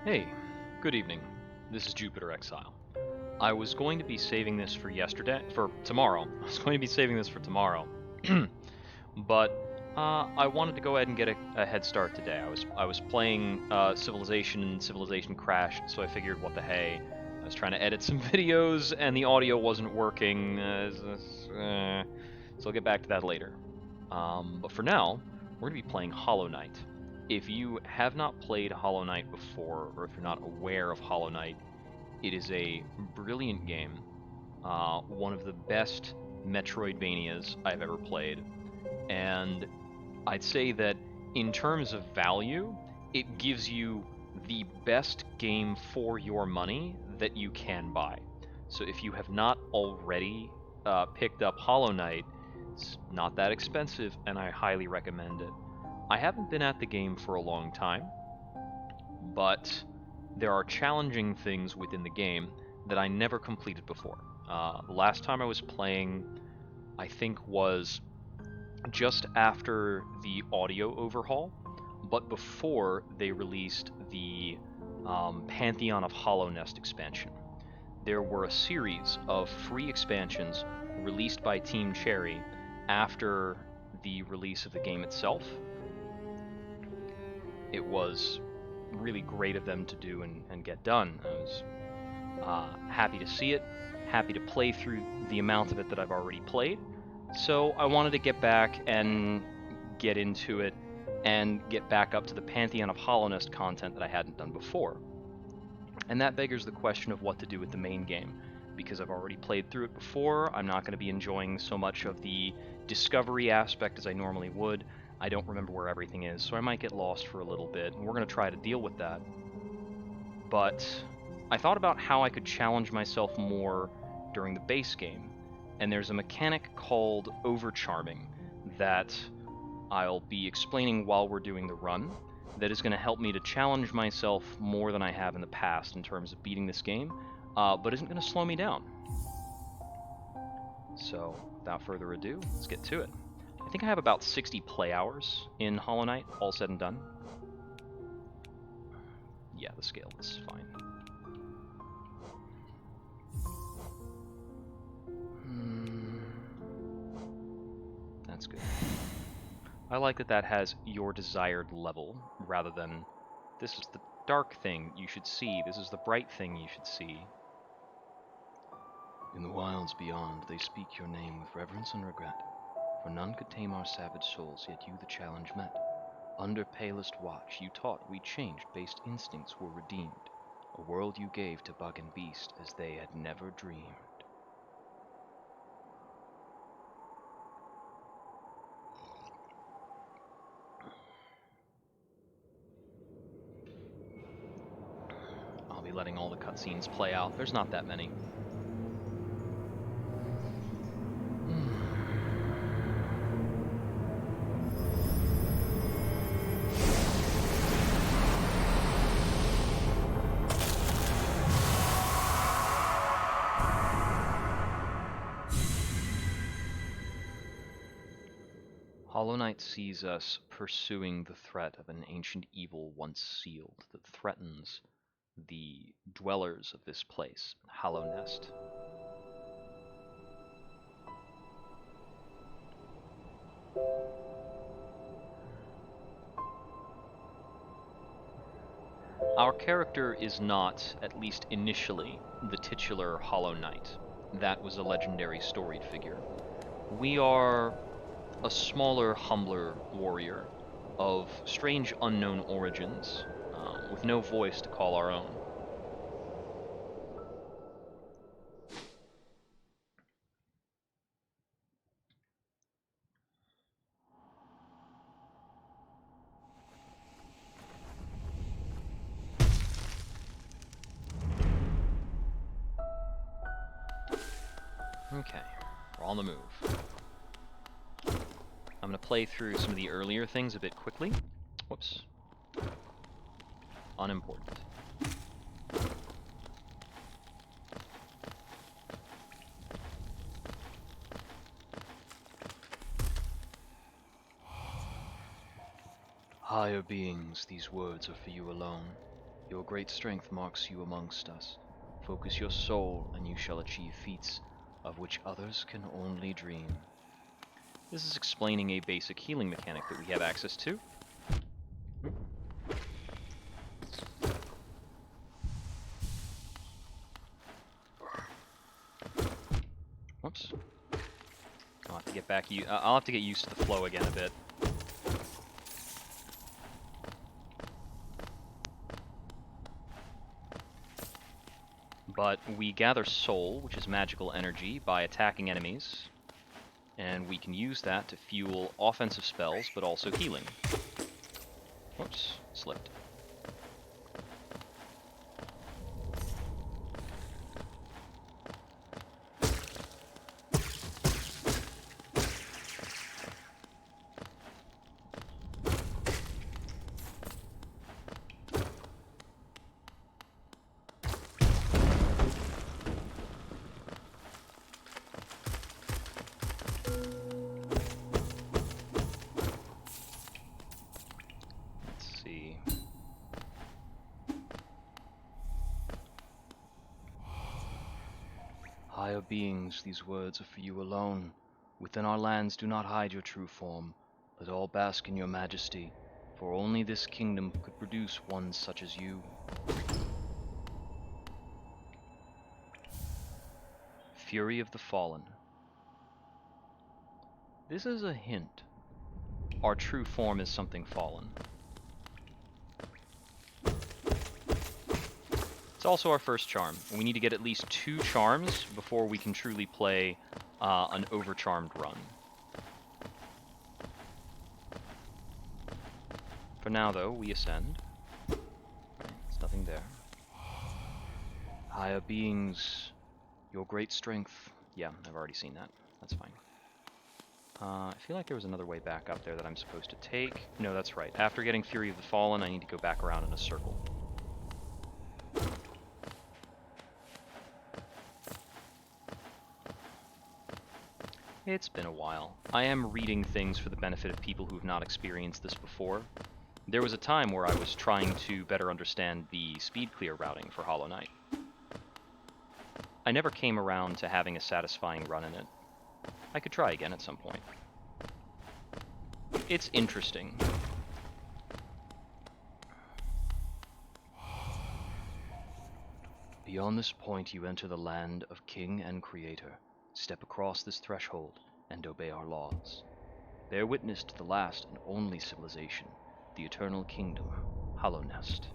Hey, good evening. This is Jupiter Exile. I was going to be saving this for tomorrow. I was going to be saving this for tomorrow, but I wanted to go ahead and get a head start today. I was playing Civilization and Civilization crashed, so I figured, what the hey. I was trying to edit some videos and the audio wasn't working, so I'll get back to that later. But for now, we're going to be playing Hollow Knight. If you have not played Hollow Knight before, or if you're not aware of Hollow Knight, it is a brilliant game. One of the best Metroidvanias I've ever played. And I'd say that in terms of value, it gives you the best game for your money that you can buy. So if you have not already picked up Hollow Knight, it's not that expensive, and I highly recommend it. I haven't been at the game for a long time, but there are challenging things within the game that I never completed before. The last time I was playing, I think, was just after the audio overhaul, but before they released the Pantheon of Hollow Nest expansion. There were a series of free expansions released by Team Cherry after the release of the game itself. It was really great of them to do and get done. I was happy to see it, happy to play through the amount of it that I've already played. So I wanted to get back and get into it and get back up to the Pantheon of Hollow Nest content that I hadn't done before. And that beggars the question of what to do with the main game. Because I've already played through it before, I'm not going to be enjoying so much of the discovery aspect as I normally would. I don't remember where everything is, so I might get lost for a little bit, and we're going to try to deal with that. But I thought about how I could challenge myself more during the base game, and there's a mechanic called Overcharming that I'll be explaining while we're doing the run that is going to help me to challenge myself more than I have in the past in terms of beating this game, but isn't going to slow me down. So, without further ado, let's get to it. I think I have about 60 play hours in Hollow Knight, all said and done. Yeah, the scale is fine. That's good. I like that has your desired level, rather than, this is the dark thing you should see, this is the bright thing you should see. In the wilds beyond, they speak your name with reverence and regret, for none could tame our savage souls, yet you the challenge met. Under palest watch, you taught we changed, based instincts were redeemed, a world you gave to bug and beast as they had never dreamed. I'll be letting all the cutscenes play out. There's not that many. Hollow Knight sees us pursuing the threat of an ancient evil once sealed that threatens the dwellers of this place, Hollow Nest. Our character is not, at least initially, the titular Hollow Knight. That was a legendary storied figure. We are a smaller, humbler warrior of strange unknown origins, with no voice to call our own. Okay, we're on the move. I'm going to play through some of the earlier things a bit quickly. Whoops. Unimportant. Higher beings, these words are for you alone. Your great strength marks you amongst us. Focus your soul, and you shall achieve feats of which others can only dream. This is explaining a basic healing mechanic that we have access to. Whoops. I'll have to get back. I'll have to get used to the flow again a bit. But we gather soul, which is magical energy, by attacking enemies, and we can use that to fuel offensive spells, but also healing. Whoops, slipped. Higher beings, these words are for you alone. Within our lands do not hide your true form. Let all bask in your majesty, for only this kingdom could produce one such as you. Fury of the Fallen. This is a hint. Our true form is something fallen. It's also our first charm. We need to get at least 2 charms before we can truly play an overcharmed run. For now, though, we ascend. There's nothing there. Higher beings, your great strength. Yeah, I've already seen that. That's fine. I feel like there was another way back up there that I'm supposed to take. No, that's right. After getting Fury of the Fallen, I need to go back around in a circle. It's been a while. I am reading things for the benefit of people who have not experienced this before. There was a time where I was trying to better understand the speed clear routing for Hollow Knight. I never came around to having a satisfying run in it. I could try again at some point. It's interesting. Beyond this point you enter the land of King and Creator. Step across this threshold and obey our laws. Bear witness to the last and only civilization, the Eternal Kingdom, Hollow Nest.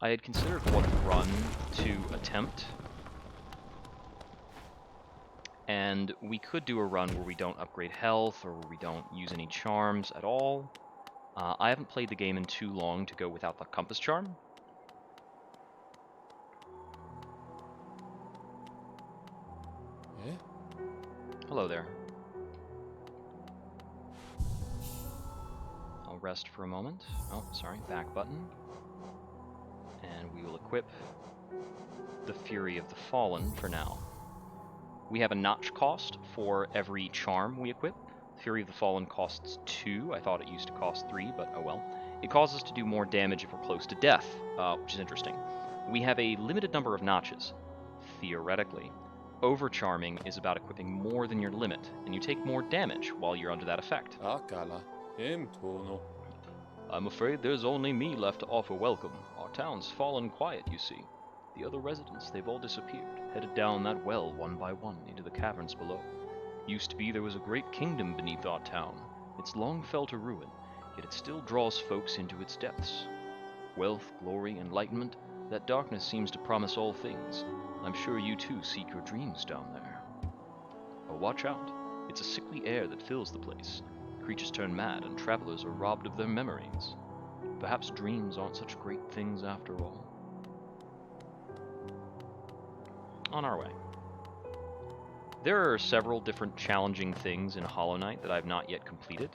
I had considered what run to attempt, and we could do a run where we don't upgrade health or where we don't use any charms at all. I haven't played the game in too long to go without the compass charm. Yeah? Hello there. I'll rest for a moment. Oh, sorry, back button. And we will equip the Fury of the Fallen for now. We have a notch cost for every charm we equip. Fury of the Fallen costs 2. I thought it used to cost 3, but oh well. It causes us to do more damage if we're close to death, which is interesting. We have a limited number of notches, theoretically. Overcharming is about equipping more than your limit, and you take more damage while you're under that effect. Akala, tono. I'm afraid there's only me left to offer welcome. Our town's fallen quiet, you see. The other residents, they've all disappeared, headed down that well one by one into the caverns below. Used to be there was a great kingdom beneath our town. It's long fell to ruin, yet it still draws folks into its depths. Wealth, glory, enlightenment, that darkness seems to promise all things. I'm sure you too seek your dreams down there. But watch out, it's a sickly air that fills the place. Creatures turn mad and travelers are robbed of their memories. Perhaps dreams aren't such great things after all. On our way. There are several different challenging things in Hollow Knight that I've not yet completed.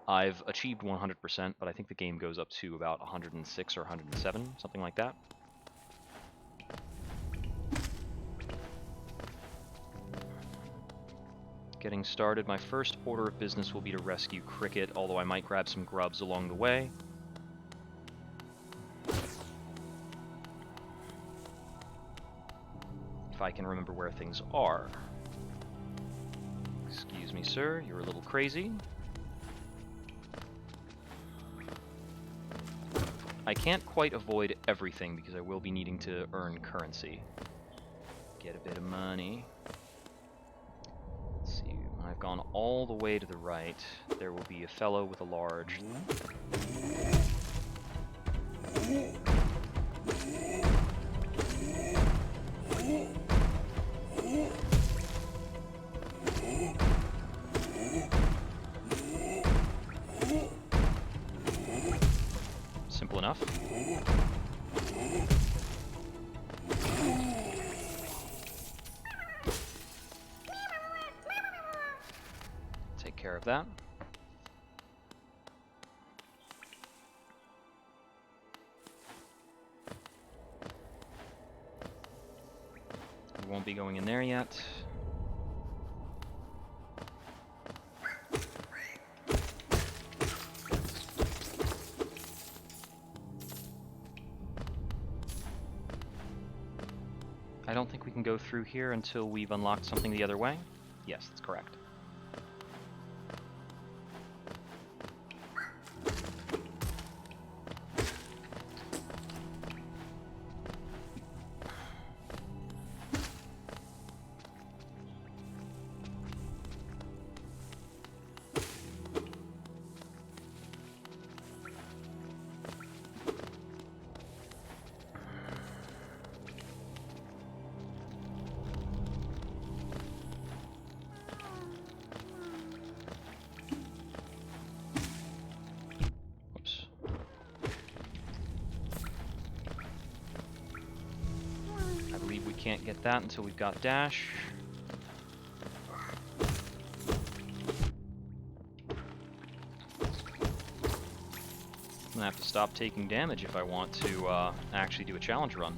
I've achieved 100%, but I think the game goes up to about 106 or 107, something like that. Getting started, my first order of business will be to rescue Cricket, although I might grab some grubs along the way. If I can remember where things are. Excuse me, sir, you're a little crazy. I can't quite avoid everything because I will be needing to earn currency. Get a bit of money. Let's see, when I've gone all the way to the right, there will be a fellow with a large... Simple enough. Take care of that. We won't be going in there yet. I don't think we can go through here until we've unlocked something the other way. Yes, that's correct. Can't get that until we've got dash. I'm gonna have to stop taking damage if I want to actually do a challenge run.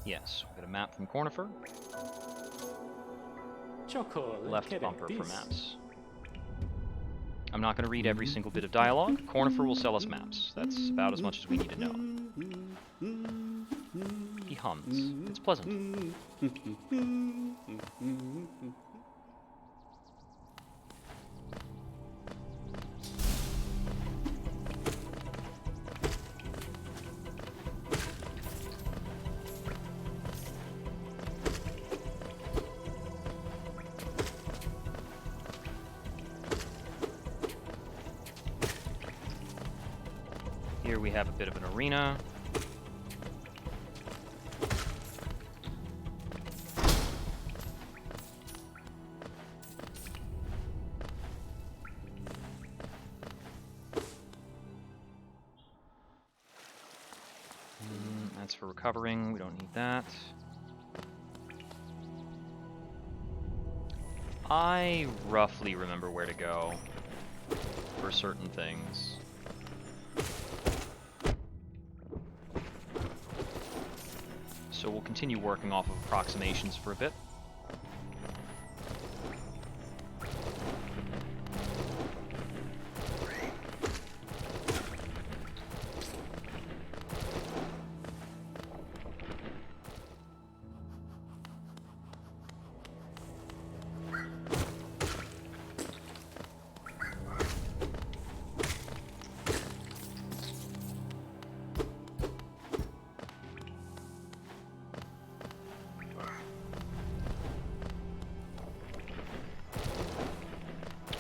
Yes, we've got a map from Cornifer. Left bumper for maps. I'm not going to read every single bit of dialogue. Cornifer will sell us maps. That's about as much as we need to know. He hums. It's pleasant. Here we have a bit of an arena. That's for recovering. We don't need that. I roughly remember where to go for certain things. So we'll continue working off of approximations for a bit.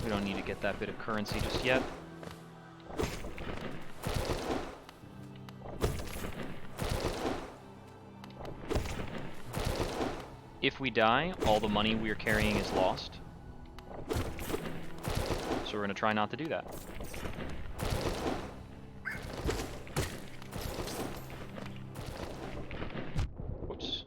We don't need to get that bit of currency just yet. If we die, all the money we are carrying is lost. So we're going to try not to do that. Whoops.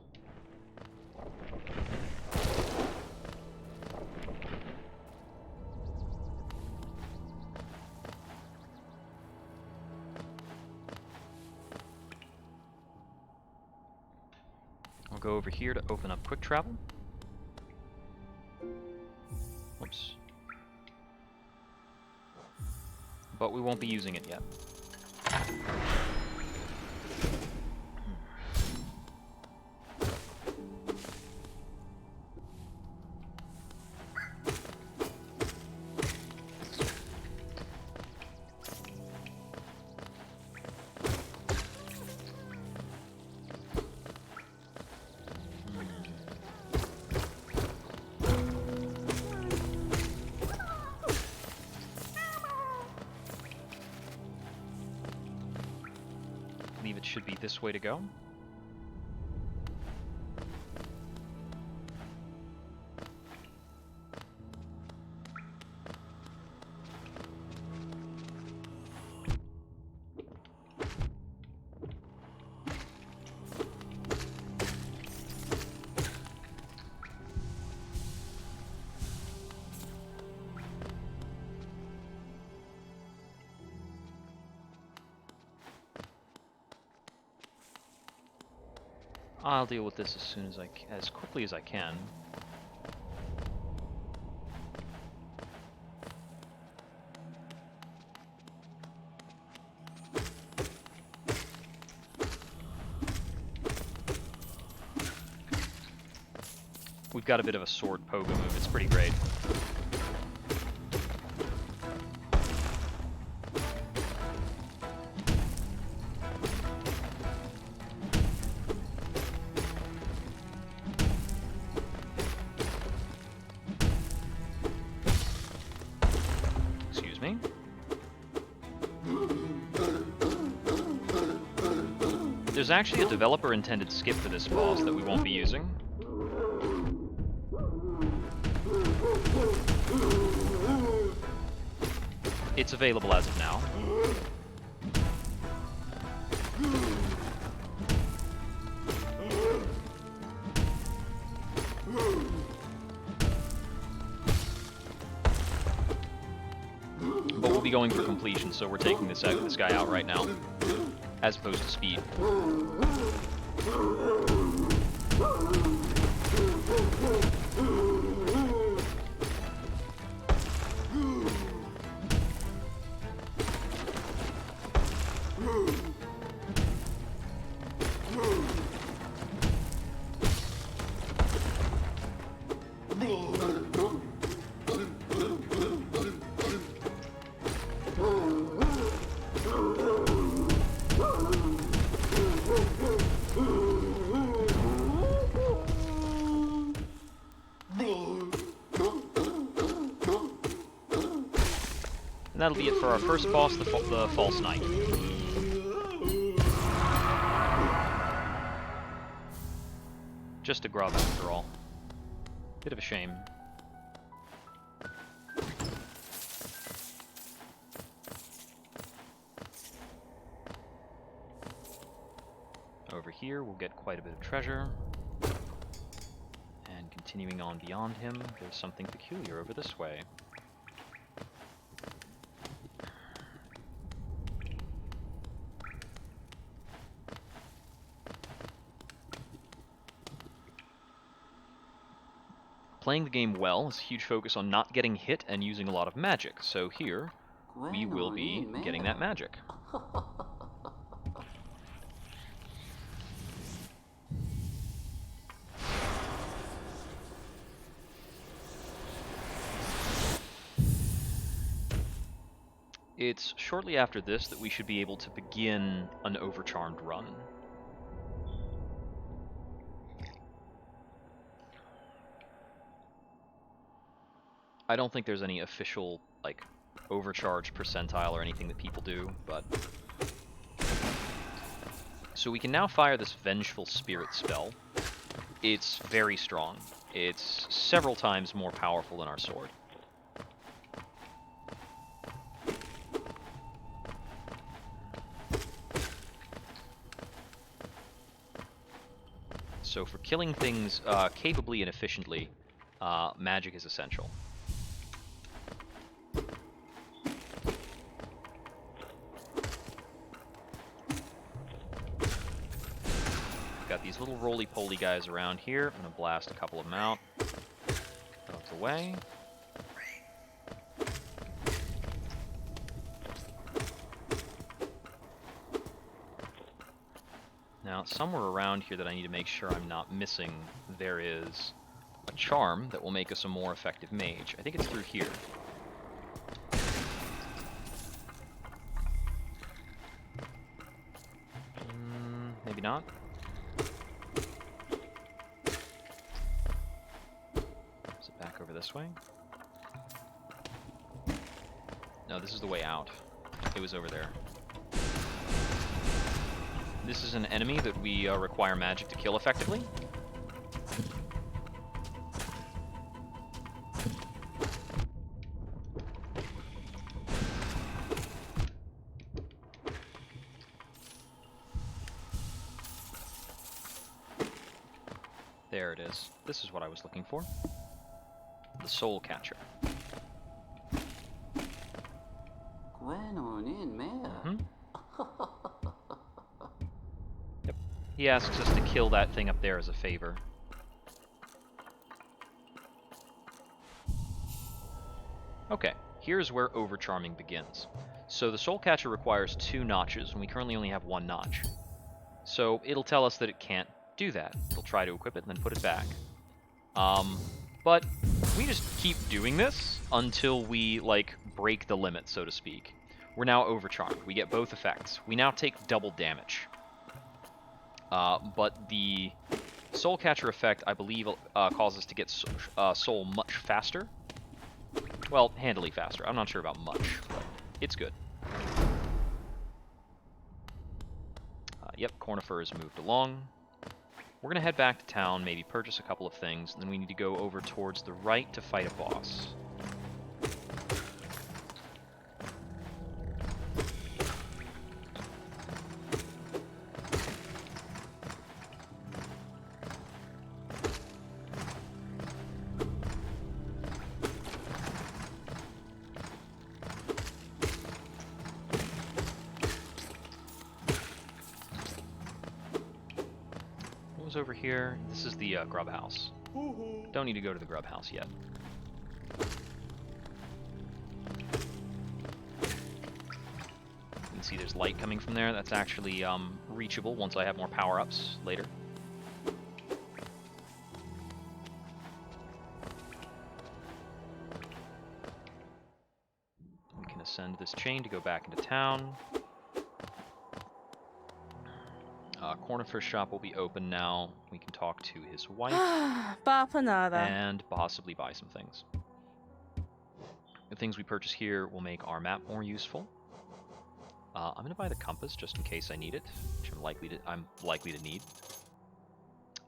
I'll go over here to open up quick travel. Whoops. But we won't be using it yet. I believe it should be this way to go. I'll deal with this as quickly as I can. We've got a bit of a sword pogo move. It's pretty great. Excuse me. There's actually a developer-intended skip for this boss that we won't be using. It's available as of now. But we'll be going for completion, so we're taking this guy out right now, as opposed to speed. And that'll be it for our first boss, the False Knight. Just a grub after all. Bit of a shame. Over here, we'll get quite a bit of treasure. And continuing on beyond him, there's something peculiar over this way. Playing the game well is a huge focus on not getting hit and using a lot of magic, so here we will be getting that magic. It's shortly after this that we should be able to begin an Overcharmed run. I don't think there's any official, like, overcharge percentile or anything that people do, but... So we can now fire this Vengeful Spirit spell. It's very strong. It's several times more powerful than our sword. So for killing things capably and efficiently, magic is essential. got these little roly-poly guys around here. I'm going to blast a couple of them out. Out the way. Now, somewhere around here that I need to make sure I'm not missing, there is a charm that will make us a more effective mage. I think it's through here. Maybe not. Is it back over this way? No, this is the way out. It was over there. This is an enemy that we require magic to kill effectively. There it is. This is what I was looking for. The Soul Catcher. Mm-hmm. Yep. He asks us to kill that thing up there as a favor. Okay, here's where overcharming begins. So the Soul Catcher requires 2 notches, and we currently only have 1 notch. So it'll tell us that it can't do that. It'll try to equip it and then put it back. But we just keep doing this until we, like, break the limit, so to speak. We're now overcharmed. We get both effects. We now take double damage. But the Soul Catcher effect, I believe, causes us to get soul much faster. Well, handily faster. I'm not sure about much, but it's good. Yep, Cornifer has moved along. We're going to head back to town, maybe purchase a couple of things, and then we need to go over towards the right to fight a boss. Over here. This is the grub house. Don't need to go to the grub house yet. You can see there's light coming from there. That's actually reachable once I have more power-ups later. We can ascend this chain to go back into town. Cornifer's shop will be open now. We can talk to his wife and possibly buy some things. The things we purchase here will make our map more useful. I'm going to buy the compass just in case I need it, which I'm likely to need.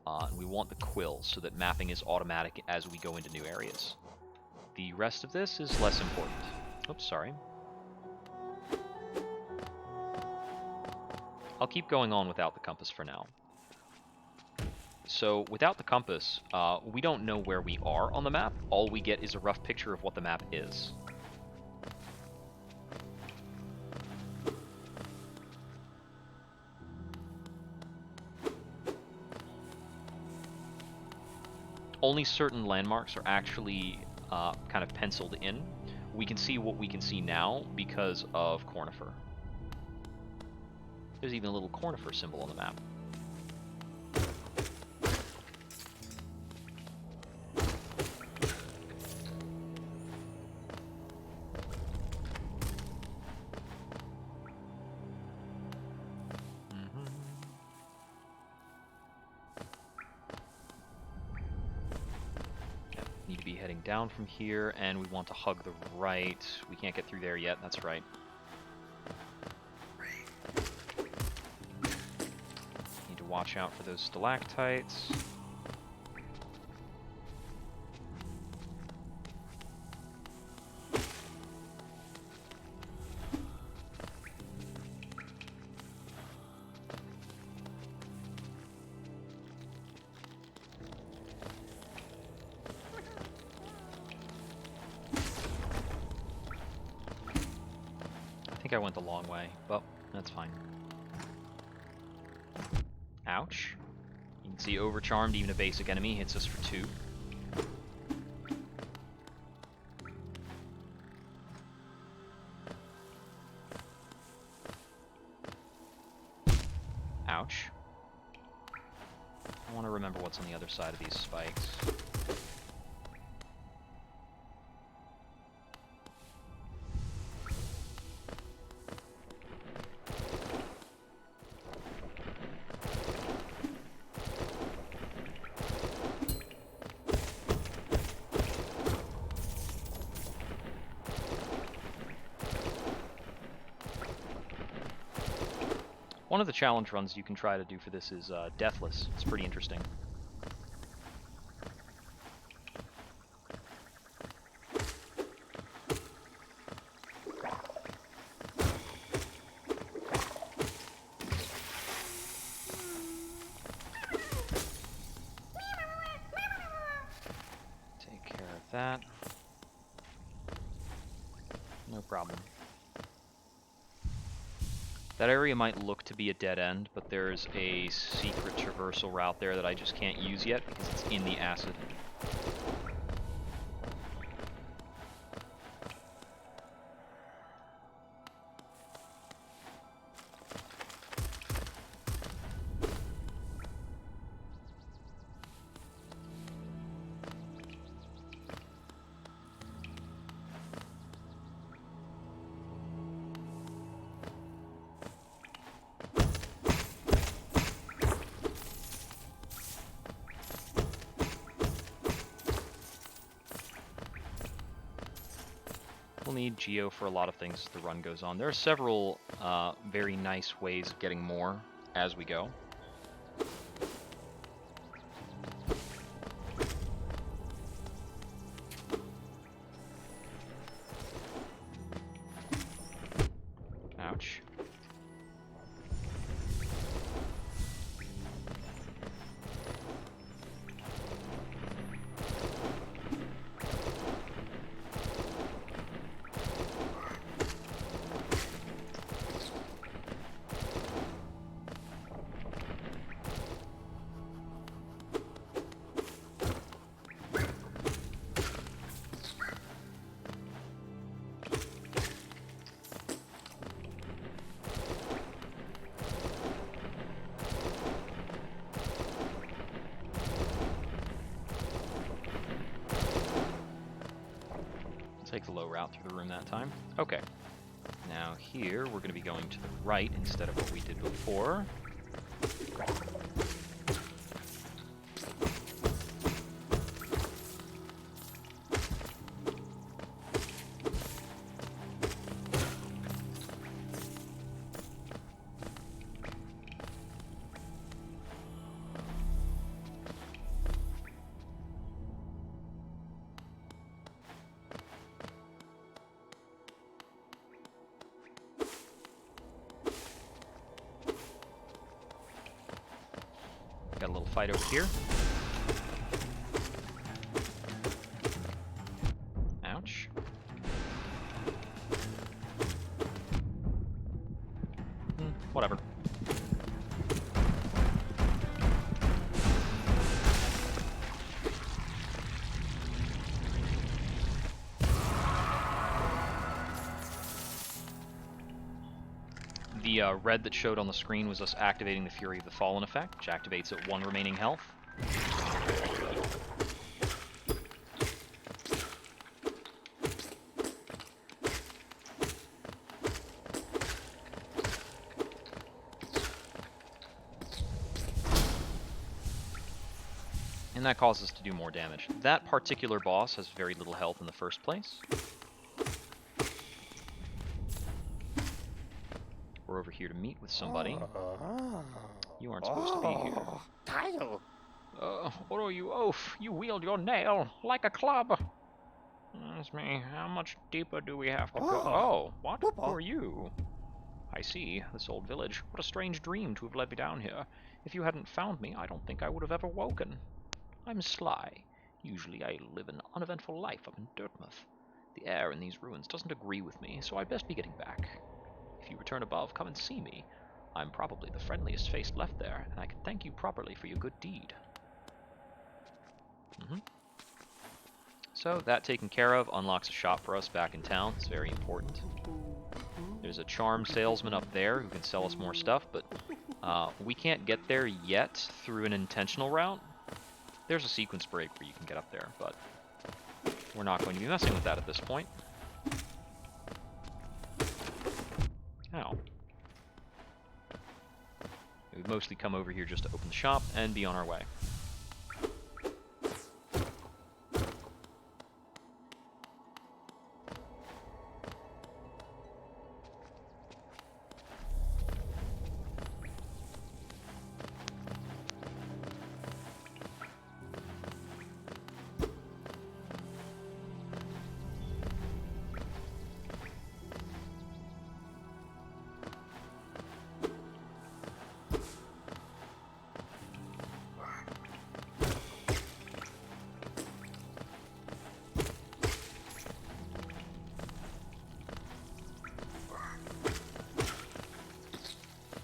And we want the quill so that mapping is automatic as we go into new areas. The rest of this is less important. Oops, sorry. I'll keep going on without the compass for now. So, without the compass, we don't know where we are on the map. All we get is a rough picture of what the map is. Only certain landmarks are actually kind of penciled in. We can see what we can see now because of Cornifer. There's even a little Cornifer symbol on the map. Need to be heading down from here, and we want to hug the right. We can't get through there yet, that's right. Watch out for those stalactites. I think I went the long way, but that's fine. Ouch. You can see Overcharmed, even a basic enemy, hits us for 2. Ouch. I want to remember what's on the other side of these spikes. One of the challenge runs you can try to do for this is Deathless. It's pretty interesting. Take care of that. No problem. That area might look to be a dead end, but there's a secret traversal route there that I just can't use yet because it's in the acid. We'll need Geo for a lot of things as the run goes on. There are several very nice ways of getting more as we go. Ouch. Take the low route through the room that time. Okay. Now here, we're going to be going to the right instead of what we did before. Got a little fight over here. Ouch. Whatever. The red that showed on the screen was us activating the Fury of the Fallen effect, which activates at 1 remaining health. And that causes us to do more damage. That particular boss has very little health in the first place. We're over here to meet with somebody. You aren't supposed to be here. Title. What are you, oaf? You wield your nail like a club. That's me. How much deeper do we have to go? Oh, what? Who are you? I see. This old village. What a strange dream to have led me down here. If you hadn't found me, I don't think I would have ever woken. I'm Sly. Usually I live an uneventful life up in Dirtmouth. The air in these ruins doesn't agree with me, so I'd best be getting back. If you return above, come and see me. I'm probably the friendliest face left there, and I can thank you properly for your good deed. So that taken care of unlocks a shop for us back in town. It's very important. There's a charm salesman up there who can sell us more stuff, but we can't get there yet through an intentional route. There's a sequence break where you can get up there, but we're not going to be messing with that at this point. Ow. We've mostly come over here just to open the shop and be on our way.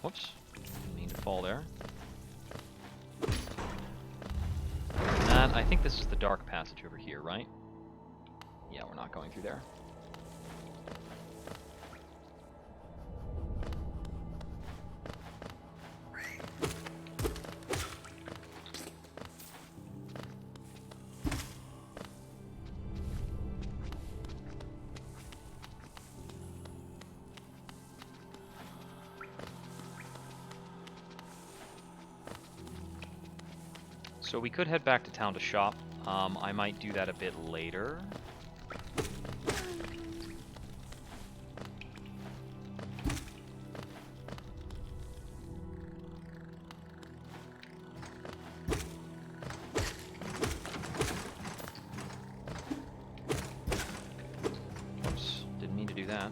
Whoops. Didn't mean to fall there. And I think this is the dark passage over here, right? Yeah, we're not going through there. So we could head back to town to shop. I might do that a bit later. Oops, didn't mean to do that.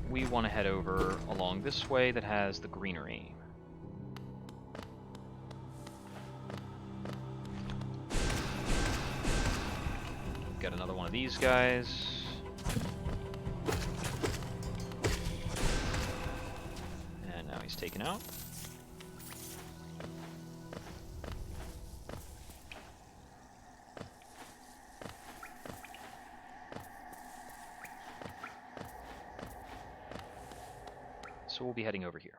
We want to head over along this way that has the greenery. Got another one of these guys. And now he's taken out. So we'll be heading over here.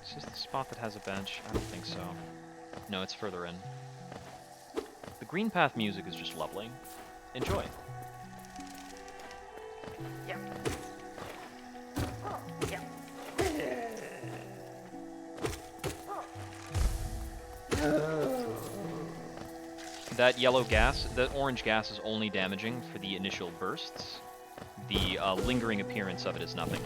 Is this the spot that has a bench? I don't think so. No, it's further in. The green path music is just lovely. Enjoy. Yep. Oh, yep. That yellow gas, that orange gas is only damaging for the initial bursts. The lingering appearance of it is nothing.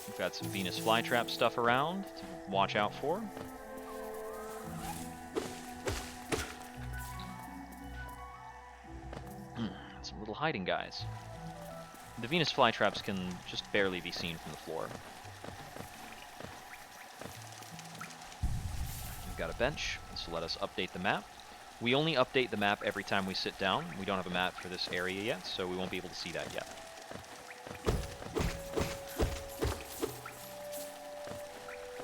We've got some Venus flytrap stuff around to watch out for. Some little hiding guys. The Venus flytraps can just barely be seen from the floor. We've got a bench, so let us update the map. We only update the map every time we sit down. We don't have a map for this area yet, so we won't be able to see that yet.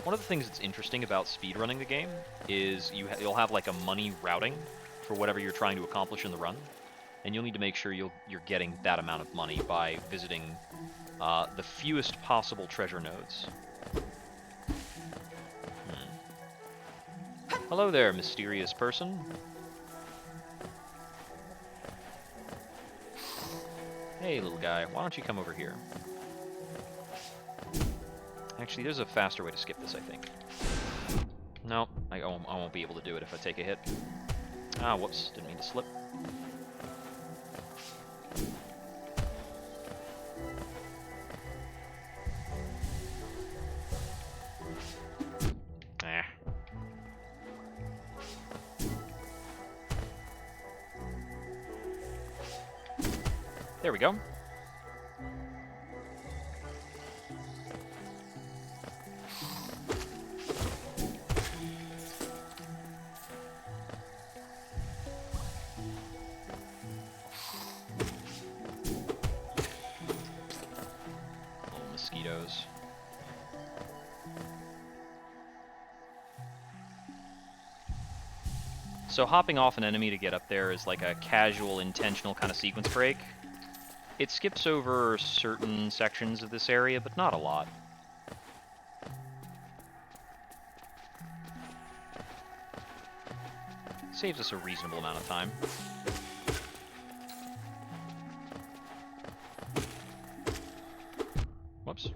One of the things that's interesting about speedrunning the game is you'll have like a money routing for whatever you're trying to accomplish in the run. And you'll need to make sure you're getting that amount of money by visiting the fewest possible treasure nodes. Hello there, mysterious person. Hey, little guy, why don't you come over here? Actually, there's a faster way to skip this, I think. No, I won't be able to do it if I take a hit. Ah, whoops, didn't mean to slip. There we go. Little mosquitoes. So hopping off an enemy to get up there is like a casual, intentional kind of sequence break. It skips over certain sections of this area, but not a lot. Saves us a reasonable amount of time. Whoops.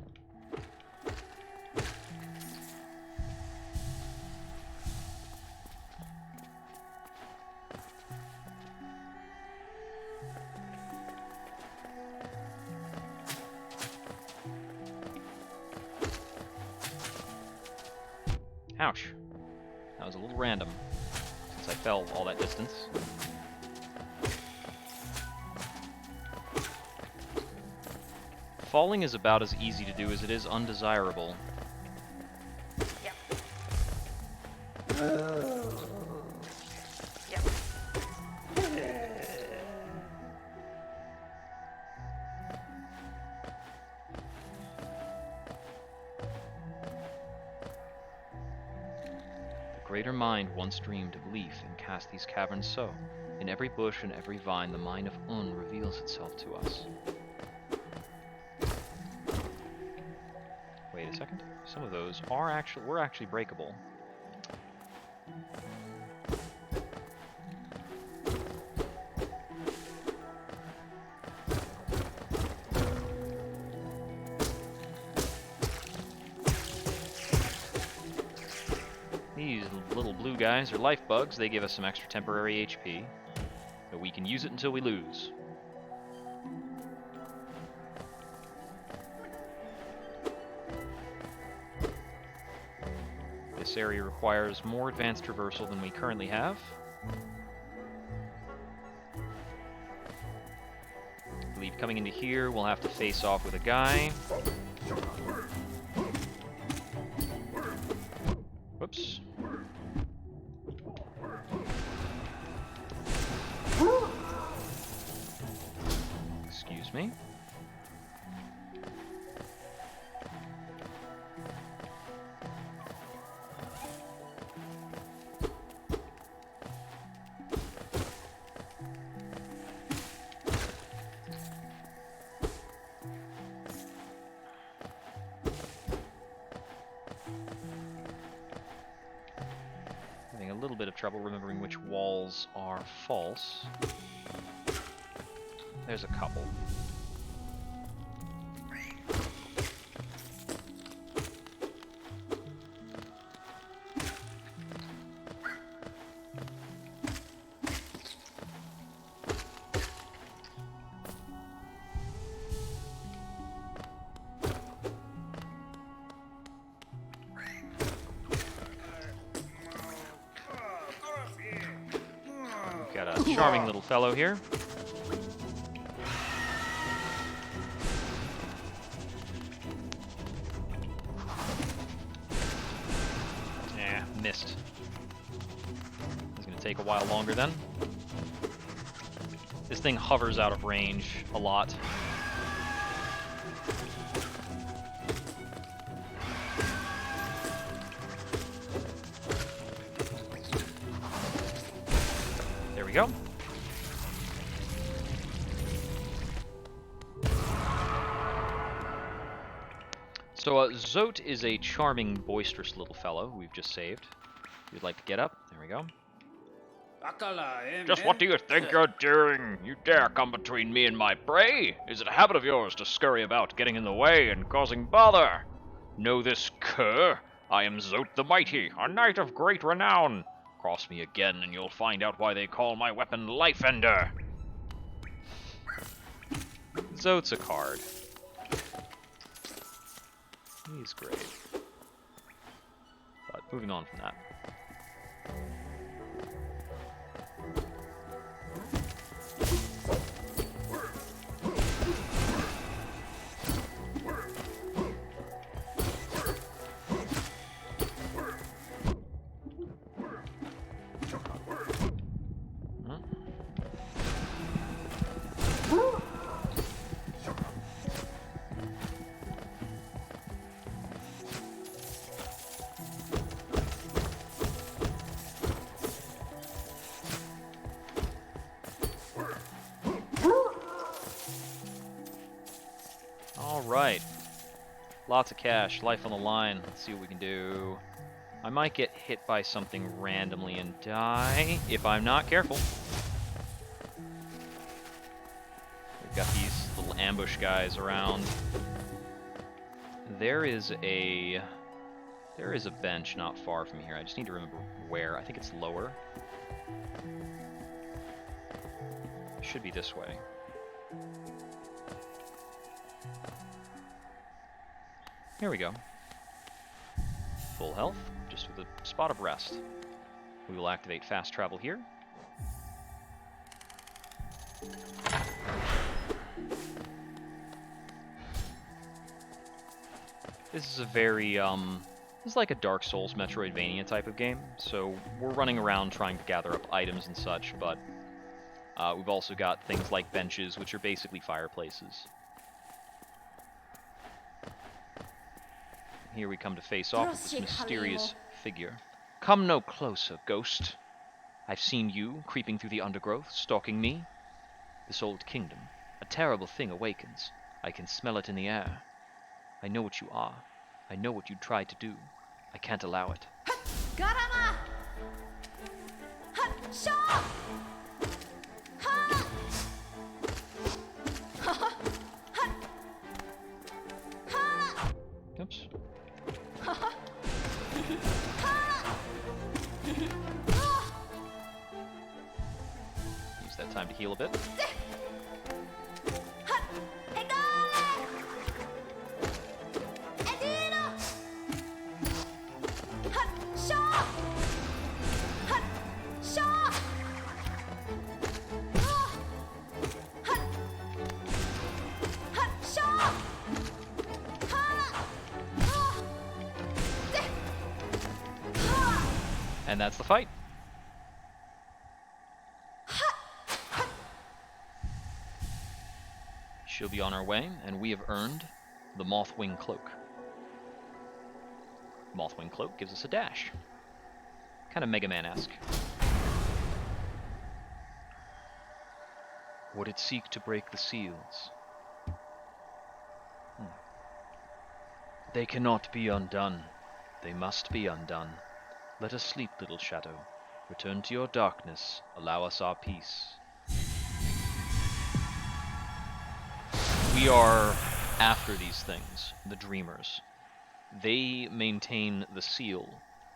Ouch. That was a little random, since I fell all that distance. Falling is about as easy to do as it is undesirable. Yep. Yep. The greater mind once dreamed of leaf and cast these caverns so. In every bush and every vine the mind of Un reveals itself to us. Wait a second. Some of those were actually breakable. These little blue guys are life bugs. They give us some extra temporary HP, but we can use it until we lose. This area requires more advanced traversal than we currently have. I believe coming into here, we'll have to face off with a guy. Whoops. Excuse me. Having a little bit of trouble remembering which walls are false. There's a couple. Got a charming little fellow here. Yeah, missed. It's gonna take a while longer then. This thing hovers out of range a lot. There we go. So Zote is a charming, boisterous little fellow we've just saved. If you'd like to get up, there we go. Just what do you think you're doing? You dare come between me and my prey? Is it a habit of yours to scurry about, getting in the way and causing bother? Know this cur? I am Zote the Mighty, a knight of great renown. Cross me again and you'll find out why they call my weapon Life Ender. Zote's a card. He's great. But moving on from that. Lots of cash, life on the line. Let's see what we can do. I might get hit by something randomly and die if I'm not careful. We've got these little ambush guys around. There is a bench not far from here. I just need to remember where. I think it's lower. Should be this way. Here we go. Full health, just with a spot of rest. We will activate fast travel here. This is a very, this is like a Dark Souls Metroidvania type of game, so we're running around trying to gather up items and such, but we've also got things like benches, which are basically fireplaces. Here we come to face off with this mysterious figure. Come no closer, ghost. I've seen you creeping through the undergrowth, stalking me. This old kingdom, a terrible thing awakens. I can smell it in the air. I know what you are. I know what you tried to do. I can't allow it. Garama! Shaw! Ha! Ha! Ha! Oops. Use that time to heal a bit. And that's the fight. She'll be on our way, and we have earned the Mothwing Cloak. Mothwing Cloak gives us a dash. Kind of Mega Man-esque. Would it seek to break the seals? They cannot be undone. They must be undone. Let us sleep, little shadow. Return to your darkness. Allow us our peace. We are after these things, the Dreamers. They maintain the seal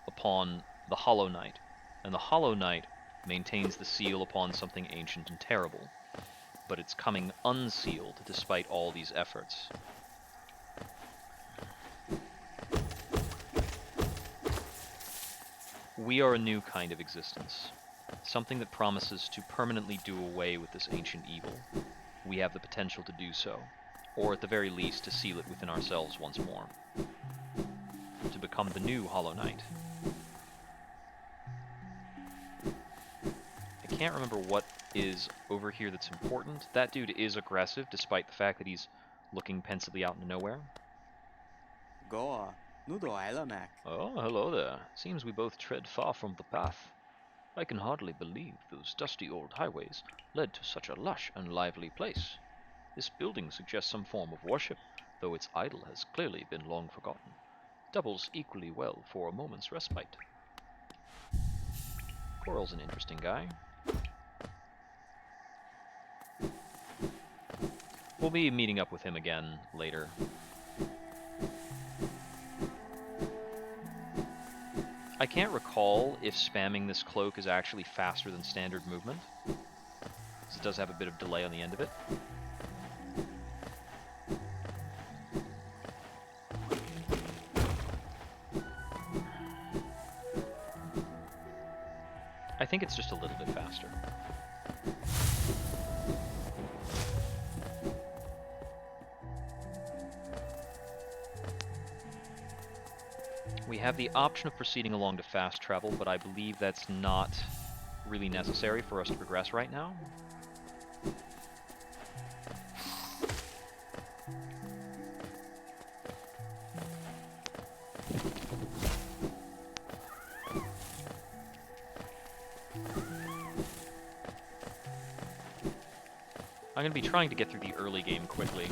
upon the Hollow Knight, and the Hollow Knight maintains the seal upon something ancient and terrible. But it's coming unsealed despite all these efforts. We are a new kind of existence, something that promises to permanently do away with this ancient evil. We have the potential to do so, or at the very least to seal it within ourselves once more. To become the new Hollow Knight. I can't remember what is over here that's important. That dude is aggressive, despite the fact that he's looking pensively out into nowhere. Goa, Nudo Ilamak. Oh, hello there. Seems we both tread far from the path. I can hardly believe those dusty old highways led to such a lush and lively place. This building suggests some form of worship, though its idol has clearly been long forgotten. Doubles equally well for a moment's respite. Coral's an interesting guy. We'll be meeting up with him again later. I can't recall if spamming this cloak is actually faster than standard movement, because it does have a bit of delay on the end of it. I think it's just a little bit faster. We have the option of proceeding along to fast travel, but I believe that's not really necessary for us to progress right now. I'm going to be trying to get through the early game quickly.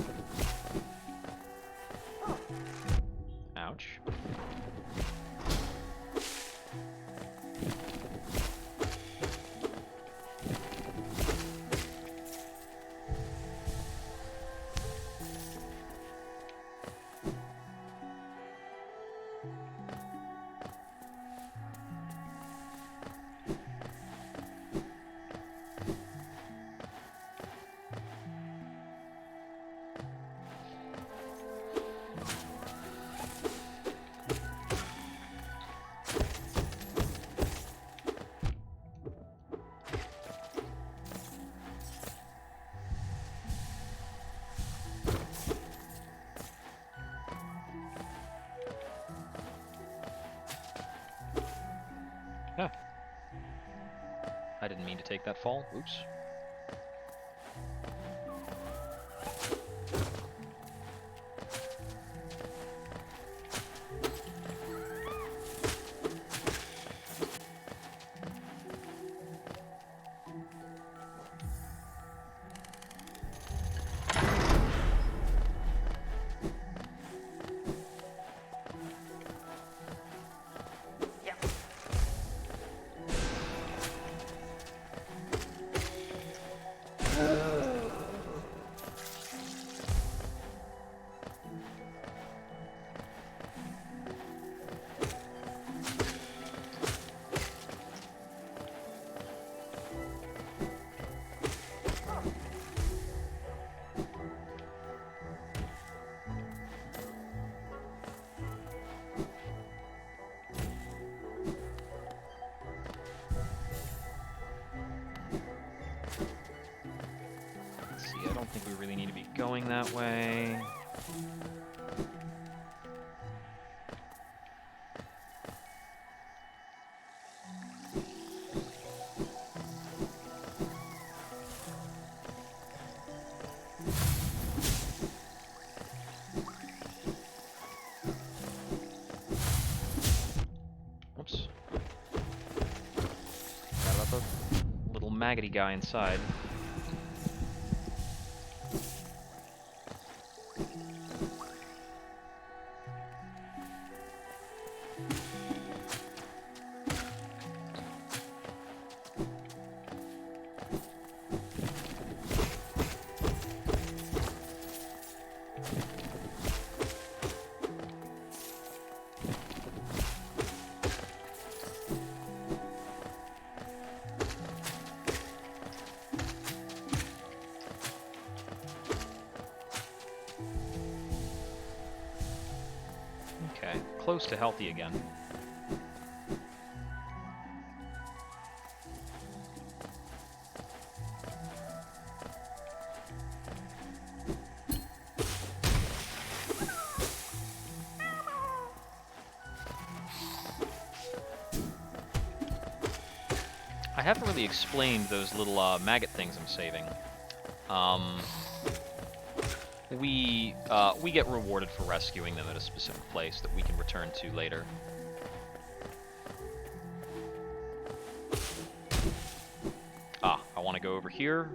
I didn't mean to take that fall. Oops. I don't think we really need to be going that way. Whoops. Forgot about the little maggoty guy inside. Okay, close to healthy again. I haven't really explained those little maggot things I'm saving. We get rewarded for rescuing them at a specific place that we can return to later. I want to go over here,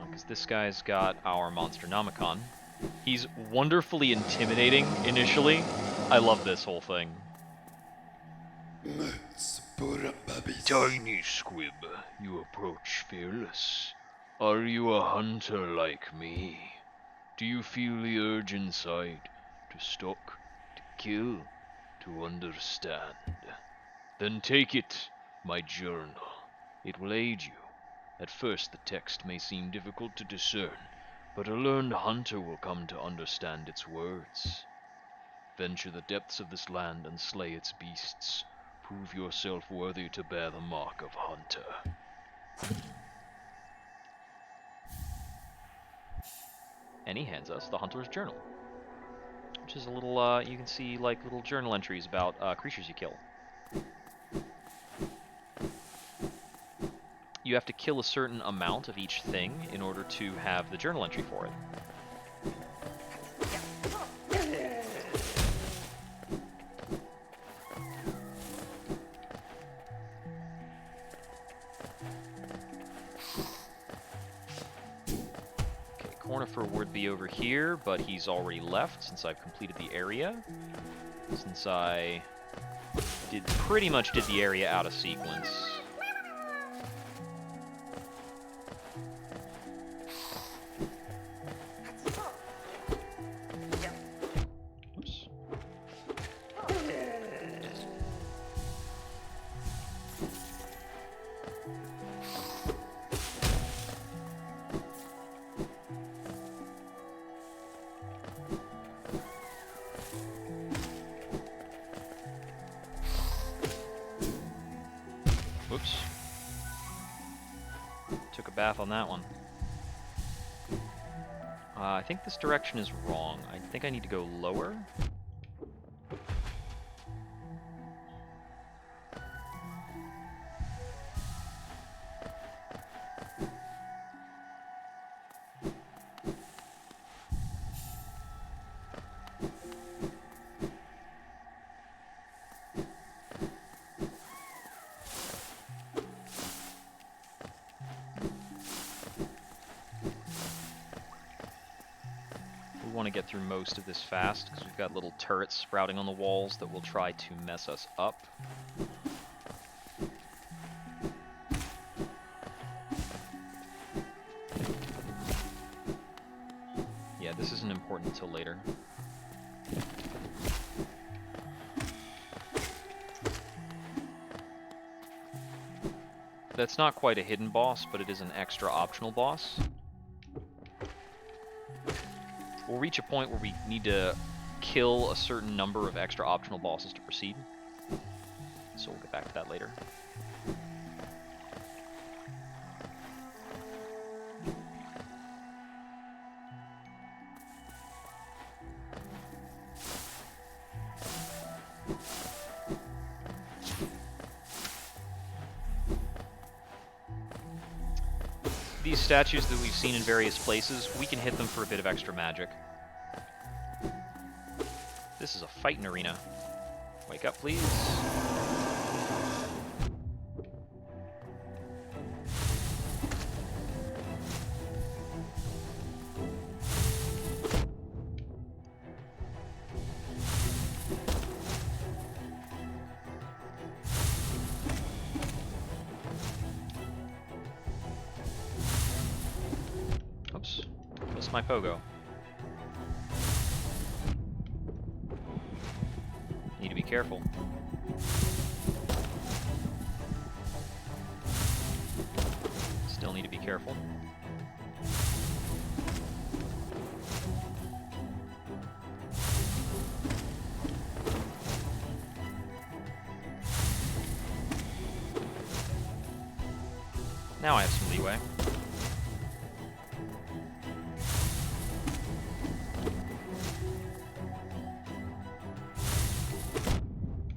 because this guy's got our Monsternomicon. He's wonderfully intimidating initially. I love this whole thing. Tiny squib, you approach fearless. Are you a hunter like me? Do you feel the urge inside to stalk, to kill, to understand? Then take it, my journal. It will aid you. At first the text may seem difficult to discern, but a learned hunter will come to understand its words. Venture the depths of this land and slay its beasts. Prove yourself worthy to bear the mark of hunter. And he hands us the Hunter's Journal, which is a little, you can see like little journal entries about creatures you kill. You have to kill a certain amount of each thing in order to have the journal entry for it. Cornifer would be over here, but he's already left since I've completed the area. Since I pretty much did the area out of sequence. Oops. Whoops. Took a bath on that one. I think this direction is wrong. I think I need to go lower. want to get through most of this fast, because we've got little turrets sprouting on the walls that will try to mess us up. Yeah, this isn't important until later. That's not quite a hidden boss, but it is an extra optional boss. We'll reach a point where we need to kill a certain number of extra optional bosses to proceed. So we'll get back to that later. These statues that we've seen in various places, we can hit them for a bit of extra magic. This is a fighting arena. Wake up, please. Oops, missed my pogo. Need to be careful. Still need to be careful. Now I have some leeway.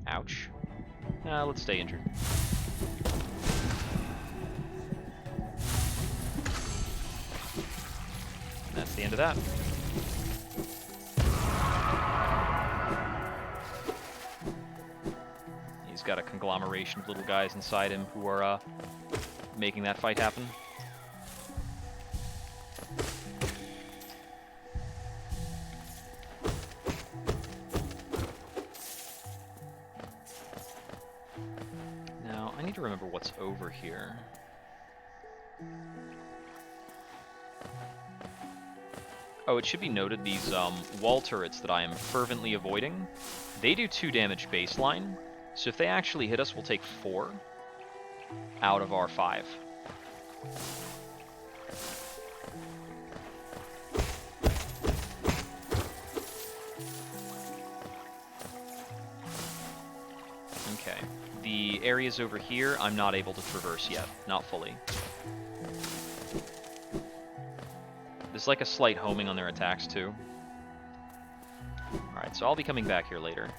Ouch. Let's stay injured. And that's the end of that. He's got a conglomeration of little guys inside him who are making that fight happen. Now, I need to remember what's over here. Oh, it should be noted these wall turrets that I am fervently avoiding, they do 2 damage baseline, so if they actually hit us, we'll take 4 out of our 5. Okay, the areas over here I'm not able to traverse yet, not fully. There's like a slight homing on their attacks too. Alright, so I'll be coming back here later.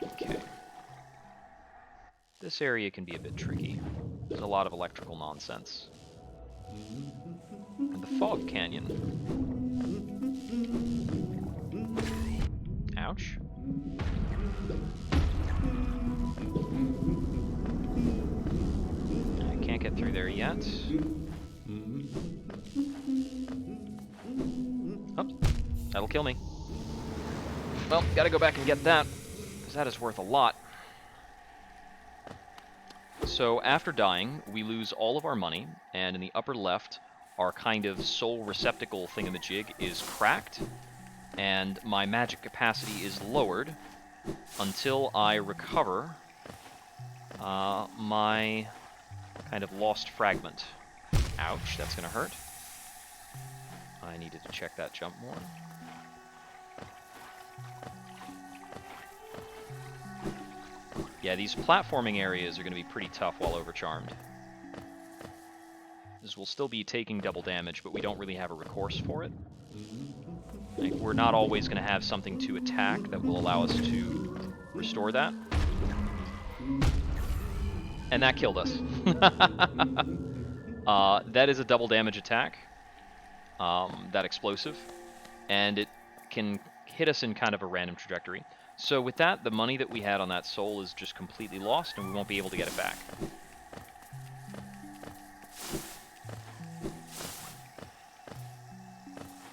Okay. This area can be a bit tricky. There's a lot of electrical nonsense. And the Fog Canyon. Ouch. I can't get through there yet. Oops. That'll kill me. Well, gotta go back and get that, because that is worth a lot. So after dying, we lose all of our money, and in the upper left, our kind of soul receptacle thingamajig is cracked, and my magic capacity is lowered until I recover my kind of lost fragment. Ouch, that's gonna hurt. I needed to check that jump more. Yeah, these platforming areas are going to be pretty tough while overcharmed. This will still be taking double damage, but we don't really have a recourse for it. Like, we're not always going to have something to attack that will allow us to restore that. And that killed us. That is a double damage attack. That explosive. and it can hit us in kind of a random trajectory. So with that, the money that we had on that soul is just completely lost, and we won't be able to get it back.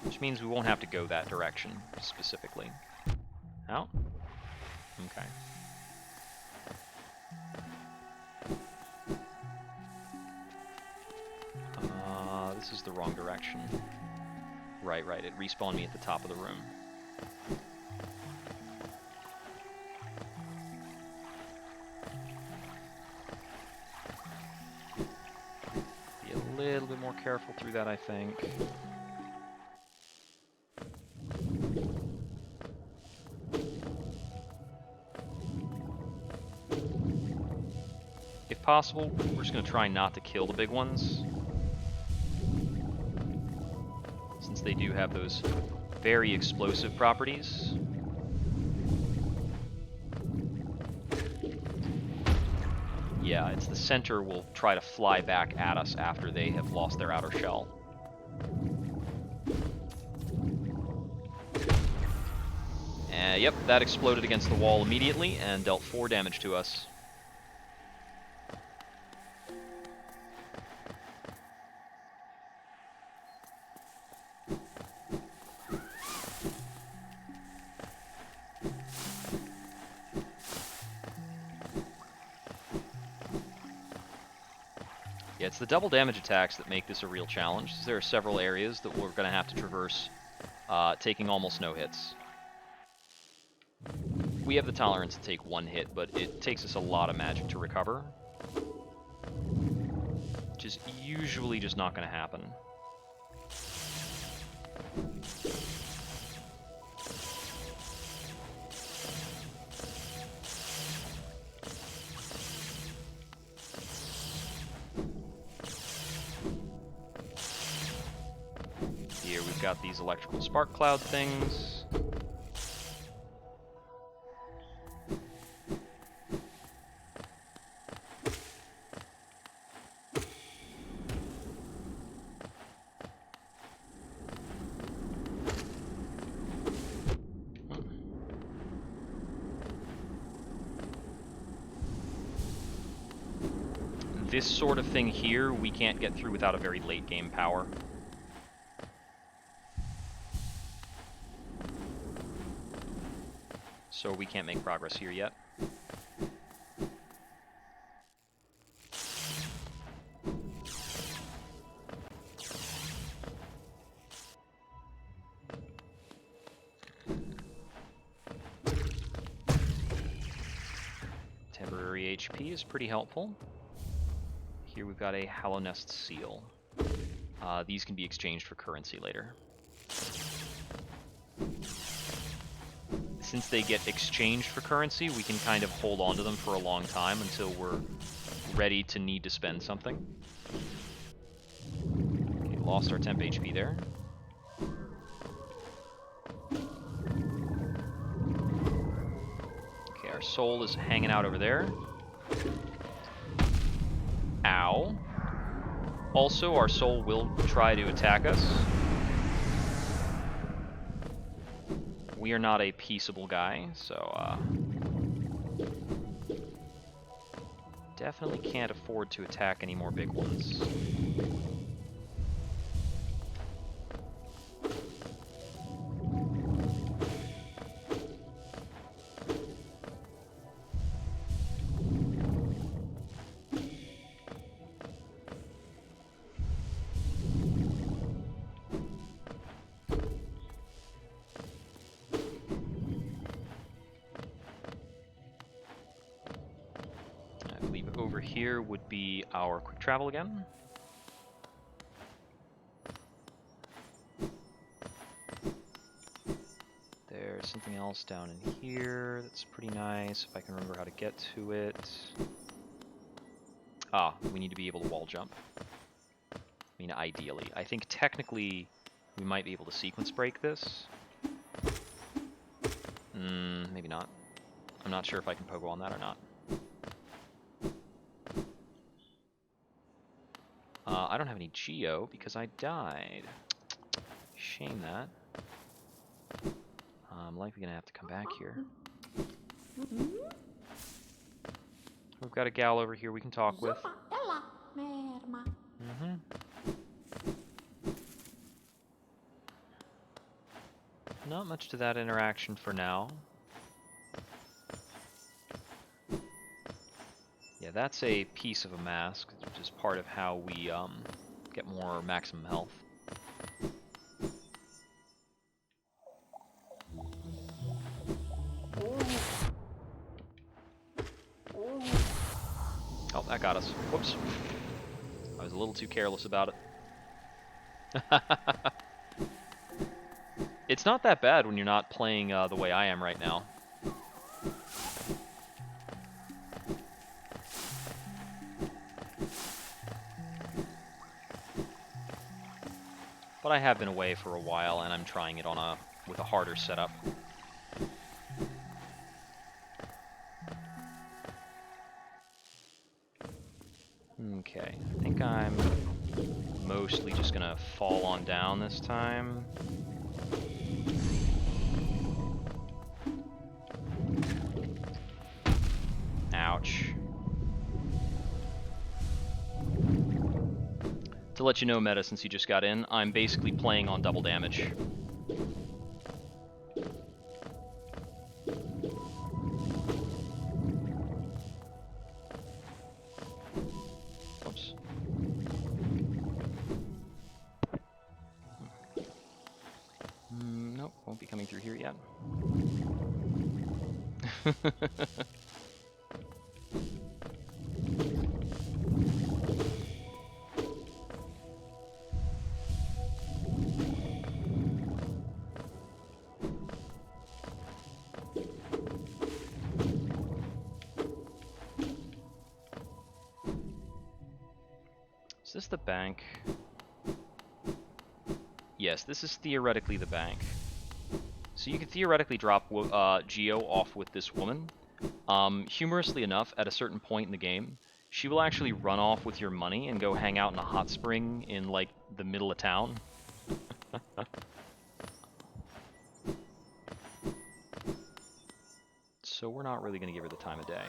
Which means we won't have to go that direction, specifically. Out? Okay. This is the wrong direction. Right, it respawned me at the top of the room. Be a little bit more careful through that, I think. If possible, we're just going to try not to kill the big ones, since they do have those very explosive properties. Yeah, it's the center will try to fly back at us after they have lost their outer shell. Yep, that exploded against the wall immediately and dealt 4 damage to us. Yeah, it's the double damage attacks that make this a real challenge. There are several areas that we're going to have to traverse, taking almost no hits. We have the tolerance to take 1 hit, but it takes us a lot of magic to recover, which is usually just not going to happen. Here we've got these electrical spark cloud things. This sort of thing here, we can't get through without a very late game power. So we can't make progress here yet. Temporary HP is pretty helpful. Here we've got a Hollow Nest Seal. These can be exchanged for currency later. Since they get exchanged for currency, we can kind of hold on to them for a long time until we're ready to need to spend something. Okay, lost our temp HP there. Okay, our soul is hanging out over there. Ow. Also, our soul will try to attack us. We are not a peaceable guy, so definitely can't afford to attack any more big ones. Over here would be our quick travel again. There's something else down in here that's pretty nice, if I can remember how to get to it. Ah, we need to be able to wall jump. I mean, ideally. I think technically we might be able to sequence break this. Maybe not. I'm not sure if I can pogo on that or not. I don't have any Geo because I died. Shame that. I'm likely gonna have to come back here. We've got a gal over here we can talk with. Not much to that interaction for now. Yeah, that's a piece of a mask, which is part of how we get more maximum health. Oh, that got us. Whoops. I was a little too careless about it. It's not that bad when you're not playing the way I am right now. But I have been away for a while, and I'm trying it on with a harder setup. Okay, I think I'm mostly just gonna fall on down this time. Ouch. To let you know, Meta, since you just got in, I'm basically playing on double damage. Whoops. Nope, won't be coming through here yet. Is this the bank? Yes, this is theoretically the bank. So you could theoretically drop Geo off with this woman. Humorously enough, at a certain point in the game, she will actually run off with your money and go hang out in a hot spring in, like, the middle of town. So we're not really going to give her the time of day.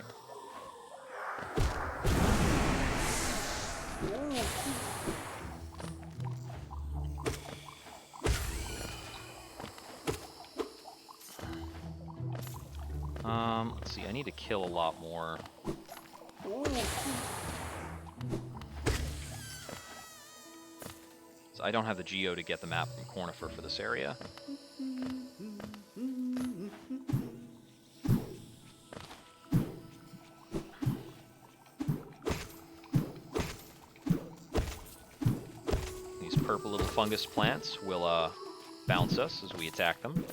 Let's see, I need to kill a lot more. So I don't have the geo to get the map from Cornifer for this area. These purple little fungus plants will bounce us as we attack them.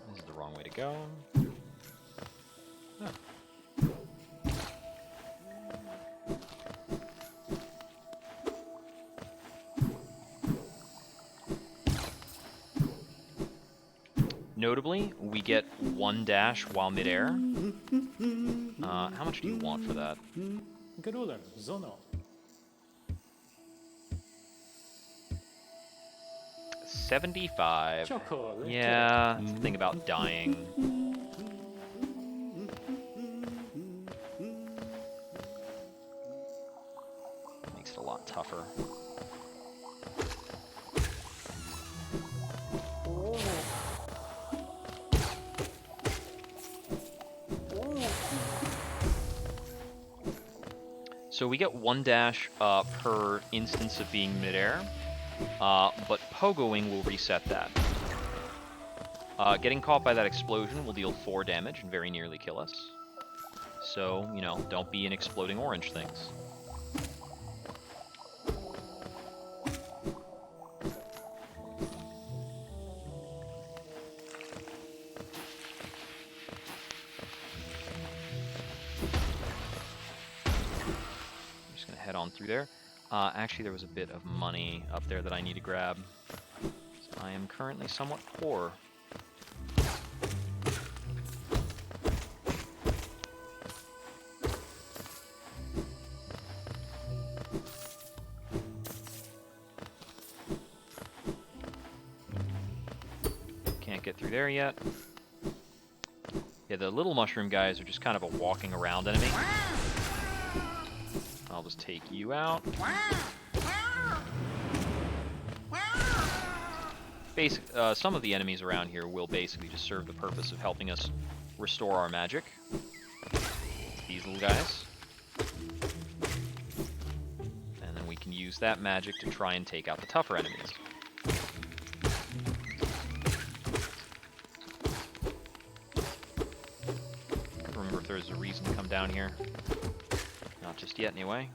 This is the wrong way to go. Huh. Notably, we get one dash while midair. How much do you want for that? 75. Yeah, it's the thing about dying. Makes it a lot tougher. So we get one dash per instance of being midair, but pogoing will reset that. Getting caught by that explosion will deal 4 damage and very nearly kill us. So, you know, don't be in exploding orange things. Head on through there. Actually, there was a bit of money up there that I need to grab. So I am currently somewhat poor. through there yet. Yeah, the little mushroom guys are just kind of a walking around enemy. I'll just take you out. Some of the enemies around here will basically just serve the purpose of helping us restore our magic. These little guys. And then we can use that magic to try and take out the tougher enemies. Can't remember if there's a reason to come down here. Not just yet, anyway.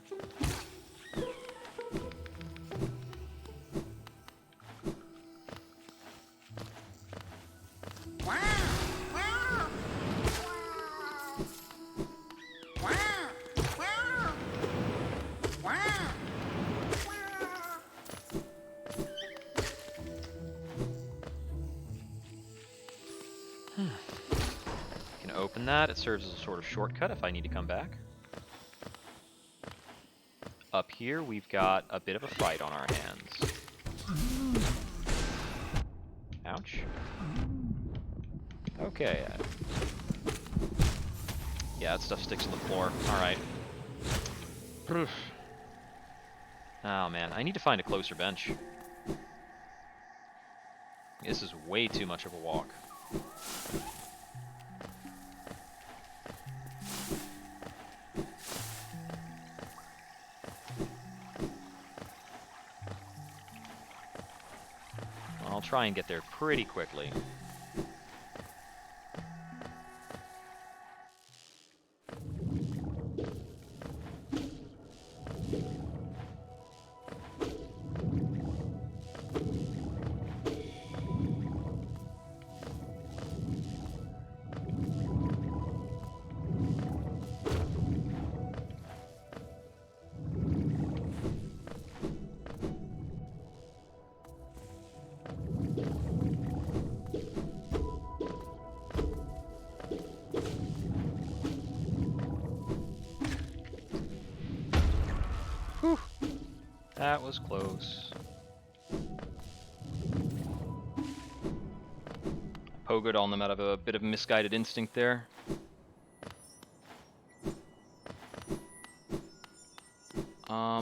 Open that. It serves as a sort of shortcut if I need to come back. Up here, we've got a bit of a fight on our hands. Ouch. Okay. Yeah, that stuff sticks to the floor. Alright. Oh man, I need to find a closer bench. This is way too much of a walk. I'll try and get there pretty quickly. Whew. That was close. Pogoed on them out of a bit of misguided instinct there.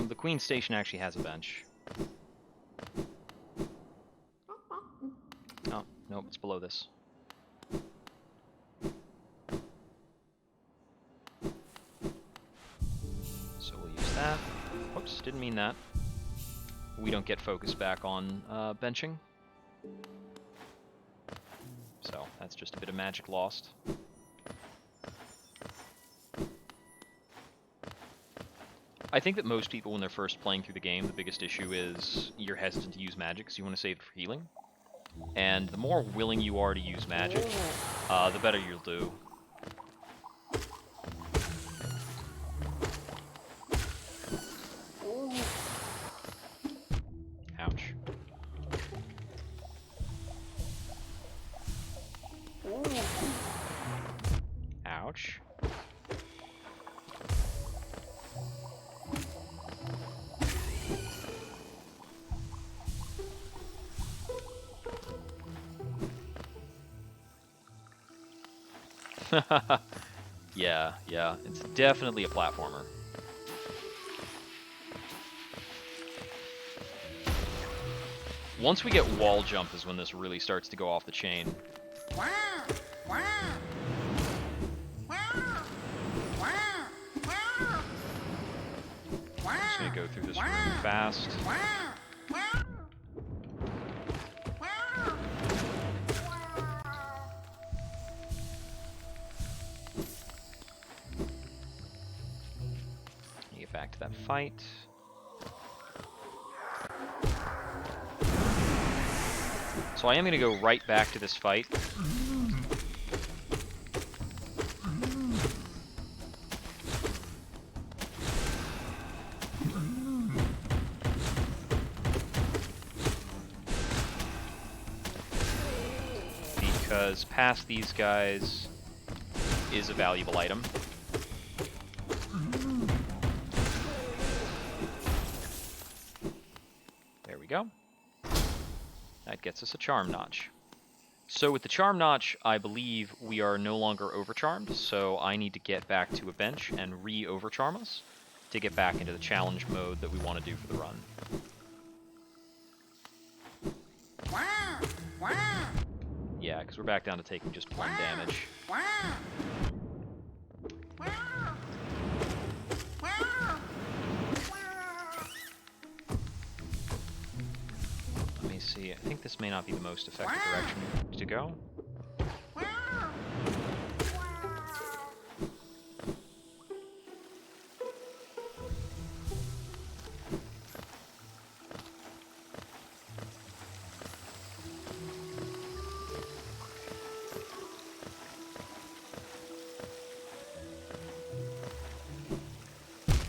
The Queen Station actually has a bench. Oh, nope, it's below this. So we'll use that. Whoops, didn't mean that. We don't get focus back on benching. So that's just a bit of magic lost. I think that most people, when they're first playing through the game, the biggest issue is you're hesitant to use magic because you want to save it for healing. And the more willing you are to use magic, the better you'll do. Ouch. Ouch. Yeah, it's definitely a platformer. Once we get wall jump is when this really starts to go off the chain. I'm just gonna go through this room fast. Get back to that fight. So I am going to go right back to this fight. Because past these guys is a valuable item. There we go. That gets us a charm notch. So with the charm notch, I believe we are no longer overcharmed, so I need to get back to a bench and re-overcharm us to get back into the challenge mode that we want to do for the run. Yeah, because we're back down to taking just 1 damage. Let me see. I think this may not be the most effective direction to go.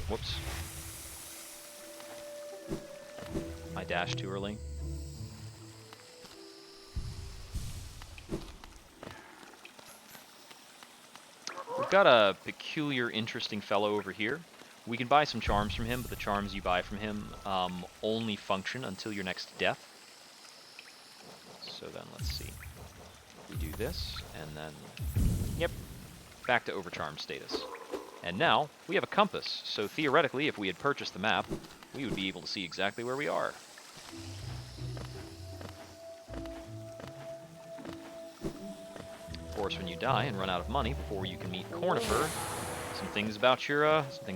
Whoops. I dashed too early. We've got a peculiar, interesting fellow over here. We can buy some charms from him, but the charms you buy from him only function until your next death. So then, let's see. We do this, and then... Yep. Back to Overcharm status. And now, we have a compass, so theoretically, if we had purchased the map, we would be able to see exactly where we are. Of course, when you die and run out of money before you can meet Cornifer, some things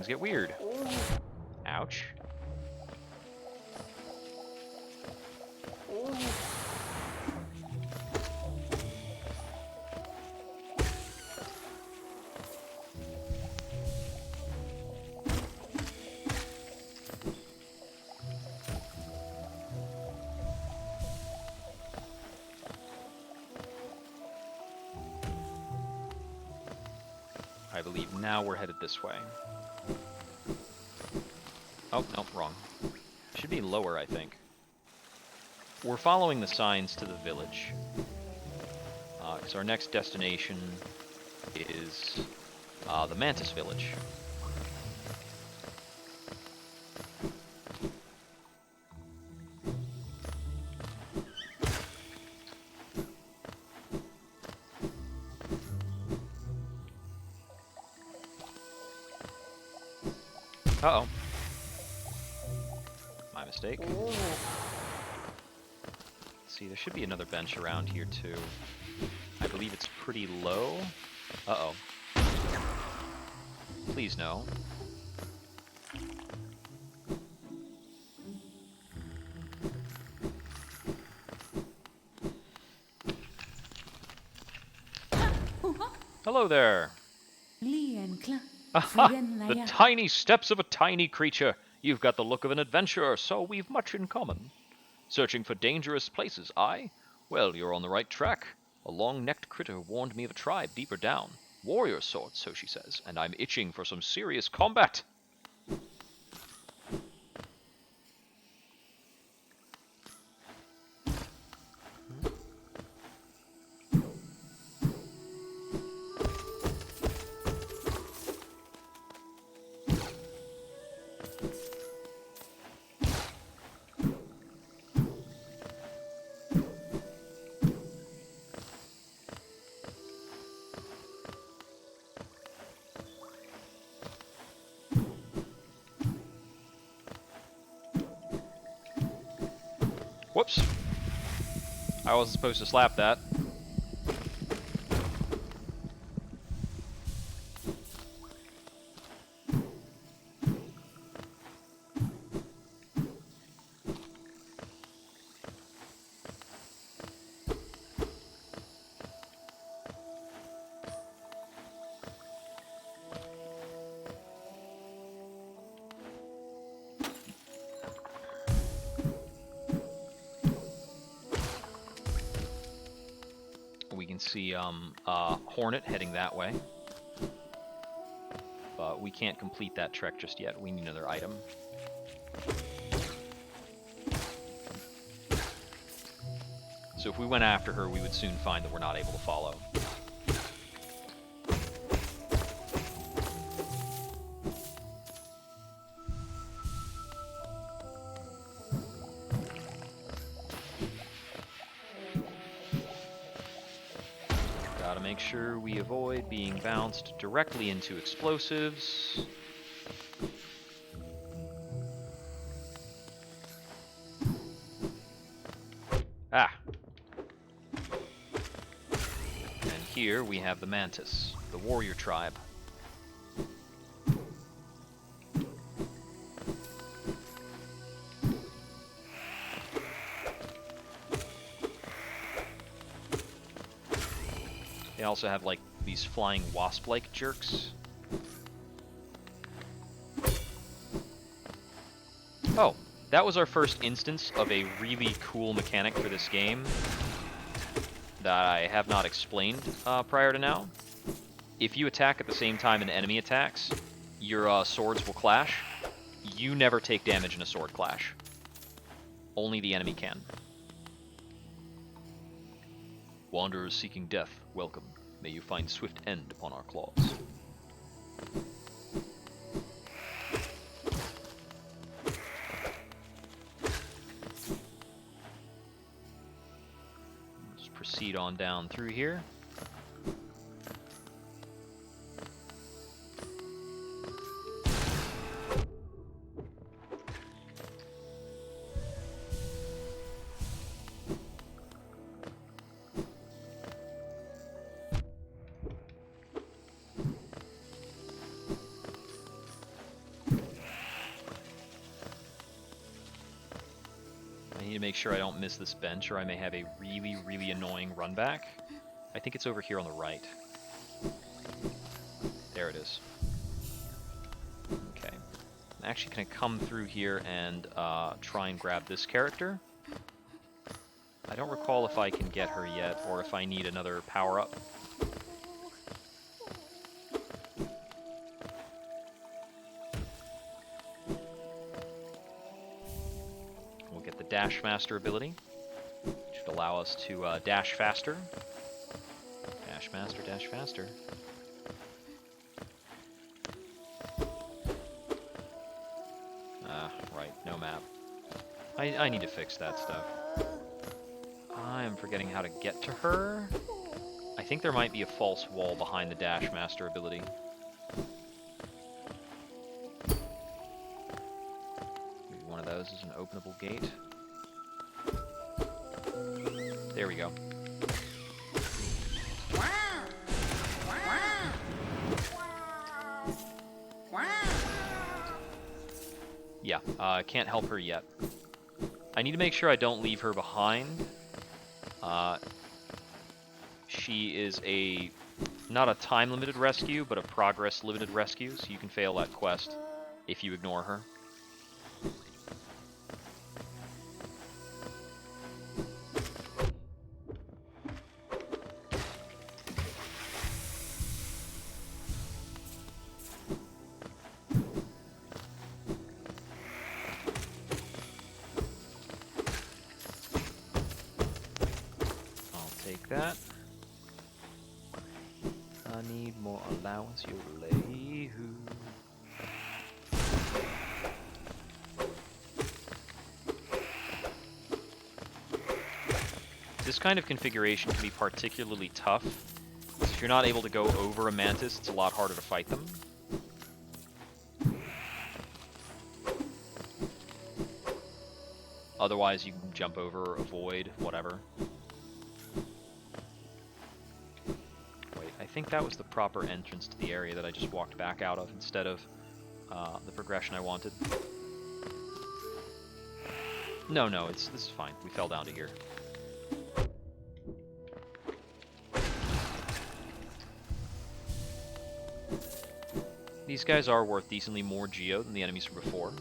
get weird. Ouch. I believe now we're headed this way. Oh, no, wrong. Should be lower, I think. We're following the signs to the village. Because our next destination is the Mantis Village. Uh-oh. My mistake. Let's see, there should be another bench around here, too. I believe it's pretty low. Uh-oh. Please no. Hello there. Aha! The tiny steps of a tiny creature. You've got the look of an adventurer, so we've much in common. Searching for dangerous places, aye? Well, you're on the right track. A long-necked critter warned me of a tribe deeper down. Warrior sorts, so she says, and I'm itching for some serious combat. Whoops. I wasn't supposed to slap that. We can see Hornet heading that way. But we can't complete that trek just yet. We need another item. So if we went after her, we would soon find that we're not able to follow. make sure we avoid being bounced directly into explosives. Ah! And here we have the Mantis, the warrior tribe. They also have, like, these flying wasp-like jerks. Oh, that was our first instance of a really cool mechanic for this game that I have not explained prior to now. If you attack at the same time an enemy attacks, your swords will clash. You never take damage in a sword clash. Only the enemy can. Wanderers seeking death, welcome. May you find swift end upon our claws. Let's proceed on down through here. To make sure I don't miss this bench, or I may have a really, really annoying run back. I think it's over here on the right. There it is. Okay. I'm actually going to come through here and try and grab this character. I don't recall if I can get her yet, or if I need another power-up. Dash Master ability, which should allow us to dash faster. Dash Master, dash faster. Right, no map. I need to fix that stuff. I am forgetting how to get to her. I think there might be a false wall behind the Dash Master ability. Maybe one of those is an openable gate. There we go. Yeah, can't help her yet. I need to make sure I don't leave her behind. She is not a time-limited rescue, but a progress-limited rescue, so you can fail that quest if you ignore her. That. I need more allowance, yodelay. This kind of configuration can be particularly tough. If you're not able to go over a mantis, it's a lot harder to fight them. Otherwise, you can jump over, avoid, whatever. I think that was the proper entrance to the area that I just walked back out of instead of the progression I wanted. No, this is fine. We fell down to here. These guys are worth decently more geo than the enemies from before.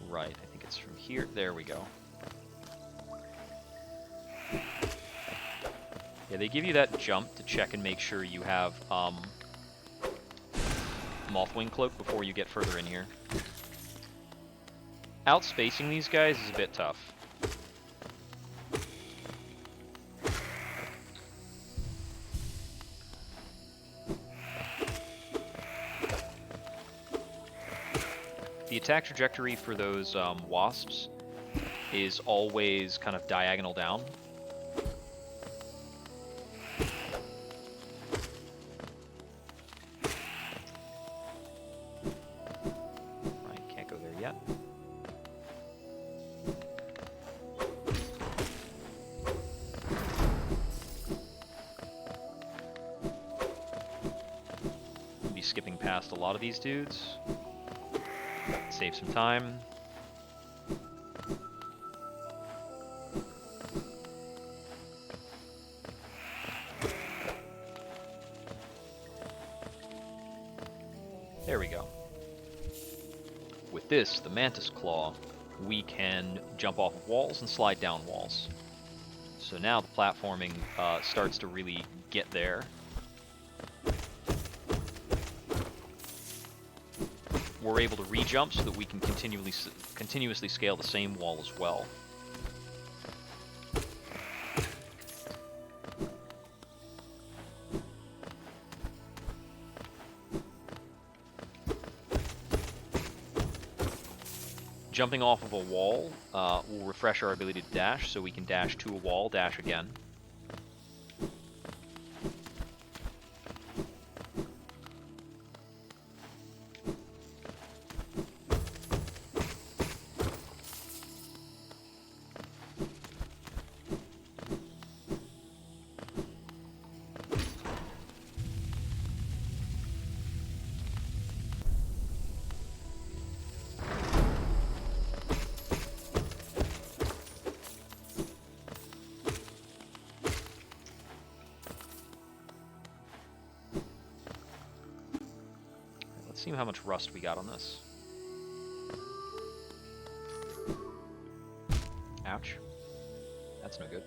Right, I think it's from here. There we go. Yeah, they give you that jump to check and make sure you have Mothwing Cloak before you get further in here. Outspacing these guys is a bit tough. The attack trajectory for those wasps is always kind of diagonal down. Right, can't go there yet. Be skipping past a lot of these dudes. Save some time. There we go. With this, the Mantis Claw, we can jump off of walls and slide down walls. So now the platforming starts to really get there. We're able to re-jump so that we can continuously scale the same wall as well. Jumping off of a wall will refresh our ability to dash, so we can dash to a wall, dash again. See how much rust we got on this. Ouch. That's no good.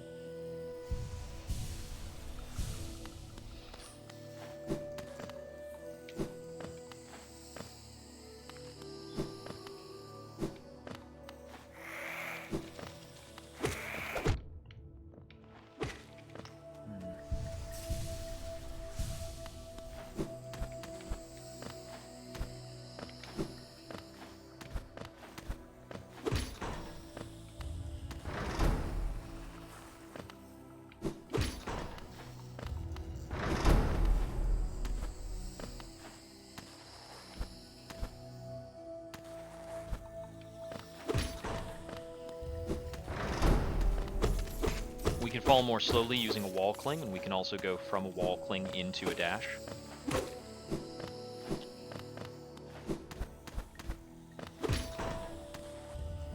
We can fall more slowly using a wall cling, and we can also go from a wall cling into a dash.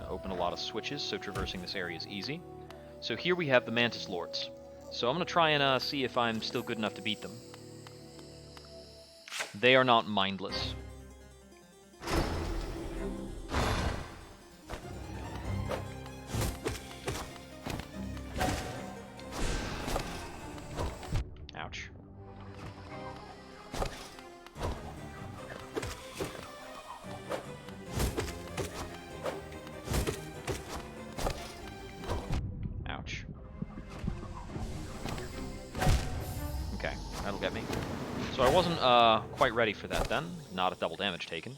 Open a lot of switches, so traversing this area is easy. So here we have the Mantis Lords. So I'm going to try and see if I'm still good enough to beat them. They are not mindless. Ouch. Ouch. Okay, that'll get me. So I wasn't quite ready for that then. Not a double damage taken.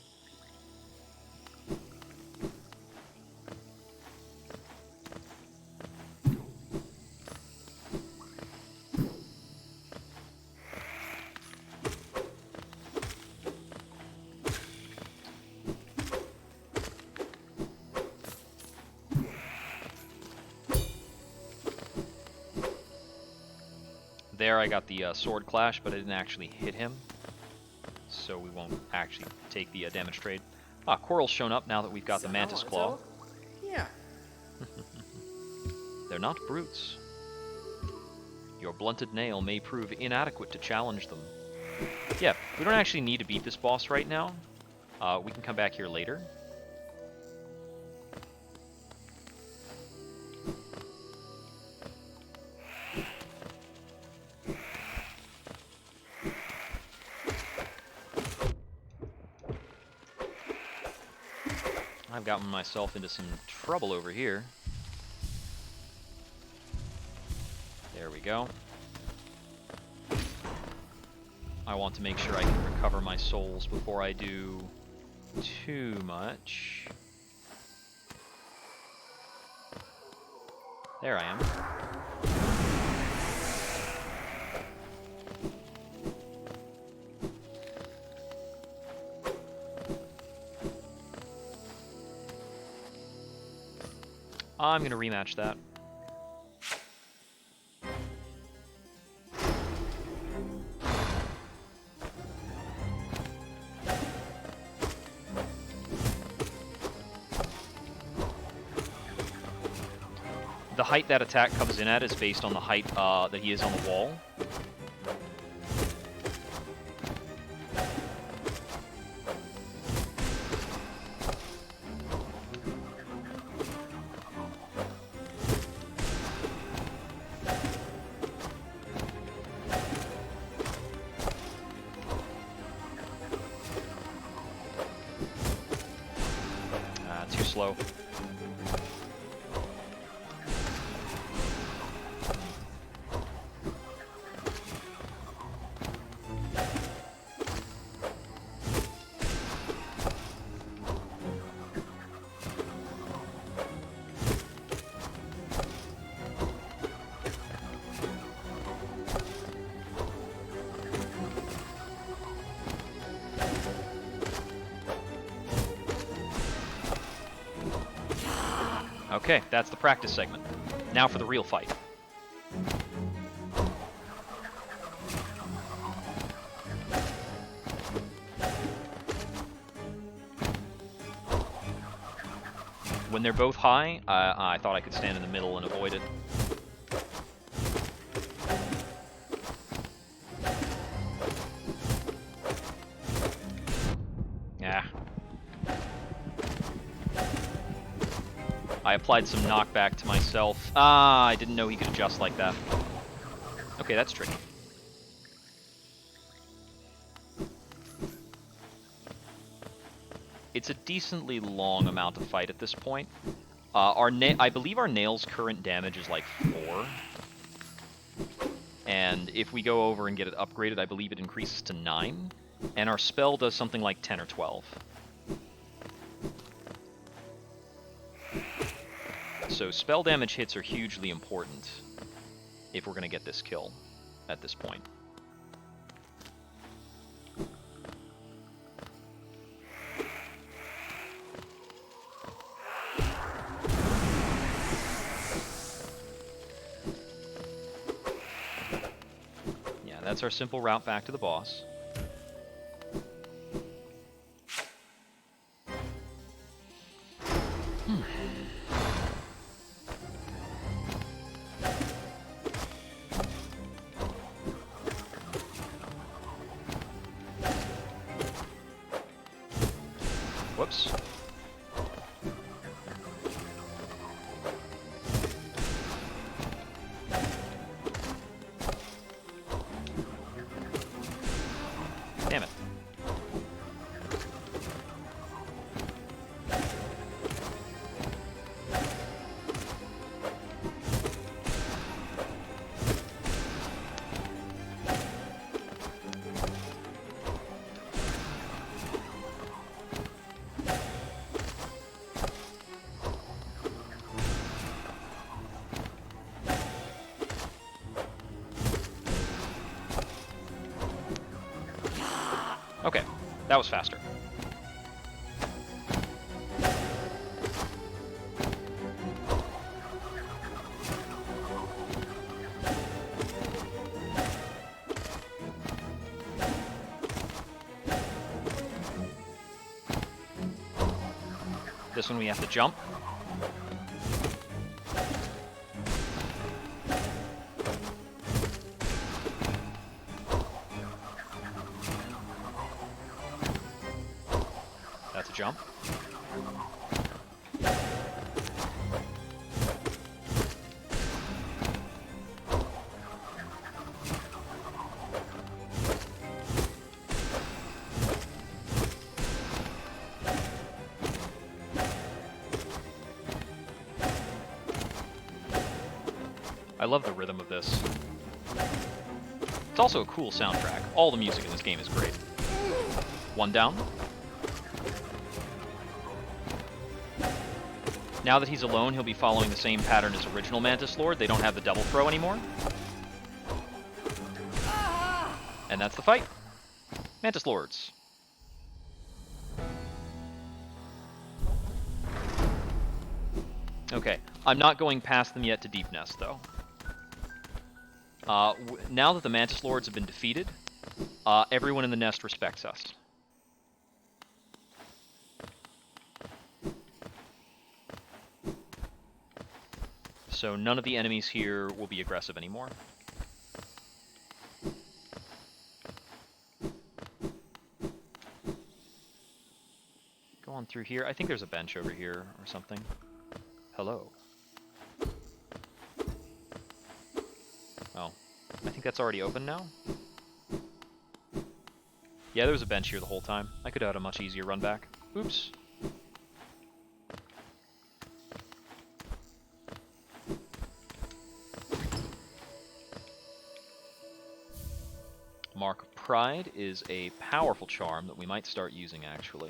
There I got the sword clash, but I didn't actually hit him. So we won't actually take the damage trade. Ah, Coral's shown up now that we've got the Mantis Claw. Yeah. They're not brutes. Your blunted nail may prove inadequate to challenge them. Yeah, we don't actually need to beat this boss right now. We can come back here later. I've gotten myself into some trouble over here. There we go. I want to make sure I can recover my souls before I do too much. There I am. I'm going to rematch that. The height that attack comes in at is based on the height that he is on the wall. Too slow. Okay, that's the practice segment. Now for the real fight. When they're both high, I thought I could stand in the middle and avoid it. Yeah. I applied some knockback to myself. Ah, I didn't know he could adjust like that. Okay, that's tricky. It's a decently long amount of fight at this point. I believe our nail's current damage is like 4. And if we go over and get it upgraded, I believe it increases to 9. And our spell does something like 10 or 12. So spell damage hits are hugely important if we're going to get this kill at this point. Yeah, that's our simple route back to the boss. Whoops. Damn it. Okay, that was faster. This one we have to jump. That's a jump. I love the rhythm of this. It's also a cool soundtrack. All the music in this game is great. One down. Now that he's alone, he'll be following the same pattern as original Mantis Lord. They don't have the double throw anymore. And that's the fight. Mantis Lords. Okay, I'm not going past them yet to Deep Nest, though. Now that the Mantis Lords have been defeated, everyone in the nest respects us. So none of the enemies here will be aggressive anymore. Go on through here. I think there's a bench over here or something. Hello. Oh, I think that's already open now. Yeah, there was a bench here the whole time. I could have had a much easier run back. Oops. Mark of Pride is a powerful charm that we might start using, actually.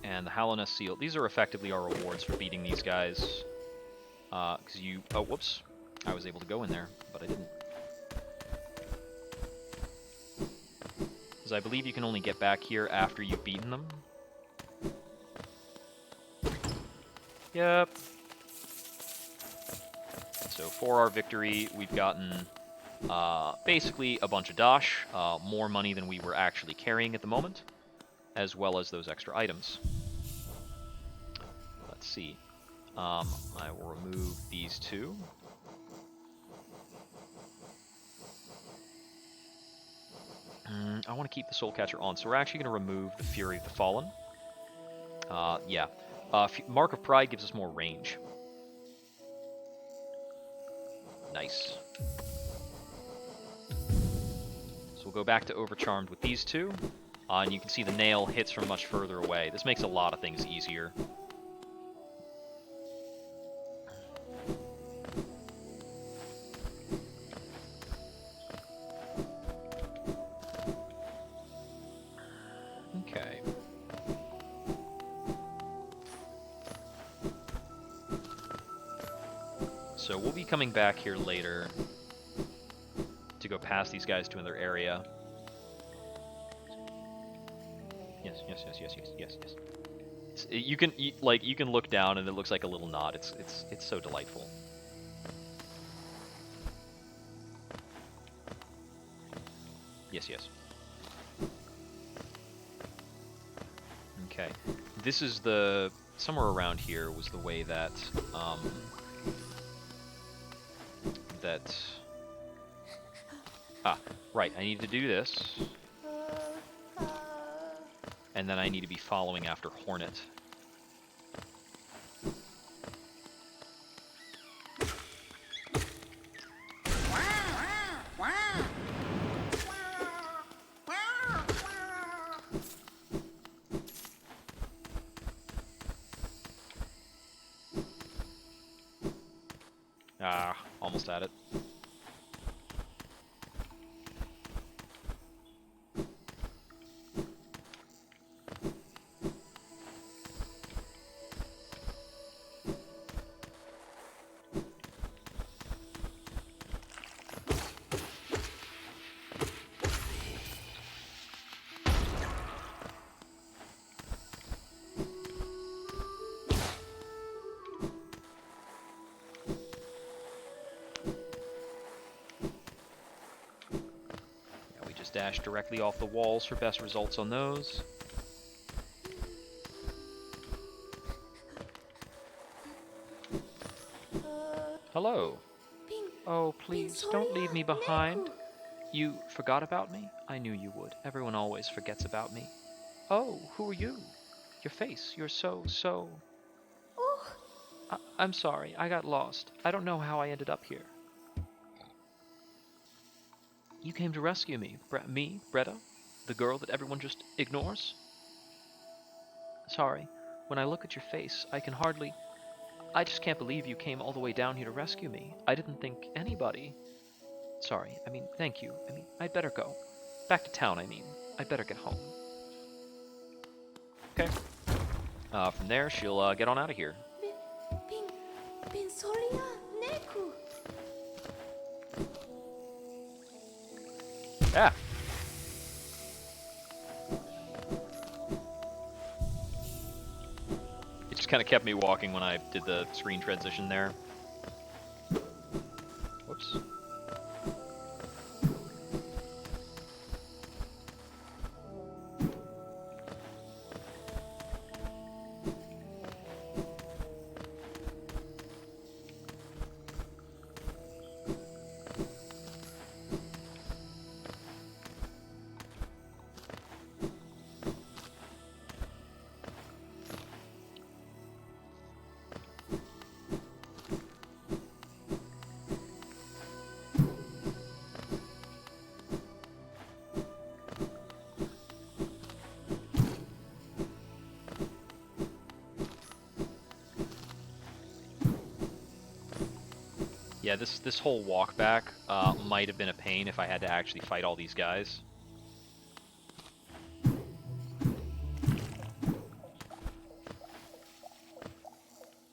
And the Hallownest Seal. These are effectively our rewards for beating these guys. Because you... Oh, whoops. I was able to go in there, but I didn't. Because I believe you can only get back here after you've beaten them. Yep. So for our victory, we've gotten basically a bunch of dash, more money than we were actually carrying at the moment, as well as those extra items. Let's see. I will remove these two. I want to keep the Soul Catcher on, so we're actually going to remove the Fury of the Fallen. Yeah. Mark of Pride gives us more range. Nice. So we'll go back to Overcharmed with these two. And you can see the nail hits from much further away. This makes a lot of things easier. Okay. So we'll be coming back here later to go past these guys to another area. Yes. You can look down and it looks like a little knot. It's so delightful. Yes. Okay. This is somewhere around here was the way that right, I need to do this. And then I need to be following after Hornet. Almost at it. Dash directly off the walls for best results on those. Hello. Oh, please, don't leave me behind. You forgot about me? I knew you would. Everyone always forgets about me. Oh, who are you? Your face, you're so... I'm sorry, I got lost. I don't know how I ended up here. You came to rescue me. Me, Bretta? The girl that everyone just ignores? Sorry. When I look at your face, I just can't believe you came all the way down here to rescue me. I didn't think anybody... Sorry, I mean, thank you. I mean, I'd better go. Back to town, I mean. I'd better get home. Okay. From there, she'll get on out of here. Bin solia neku. Ah! It just kind of kept me walking when I did the screen transition there. Whoops. Yeah, this whole walk back might have been a pain if I had to actually fight all these guys.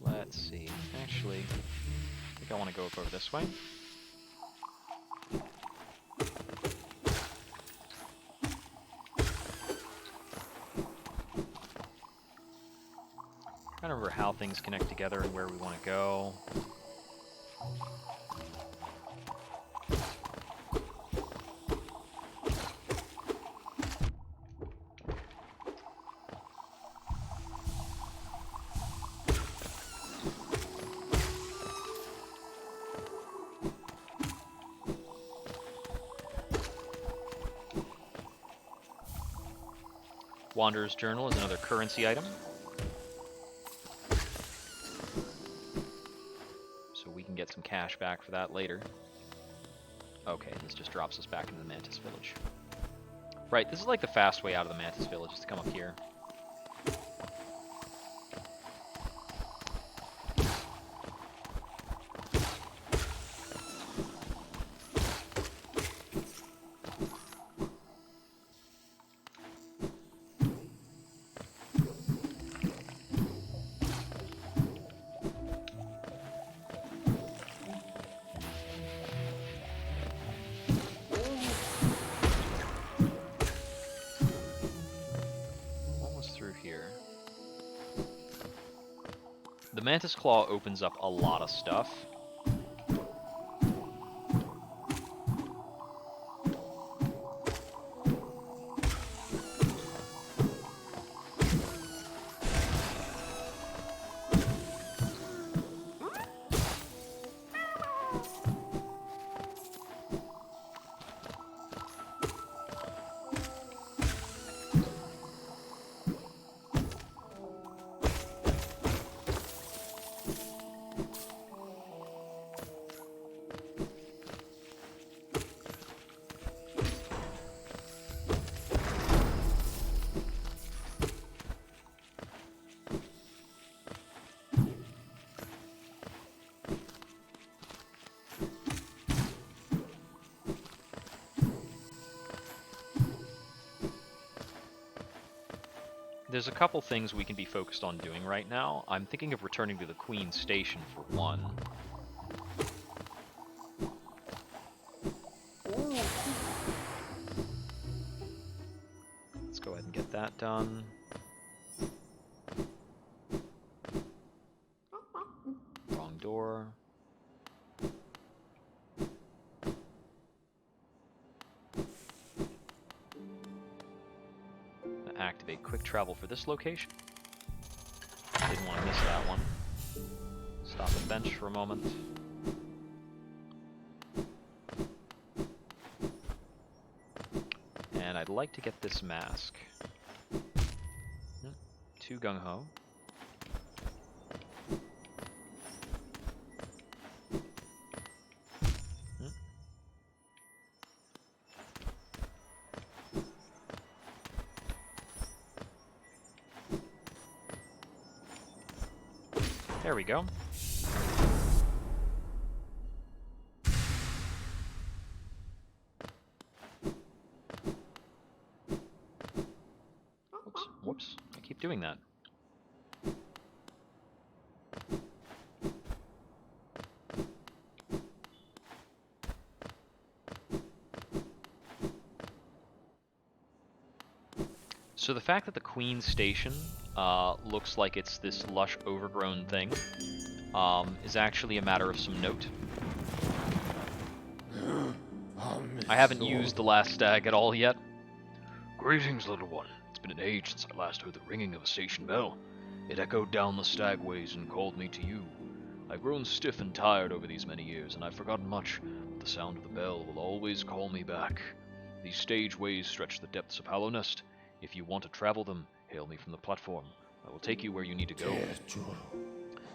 Let's see. Actually, I think I want to go over this way. I don't remember how things connect together and where we want to go. Wanderer's Journal is another currency item. So we can get some cash back for that later. Okay, this just drops us back into the Mantis Village. Right, this is like the fast way out of the Mantis Village, is to come up here. The Mantis Claw opens up a lot of stuff. There's a couple things we can be focused on doing right now. I'm thinking of returning to the Queen's Station for one. Let's go ahead and get that done. Wrong door. Activate quick travel for this location. Didn't want to miss that one. Stop at bench for a moment. And I'd like to get this mask. Too gung-ho. There we go. doing that. So the fact that the Queen's Station looks like it's this lush, overgrown thing is actually a matter of some note. I haven't used the last stag at all yet. Greetings, little one. It's been an age since I last heard the ringing of a station bell. It echoed down the stagways and called me to you. I've grown stiff and tired over these many years, and I've forgotten much, but the sound of the bell will always call me back. These stageways stretch the depths of Hallownest. If you want to travel them, hail me from the platform. I will take you where you need to go.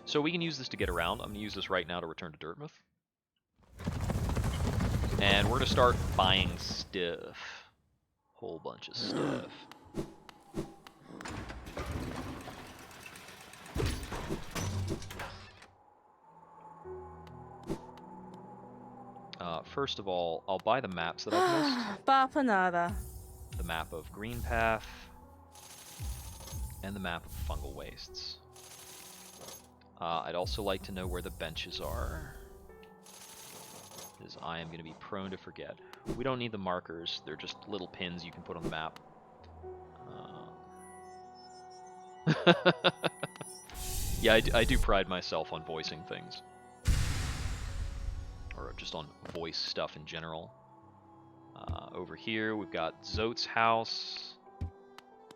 So we can use this to get around. I'm going to use this right now to return to Dirtmouth. And we're going to start buying stuff. Whole bunch of stuff. First of all, I'll buy the maps that I've missed. Bapanada. The map of Green Path, and the map of Fungal Wastes. I'd also like to know where the benches are, because I am going to be prone to forget. We don't need the markers, they're just little pins you can put on the map. Yeah, I do pride myself on voicing things. Or just on voice stuff in general. Over here, we've got Zote's house,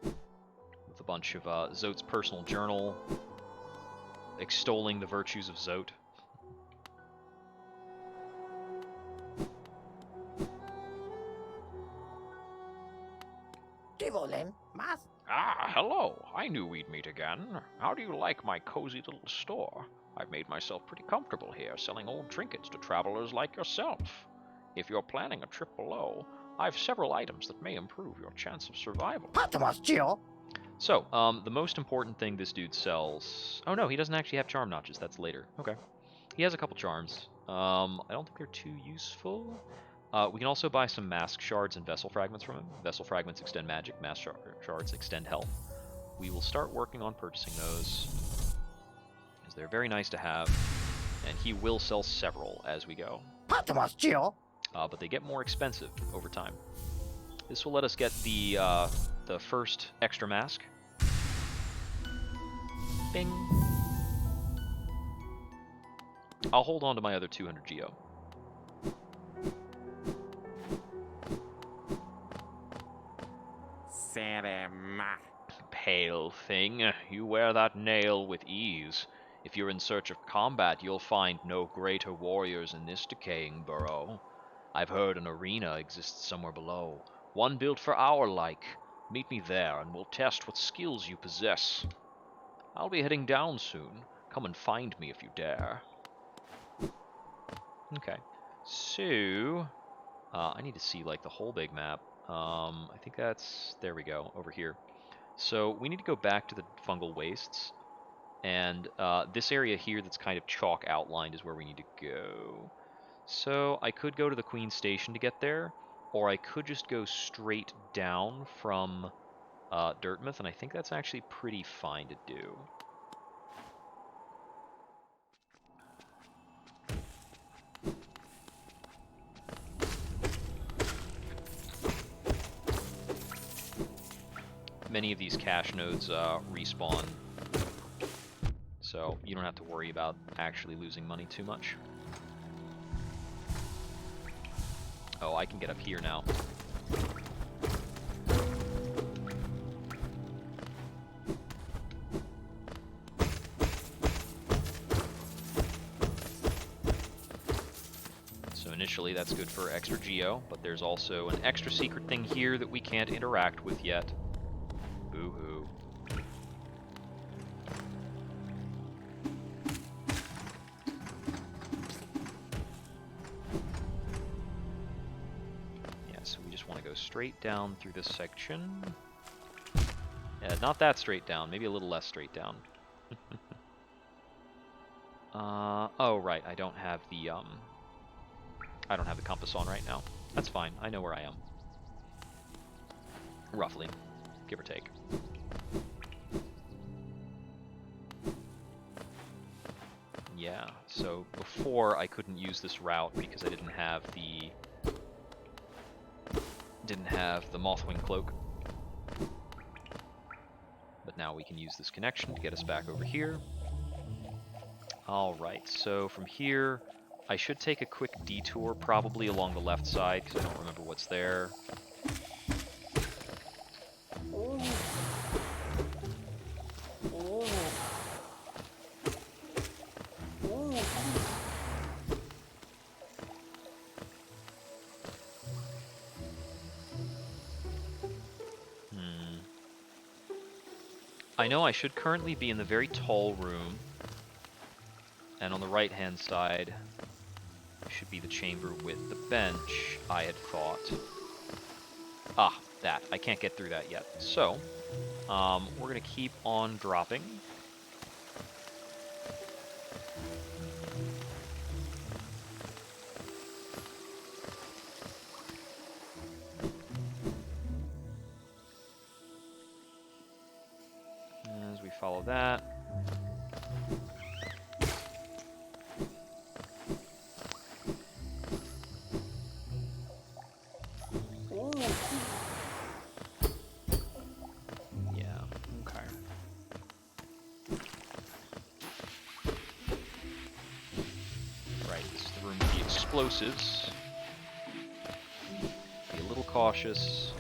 with a bunch of Zote's personal journal, extolling the virtues of Zote. Ah, hello. I knew we'd meet again. How do you like my cozy little store? I've made myself pretty comfortable here, selling old trinkets to travelers like yourself. If you're planning a trip below, I've several items that may improve your chance of survival. So, the most important thing this dude sells... Oh no, he doesn't actually have charm notches, that's later. Okay. He has a couple charms. I don't think they're too useful. We can also buy some mask shards and vessel fragments from him. Vessel fragments extend magic, mask shards extend health. We will start working on purchasing those, because they're very nice to have, and he will sell several as we go. But they get more expensive over time. This will let us get the first extra mask. Bing. I'll hold on to my other 200 geo. Pale thing, you wear that nail with ease. If you're in search of combat, you'll find no greater warriors in this decaying burrow. I've heard an arena exists somewhere below, one built for our like. Meet me there, and we'll test what skills you possess. I'll be heading down soon. Come and find me if you dare. Okay. So, I need to see, like, the whole big map. I think that's... There we go, over here. So, we need to go back to the Fungal Wastes. And this area here that's kind of chalk outlined is where we need to go. So, I could go to the Queen's Station to get there, or I could just go straight down from Dirtmouth, and I think that's actually pretty fine to do. Many of these cache nodes respawn, so you don't have to worry about actually losing money too much. Oh, I can get up here now. So initially that's good for extra geo, but there's also an extra secret thing here that we can't interact with yet. Boo-hoo. Yeah, so we just want to go straight down through this section. Yeah, not that straight down, maybe a little less straight down. Oh right, I don't have the compass on right now. That's fine, I know where I am. Roughly, give or take. So before I couldn't use this route because I didn't have the Mothwing Cloak. But now we can use this connection to get us back over here. Alright, so from here, I should take a quick detour, probably along the left side, because I don't remember what's there. I know I should currently be in the very tall room, and on the right-hand side should be the chamber with the bench, I had thought. Ah, that. I can't get through that yet. So, we're going to keep on dropping. As we follow that. Explosives. Be a little cautious.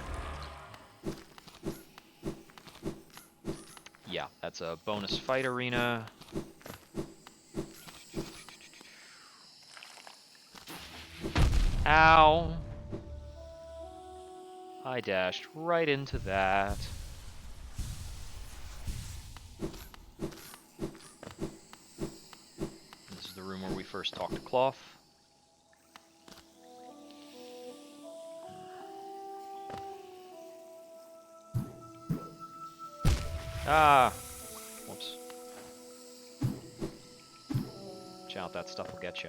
Yeah, that's a bonus fight arena. Ow! I dashed right into that. This is the room where we first talked to Cloth. Ah! Whoops. Watch out, that stuff will get you.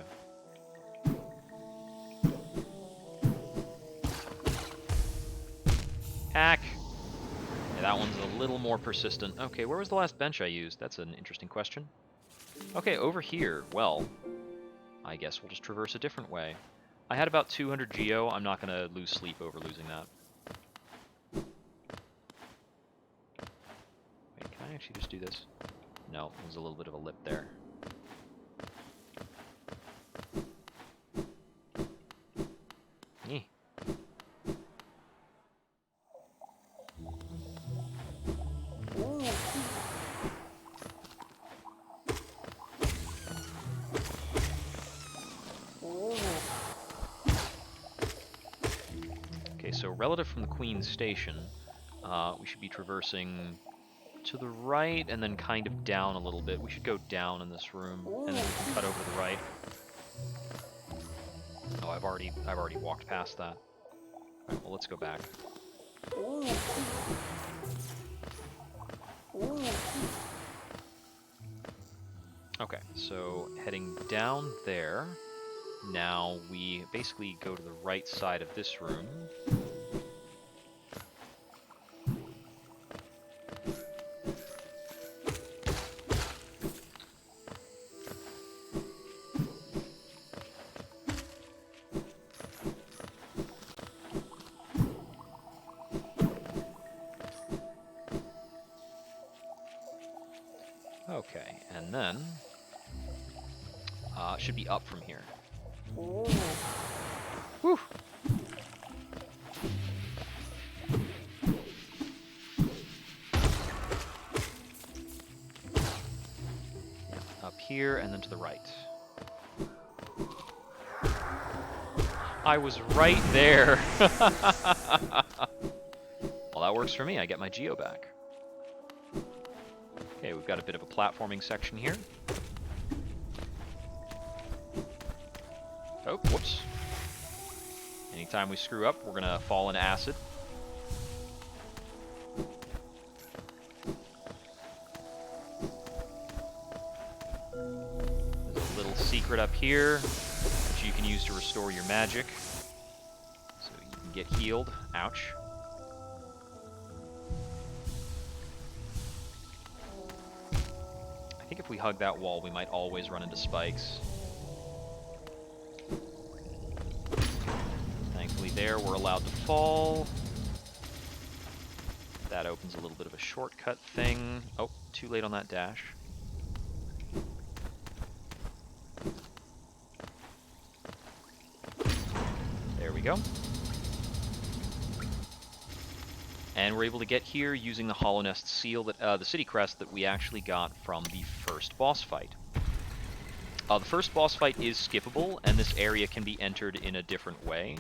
Hack! Yeah, that one's a little more persistent. Okay, where was the last bench I used? That's an interesting question. Okay, over here. Well, I guess we'll just traverse a different way. I had about 200 geo. I'm not going to lose sleep over losing that. Wait, can I actually just do this? No, there's a little bit of a lip there. Eh. Okay, so relative from the Queen's Station, we should be traversing to the right and then kind of down a little bit. We should go down in this room, and then we can cut over to the right. Oh, I've already walked past that. Alright, well, let's go back. Okay, so heading down there. Now we basically go to the right side of this room. Okay, and then should be up from here. Whew. Yeah, up here and then to the right. I was right there. Well, that works for me. I get my geo back. Okay, we've got a bit of a platforming section here. Oh, whoops. Anytime we screw up, we're gonna fall in acid. There's a little secret up here, which you can use to restore your magic. So you can get healed. Ouch. I think if we hug that wall, we might always run into spikes. Thankfully there, we're allowed to fall. That opens a little bit of a shortcut thing. Oh, too late on that dash. There we go. And we're able to get here using the Hollow Nest seal, that the city crest that we actually got from the first boss fight. The first boss fight is skippable, and this area can be entered in a different way.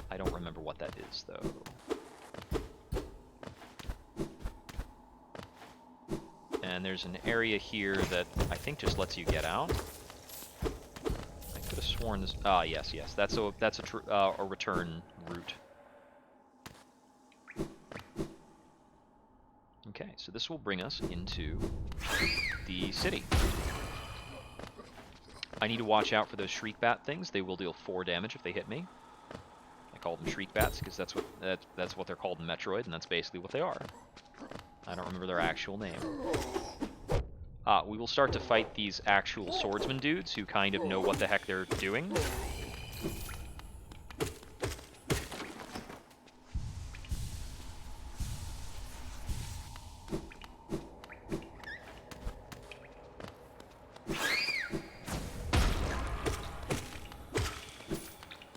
I don't remember what that is, though. And there's an area here that I think just lets you get out. I could have sworn this... Ah, yes, yes. That's a return route. Okay, so this will bring us into the city. I need to watch out for those shriek bat things. They will deal 4 damage if they hit me. I call them shriek bats because that's what they're called in Metroid, and that's basically what they are. I don't remember their actual name. We will start to fight these actual swordsman dudes who kind of know what the heck they're doing.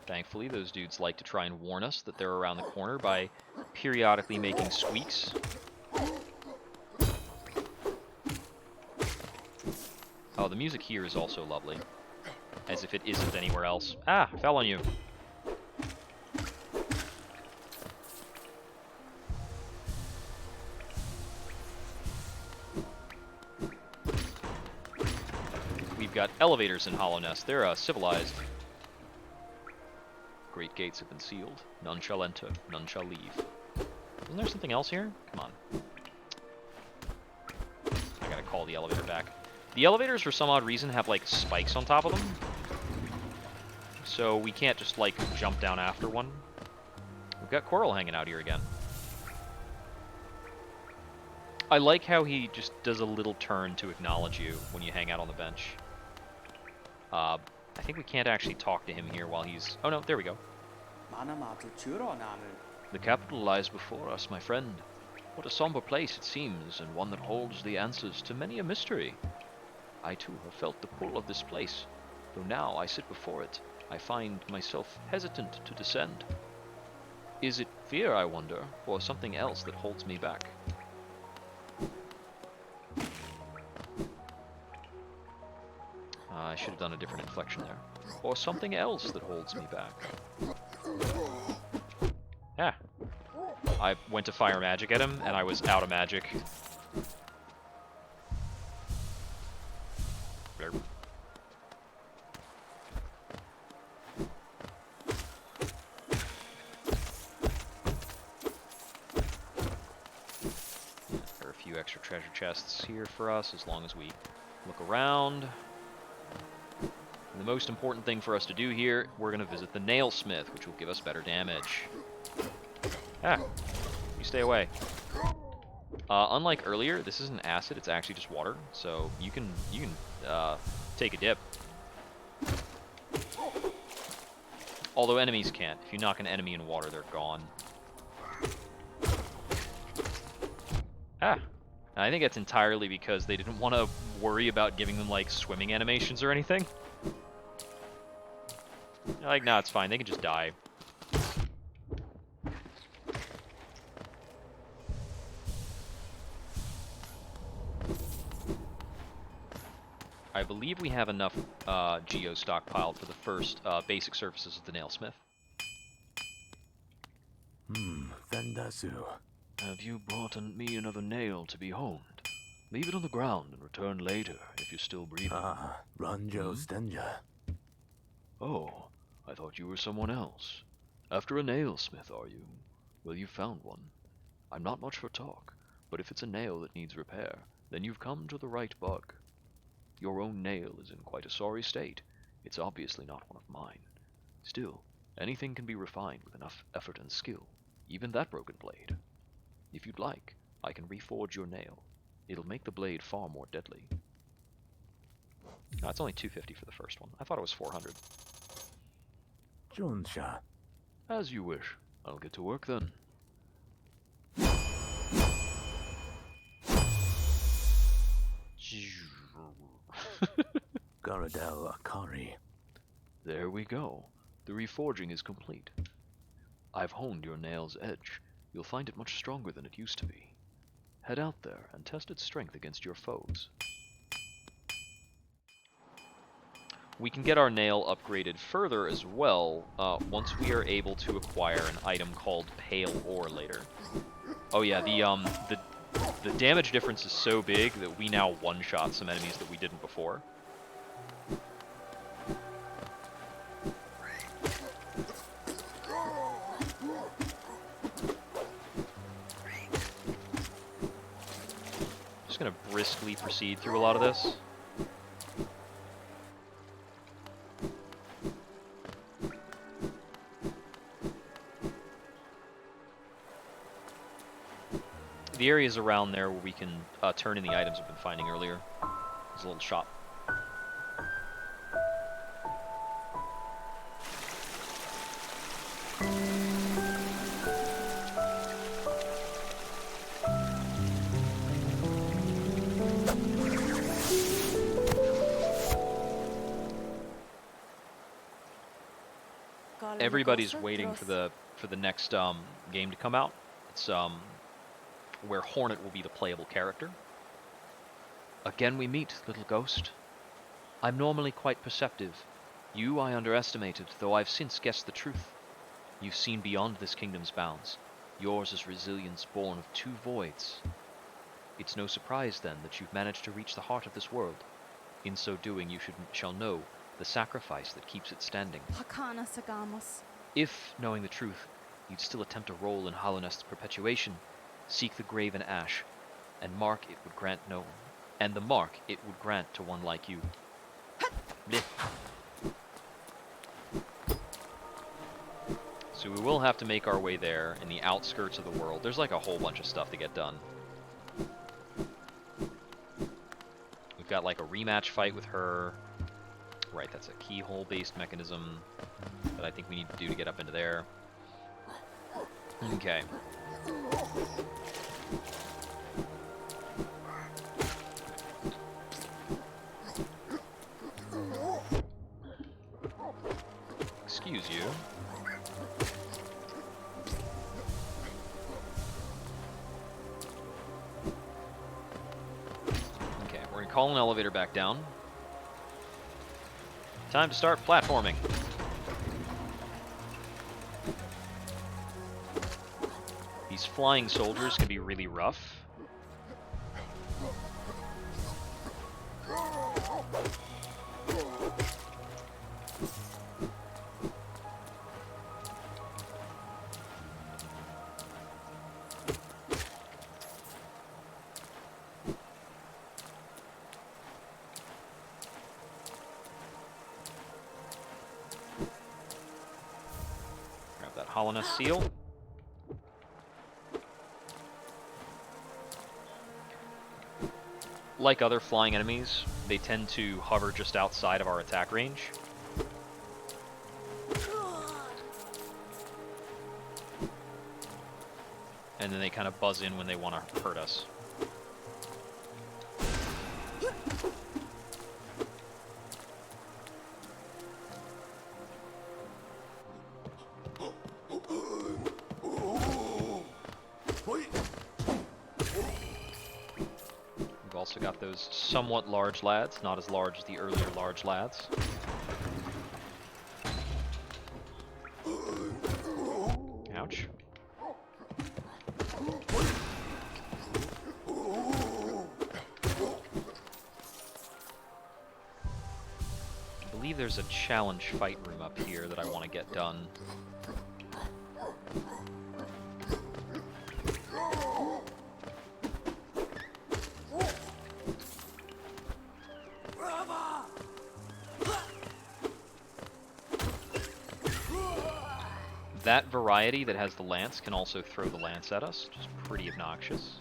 Thankfully, those dudes like to try and warn us that they're around the corner by periodically making squeaks. Oh, the music here is also lovely. As if it isn't anywhere else. Ah, fell on you. We've got elevators in Hollow Nest. They're civilized. Great gates have been sealed. None shall enter, none shall leave. Isn't there something else here? Come on. I gotta call the elevator back. The elevators, for some odd reason, have, like, spikes on top of them. So we can't just, like, jump down after one. We've got Coral hanging out here again. I like how he just does a little turn to acknowledge you when you hang out on the bench. I think we can't actually talk to him here while he's... Oh no, there we go. The capital lies before us, my friend. What a somber place it seems, and one that holds the answers to many a mystery. I too have felt the pull of this place, though now I sit before it, I find myself hesitant to descend. Is it fear, I wonder, or something else that holds me back? I should have done a different inflection there. Or something else that holds me back. Ah. I went to fire magic at him, and I was out of magic. Blurp. There are a few extra treasure chests here for us, as long as we look around. And the most important thing for us to do here, we're going to visit the Nailsmith, which will give us better damage. Ah, you stay away. Unlike earlier, this isn't acid, it's actually just water, so you can take a dip. Although enemies can't. If you knock an enemy in water, they're gone. Ah, I think that's entirely because they didn't want to worry about giving them, like, swimming animations or anything. They're like, nah, it's fine, they can just die. I believe we have enough geo stockpiled for the first basic surfaces of the Nailsmith. Vendasu. Have you brought me another nail to be honed? Leave it on the ground and return later if you're still breathing. Ah, Ranjo Stenja. Oh, I thought you were someone else. After a nailsmith, are you? Well, you found one. I'm not much for talk, but if it's a nail that needs repair, then you've come to the right bug. Your own nail is in quite a sorry state. It's obviously not one of mine. Still, anything can be refined with enough effort and skill, even that broken blade. If you'd like, I can reforge your nail. It'll make the blade far more deadly. No, it's only 250 for the first one. I thought it was 400. Jonsha. As you wish. I'll get to work then. Garadel Akari. There we go. The reforging is complete. I've honed your nail's edge. You'll find it much stronger than it used to be. Head out there and test its strength against your foes. We can get our nail upgraded further as well once we are able to acquire an item called Pale Ore later. Oh yeah, the damage difference is so big that we now one-shot some enemies that we didn't before. Just gonna briskly proceed through a lot of this. The areas around there where we can turn in the items we've been finding earlier. There's a little shop. Everybody's waiting for the next game to come out. It's where Hornet will be the playable character. Again we meet, little ghost. I'm normally quite perceptive. You I underestimated, though I've since guessed the truth. You've seen beyond this kingdom's bounds. Yours is resilience born of two voids. It's no surprise, then, that you've managed to reach the heart of this world. In so doing, you shall know the sacrifice that keeps it standing. Hakana Sagamos. If, knowing the truth, you'd still attempt a role in Hallownest's perpetuation, seek the graven ash, and the mark it would grant to one like you. Blech. So we will have to make our way there in the outskirts of the world. There's like a whole bunch of stuff to get done. We've got like a rematch fight with her. Right, that's a keyhole-based mechanism that I think we need to do to get up into there. Okay. Excuse you. Okay, we're gonna call an elevator back down. Time to start platforming. These flying soldiers can be really rough. Grab that Hollowness seal. Like other flying enemies, they tend to hover just outside of our attack range. And then they kind of buzz in when they want to hurt us. We've also got those somewhat large lads, not as large as the earlier large lads. Ouch. I believe there's a challenge fight room up here that I want to get done. That variety that has the lance can also throw the lance at us, which is pretty obnoxious.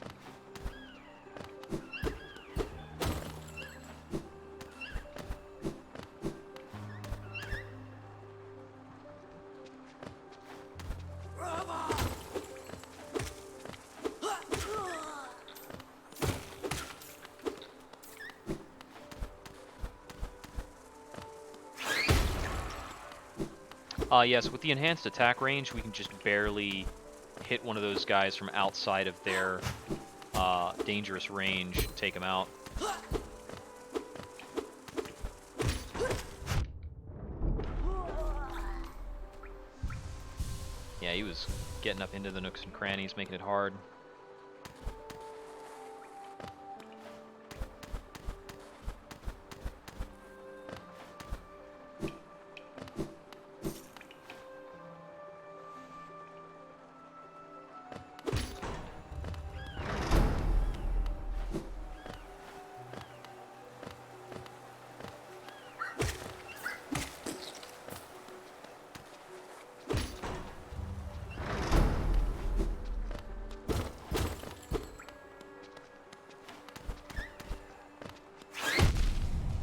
Yes, with the enhanced attack range, we can just barely hit one of those guys from outside of their dangerous range and take them out. Yeah, he was getting up into the nooks and crannies, making it hard.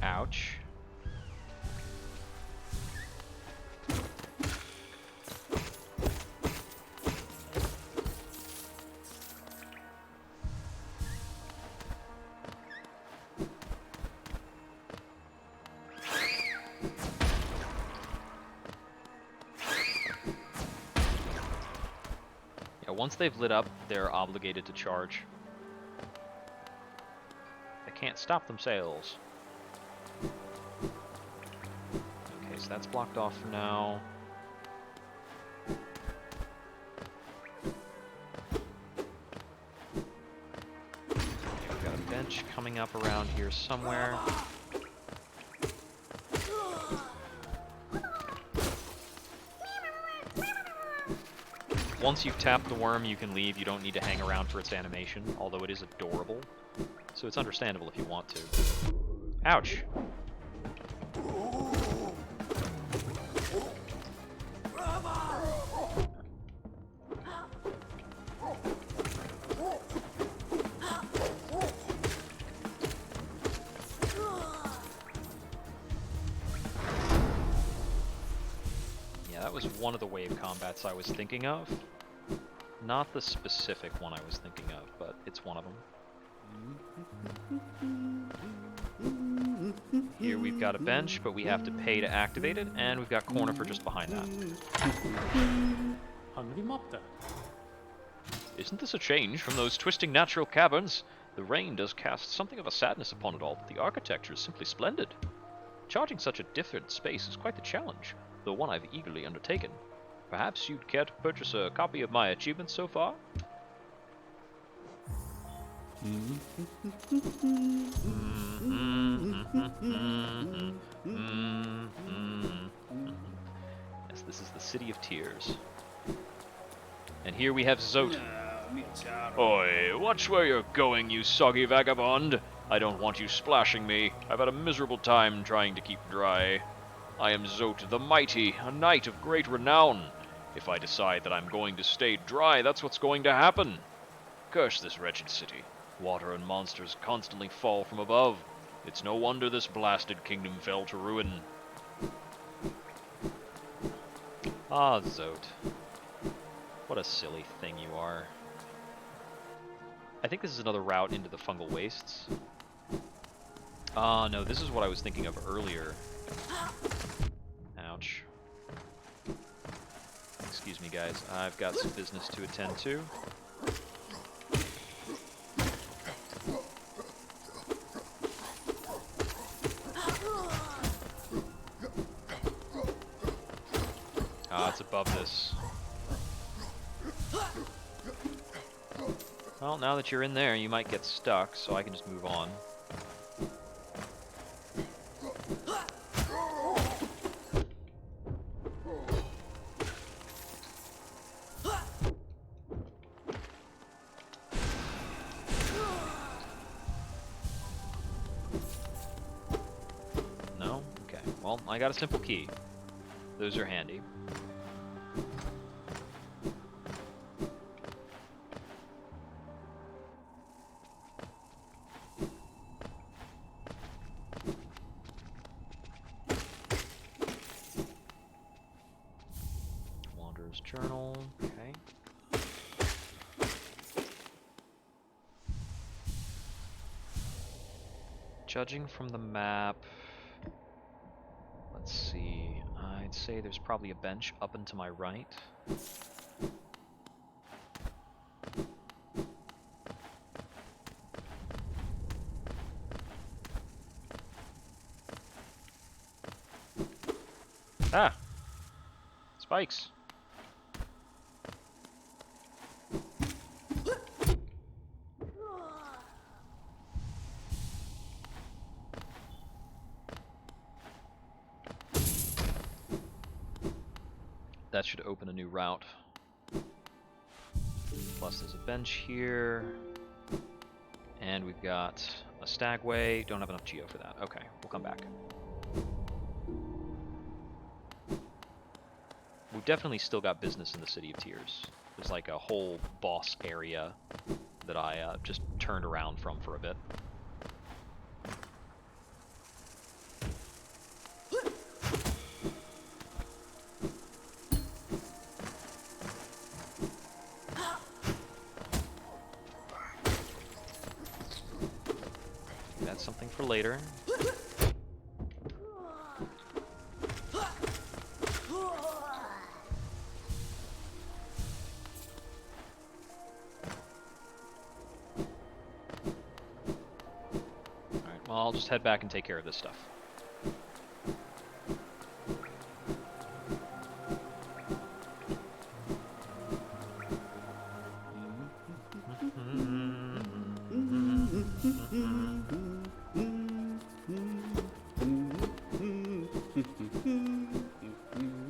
Ouch. Yeah, once they've lit up, they're obligated to charge. They can't stop themselves. Okay, so that's blocked off for now. We've got a bench coming up around here somewhere. Once you've tapped the worm, you can leave. You don't need to hang around for its animation, although it is adorable. So it's understandable if you want to. Ouch! Yeah, that was one of the wave combats I was thinking of. Not the specific one I was thinking of, but it's one of them. Here we've got a bench, but we have to pay to activate it, and we've got Cornifer just behind that. 하늘이 맙다. Isn't this a change from those twisting natural caverns? The rain does cast something of a sadness upon it all, but the architecture is simply splendid. Charging such a different space is quite the challenge, though one I've eagerly undertaken. Perhaps you'd care to purchase a copy of my achievements so far? Yes, this is the City of Tears. And here we have Zote. Oi, watch where you're going, you soggy vagabond. I don't want you splashing me. I've had a miserable time trying to keep dry. I am Zote the Mighty, a knight of great renown. If I decide that I'm going to stay dry, that's what's going to happen. Curse this wretched city. Water and monsters constantly fall from above. It's no wonder this blasted kingdom fell to ruin. Ah, Zote. What a silly thing you are. I think this is another route into the fungal wastes. No, this is what I was thinking of earlier. Ouch. Excuse me, guys. I've got some business to attend to. It's above this. Well, now that you're in there, you might get stuck, so I can just move on. No? Okay. Well, I got a simple key. Those are handy. Wanderer's Journal, okay. Judging from the map, let's see, I'd say say there's probably a bench up and to my right. Ah! Spikes! That should open a new route. Plus there's a bench here. And we've got a stagway. Don't have enough geo for that. Okay, we'll come back. We've definitely still got business in the City of Tears. There's like a whole boss area that I just turned around from for a bit. That's something for later. Well, I'll just head back and take care of this stuff.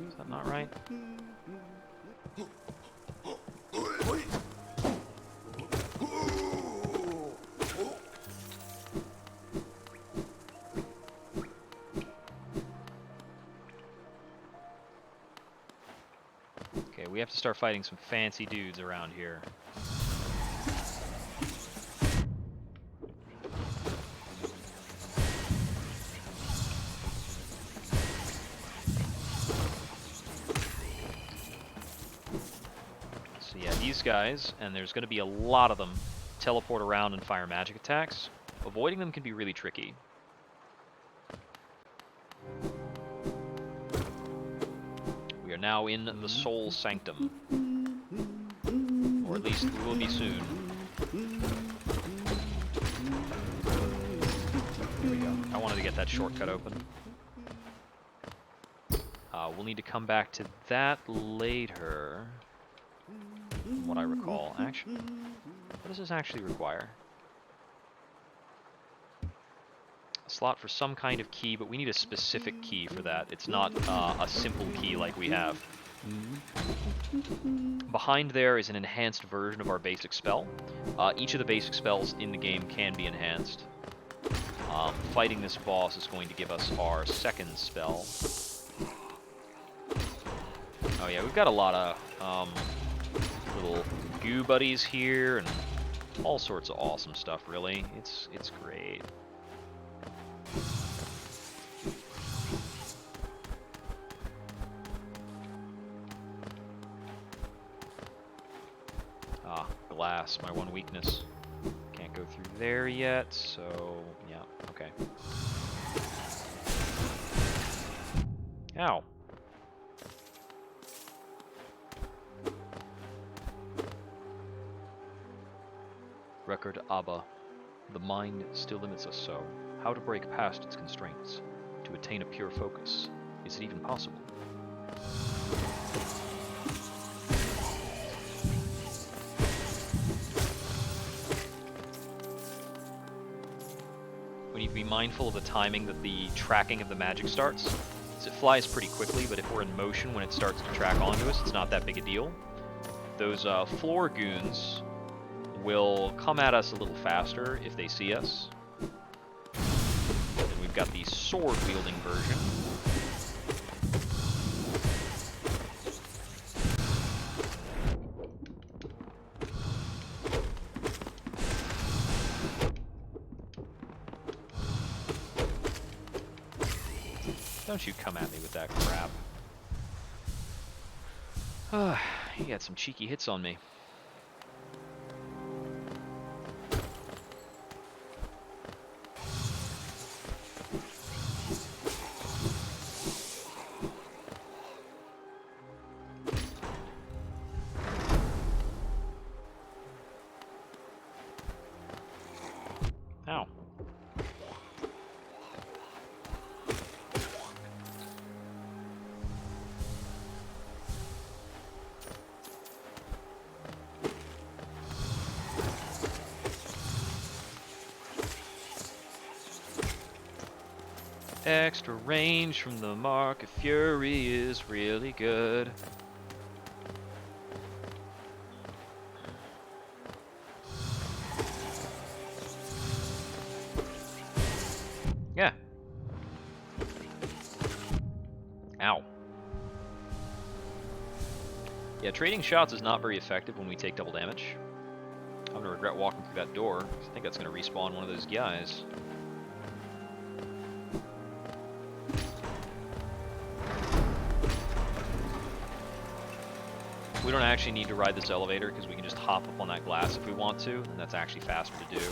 Is that not right? Okay, we have to start fighting some fancy dudes around here. So yeah, these guys, and there's going to be a lot of them, teleport around and fire magic attacks. Avoiding them can be really tricky. We are now in the Soul Sanctum. Or at least we will be soon. Here we go. I wanted to get that shortcut open. We'll need to come back to that later. From what I recall. Actually, what does this actually require? A slot for some kind of key, but we need a specific key for that. It's not a simple key like we have. Behind there is an enhanced version of our basic spell. Each of the basic spells in the game can be enhanced. Fighting this boss is going to give us our second spell. Oh yeah, we've got a lot of little goo buddies here and all sorts of awesome stuff, really. It's great. Ah, glass, my one weakness. Can't go through there yet, so yeah, okay. Ow. Record Abba. The mind still limits us so. How to break past its constraints? To attain a pure focus? Is it even possible? We need to be mindful of the timing that the tracking of the magic starts. So it flies pretty quickly, but if we're in motion when it starts to track onto us, it's not that big a deal. Those floor goons will come at us a little faster if they see us. And we've got the sword-wielding version. Don't you come at me with that crap. He had some cheeky hits on me. Extra range from the Mark of Fury is really good. Yeah. Ow. Yeah, trading shots is not very effective when we take double damage. I'm gonna regret walking through that door. I think that's gonna respawn one of those guys. We don't actually need to ride this elevator because we can just hop up on that glass if we want to, and that's actually faster to do.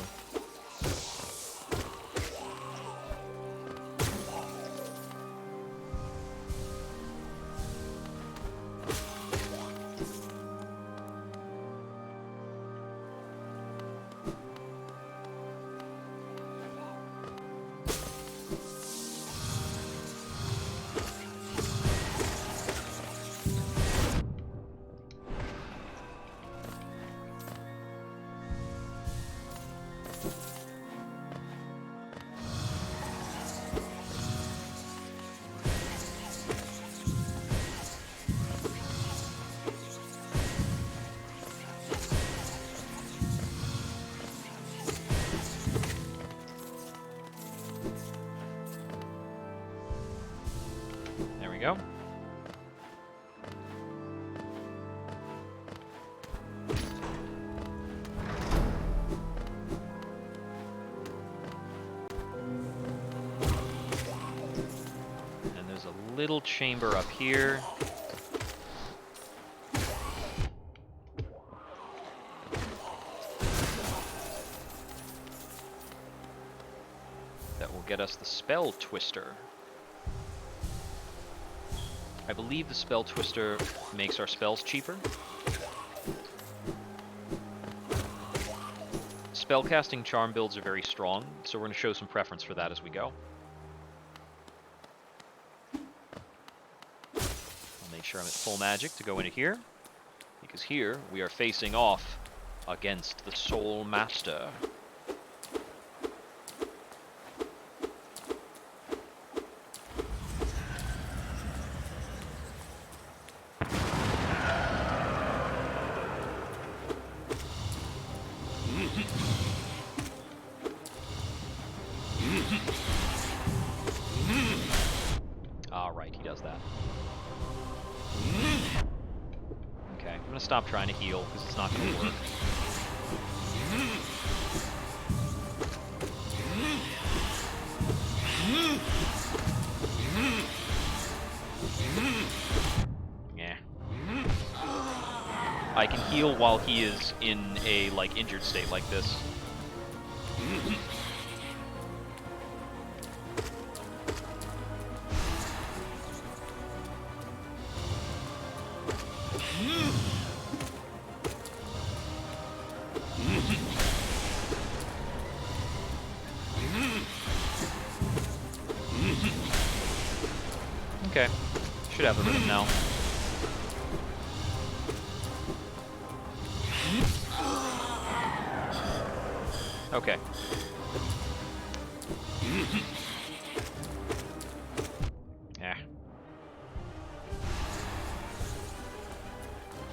There we go. And there's a little chamber up here. That will get us the Spell Twister. I believe the Spell Twister makes our spells cheaper. Spellcasting charm builds are very strong, so we're going to show some preference for that as we go. I'll make sure I'm at full magic to go into here, because here we are facing off against the Soul Master. Alright, he does that. Okay, I'm gonna stop trying to heal, because it's not gonna work. Yeah. I can heal while he is in a, like, injured state like this. Okay, should have the rhythm now. Okay. Yeah.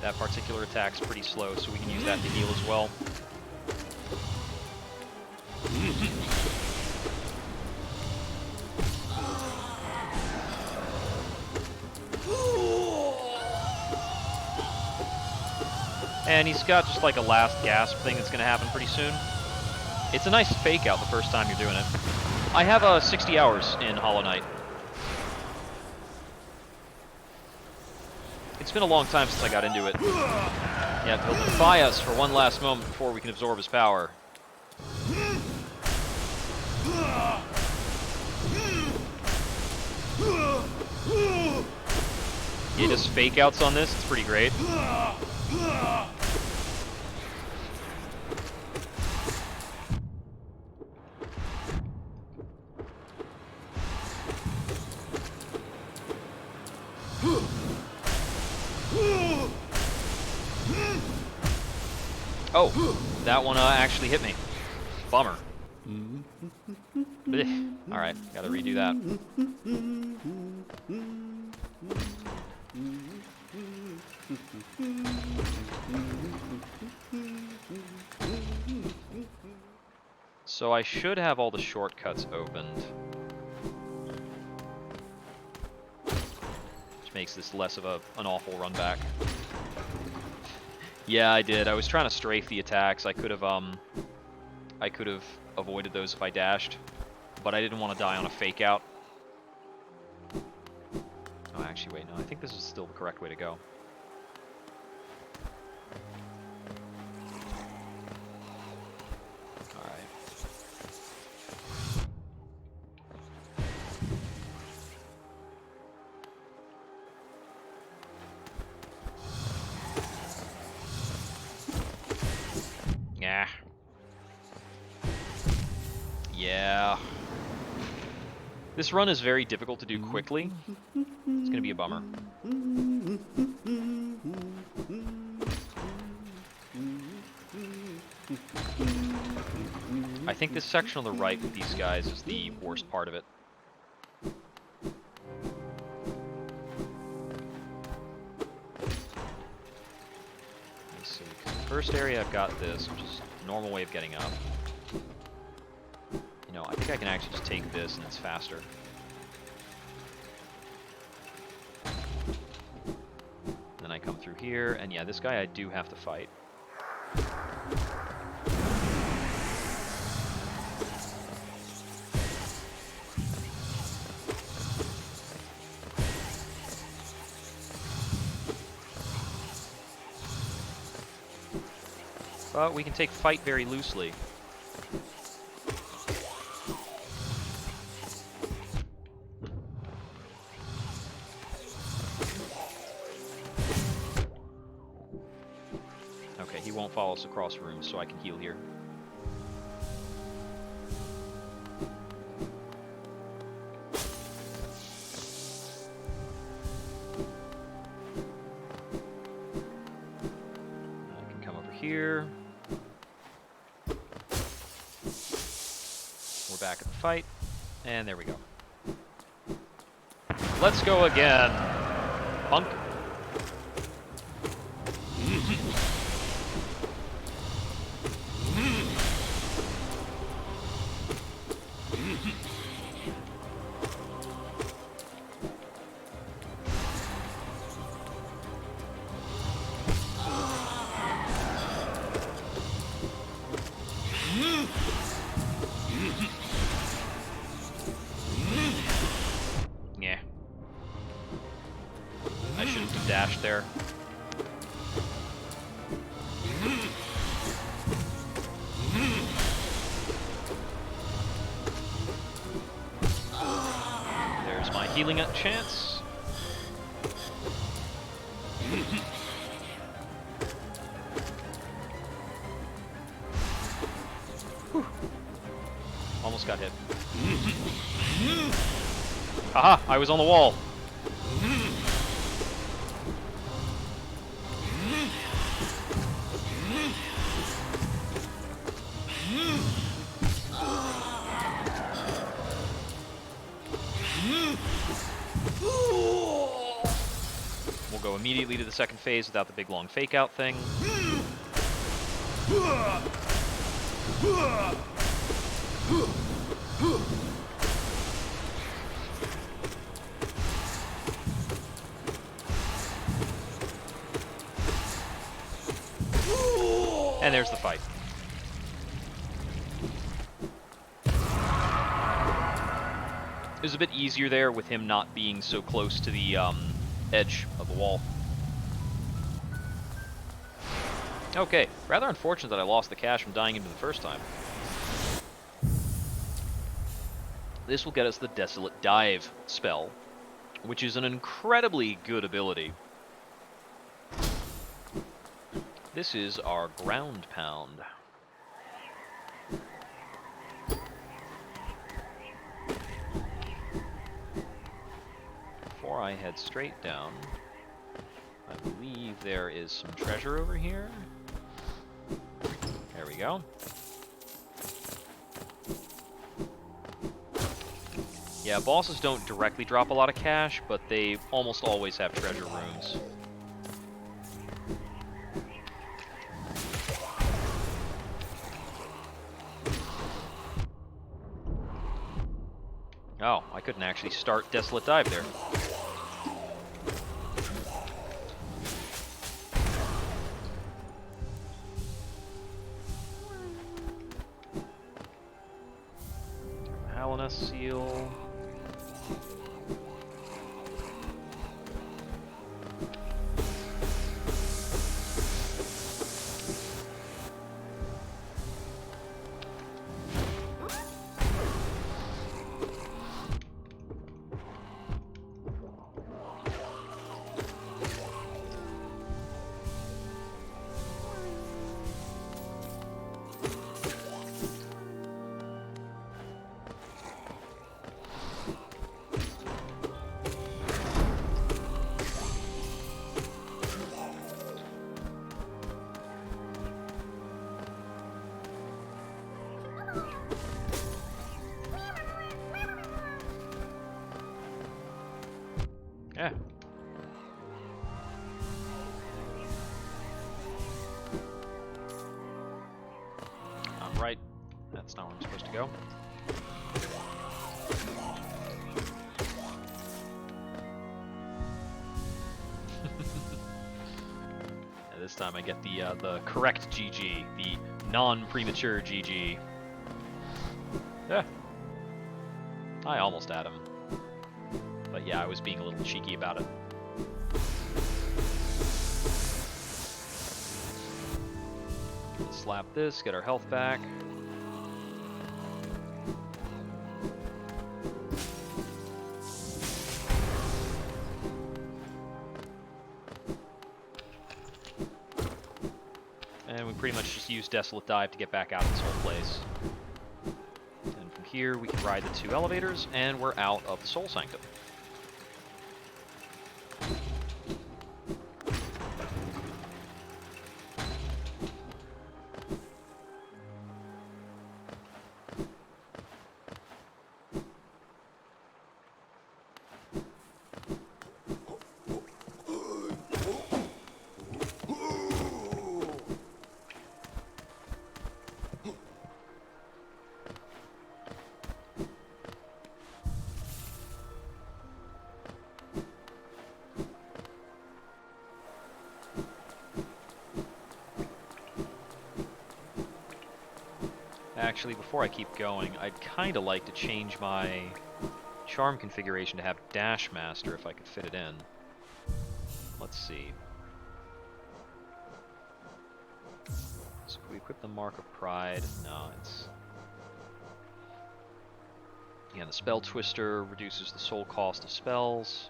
That particular attack's pretty slow, so we can use that to heal as well. And he's got just like a last gasp thing that's going to happen pretty soon. It's a nice fake out the first time you're doing it. I have 60 hours in Hollow Knight. It's been a long time since I got into it. Yeah, he'll defy us for one last moment before we can absorb his power. Yeah, just fake outs on this, it's pretty great. Oh, that one actually hit me. Bummer. Blech. Alright, gotta redo that. So I should have all the shortcuts opened, which makes this less of an awful run back. Yeah, I did. I was trying to strafe the attacks. I could have avoided those if I dashed, but I didn't want to die on a fake out. Oh, actually, wait, no. I think this is still the correct way to go. Alright. Yeah. Yeah. This run is very difficult to do quickly. It's gonna be a bummer. I think this section on the right with these guys is the worst part of it. Let's see. The first area I've got this, which is a normal way of getting up. You know, I think I can actually just take this and it's faster. Then I come through here, and yeah, this guy I do have to fight. But we can take fight very loosely. Okay, he won't follow us across rooms, so I can heal here. I can come over here. We're back at the fight, and there we go. Let's go again, punk. Yeah. I shouldn't have dashed there. There's my healing chance. Whew. Almost got hit. Aha! I was on the wall. We'll go immediately to the second phase without the big long fake out thing. And there's the fight. It was a bit easier there with him not being so close to the edge of the wall. Okay, rather unfortunate that I lost the cash from dying into the first time. This will get us the Desolate Dive spell, which is an incredibly good ability. This is our Ground Pound. Before I head straight down, I believe there is some treasure over here. There we go. Yeah, bosses don't directly drop a lot of cash, but they almost always have treasure rooms. Oh, I couldn't actually start Desolate Dive there. Halina Seal. Yeah. Right. That's not where I'm supposed to go. Yeah, this time I get the correct GG, the non-premature GG. Yeah. I almost had him. But yeah, I was being a little cheeky about it. Slap this, get our health back. And we pretty much just use Desolate Dive to get back out of this whole place. And from here, we can ride the 2 elevators, and we're out of the Soul Sanctum. Actually, before I keep going, I'd kind of like to change my charm configuration to have Dash Master if I could fit it in. Let's see. So if we equip the Mark of Pride, no, it's... Yeah, the Spell Twister reduces the soul cost of spells.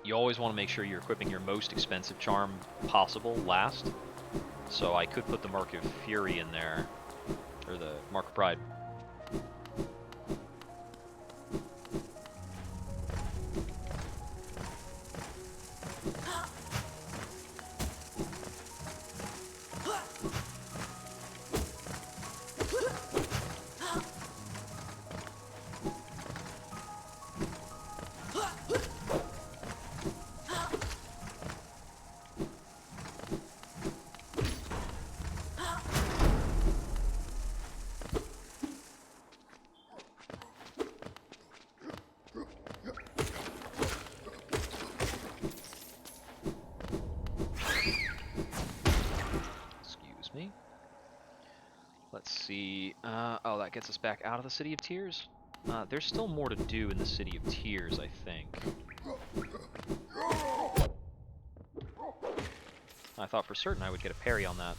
You always want to make sure you're equipping your most expensive charm possible last. So I could put the Mark of Fury in there, or the Mark of Pride. Let's see. Oh, that gets us back out of the City of Tears. There's still more to do in the City of Tears, I think. I thought for certain I would get a parry on that.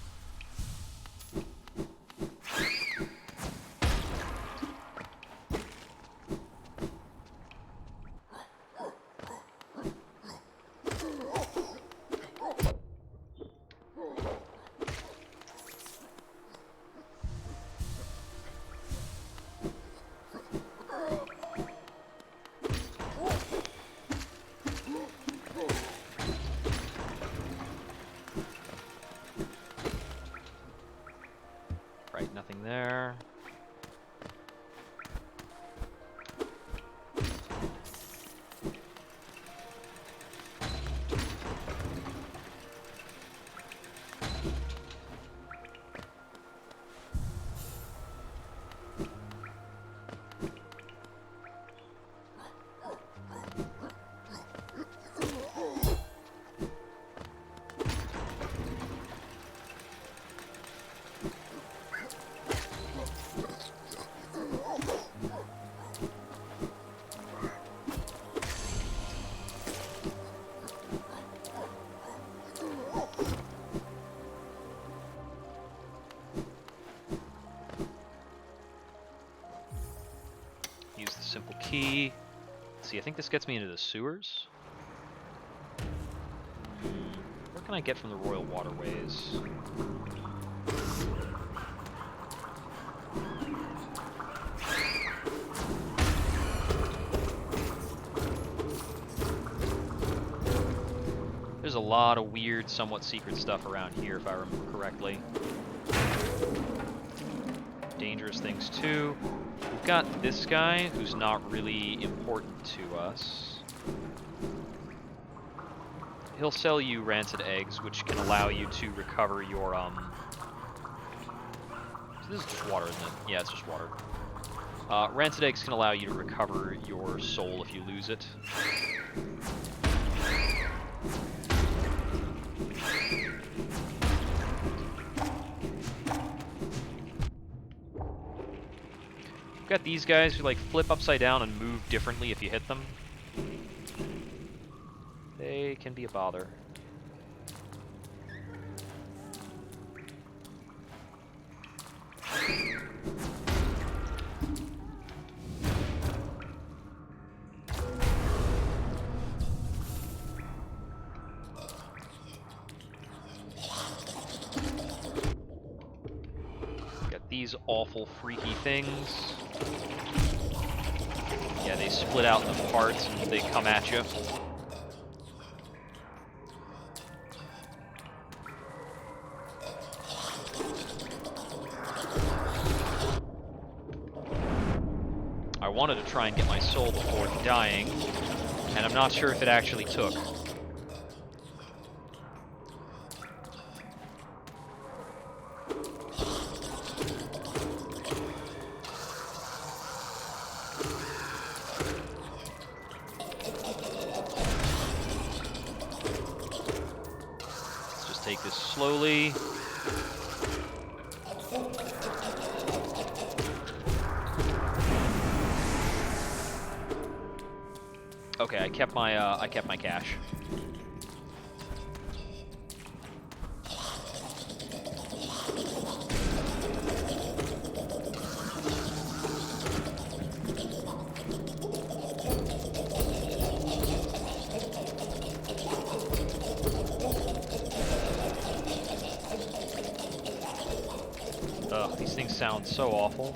XP. Let's see, I think this gets me into the sewers. What can I get from the Royal Waterways? There's a lot of weird, somewhat secret stuff around here, if I remember correctly. Dangerous things, too. We've got this guy, who's not really important to us. He'll sell you rancid eggs, which can allow you to recover your, So this is just water, isn't it? Yeah, it's just water. Rancid eggs can allow you to recover your soul if you lose it. We've got these guys who like flip upside down and move differently if you hit them. They can be a bother. Got these awful freaky things. Yeah, they split out into parts and they come at you. I wanted to try and get my soul before dying, and I'm not sure if it actually took. Let's just take this slowly. Okay, I kept my cash. Ugh, these things sound so awful.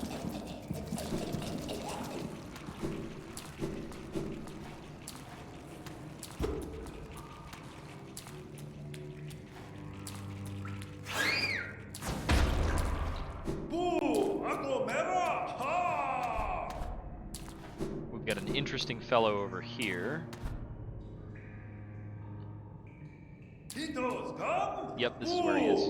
We've got an interesting fellow over here. Yep, this is where he is.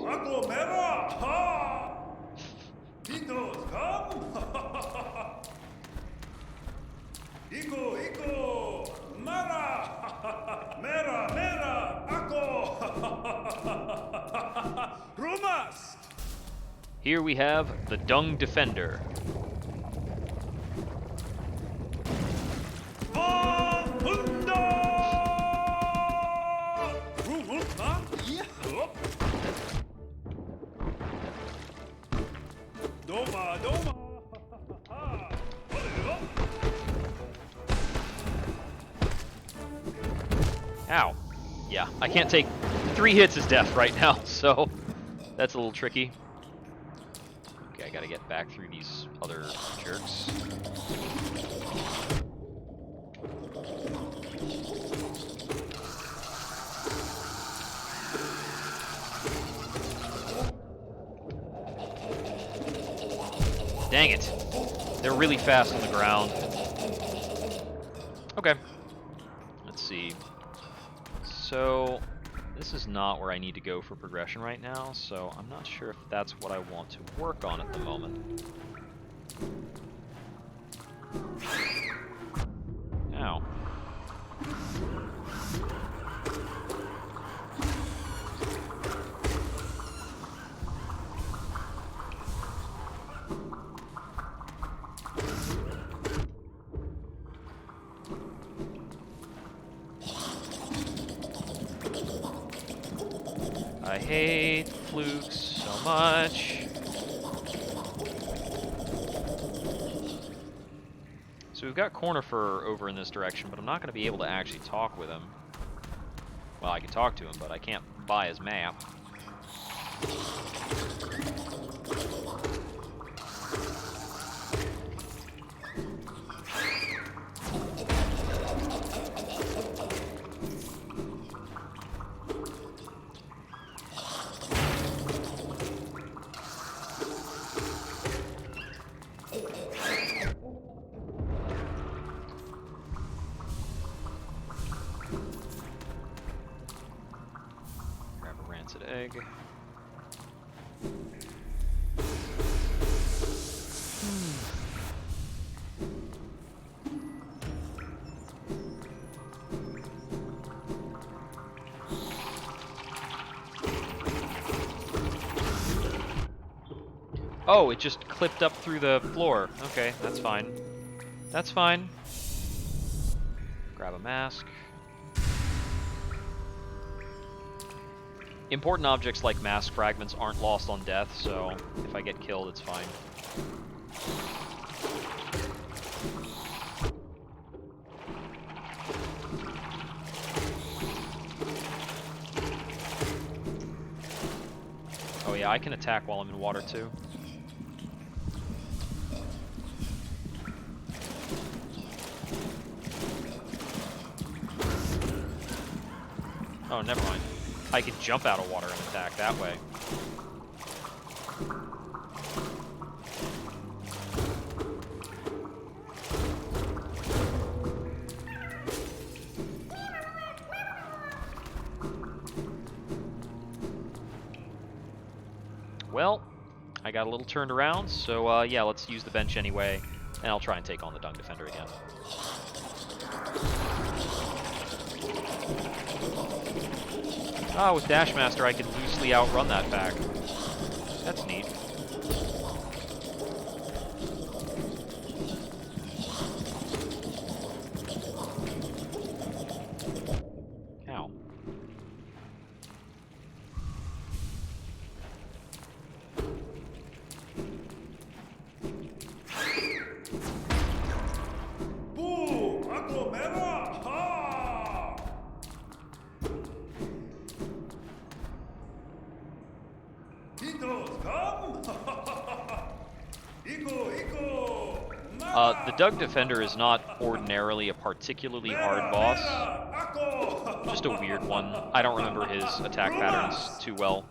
Here we have the Dung Defender. Ow. Yeah, I can't take 3 hits as death right now, so that's a little tricky. Okay, I gotta get back through these other jerks. Dang it. They're really fast on the ground. Okay. Let's see. So, this is not where I need to go for progression right now, so I'm not sure if that's what I want to work on at the moment. Ow. I hate flukes so much. So we've got Cornifer over in this direction, but I'm not going to be able to actually talk with him. Well, I can talk to him, but I can't buy his map. Grab a rancid egg. Oh, it just clipped up through the floor. Okay, that's fine. That's fine. Grab a mask. Important objects like mask fragments aren't lost on death, so if I get killed, it's fine. Oh yeah, I can attack while I'm in water too. Oh, never mind. I can jump out of water and attack that way. Well, I got a little turned around, so yeah, let's use the bench anyway, and I'll try and take on the Dung Defender again. Ah, with Dashmaster I can loosely outrun that pack. That's neat. Ow. The Dung Defender is not ordinarily a particularly hard boss. Just a weird one. I don't remember his attack patterns too well.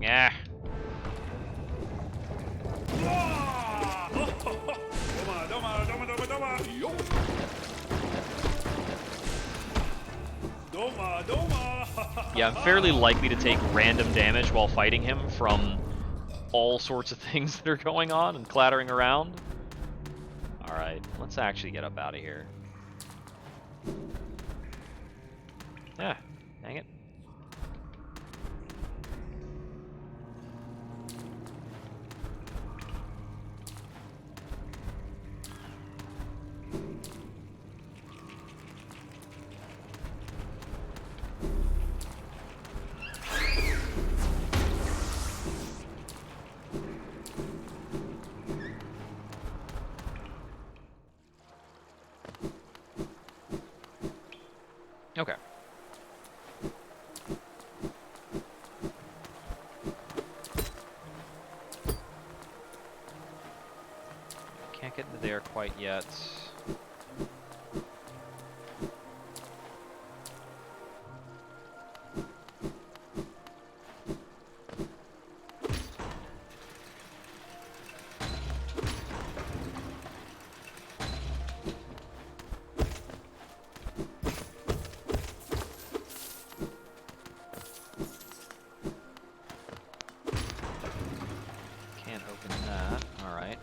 Yeah. Yeah, I'm fairly likely to take random damage while fighting him from all sorts of things that are going on and clattering around. Alright, let's actually get up out of here. Yeah, dang it. Okay. Can't get into there quite yet. Can't open that. Alright.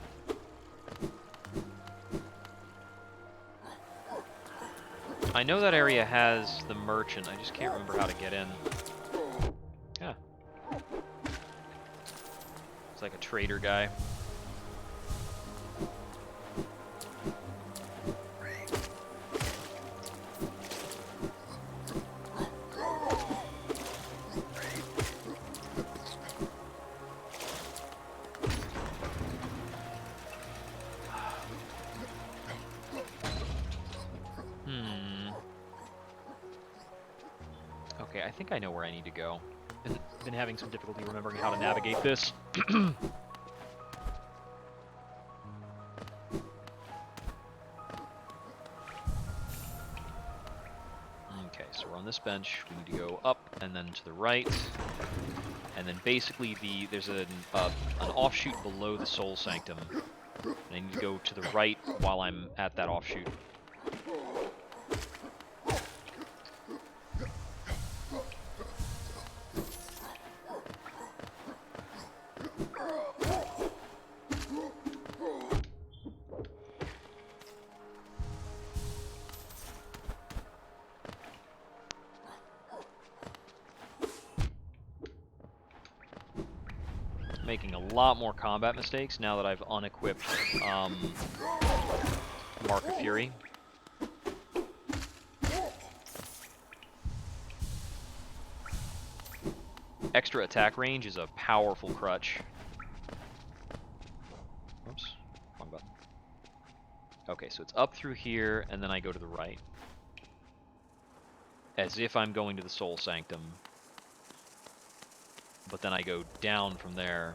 I know that area has the merchant, I just can't remember how to get in. Yeah. It's like a trader guy. Okay, I think I know where I need to go. Been having some difficulty remembering how to navigate this. Okay, so we're on this bench. We need to go up and then to the right. And then basically there's an offshoot below the Soul Sanctum. And I need to go to the right while I'm at that offshoot. Making a lot more combat mistakes now that I've unequipped Mark of Fury. Extra attack range is a powerful crutch. Oops, wrong button. Okay, so it's up through here, and then I go to the right. As if I'm going to the Soul Sanctum. But then I go down from there.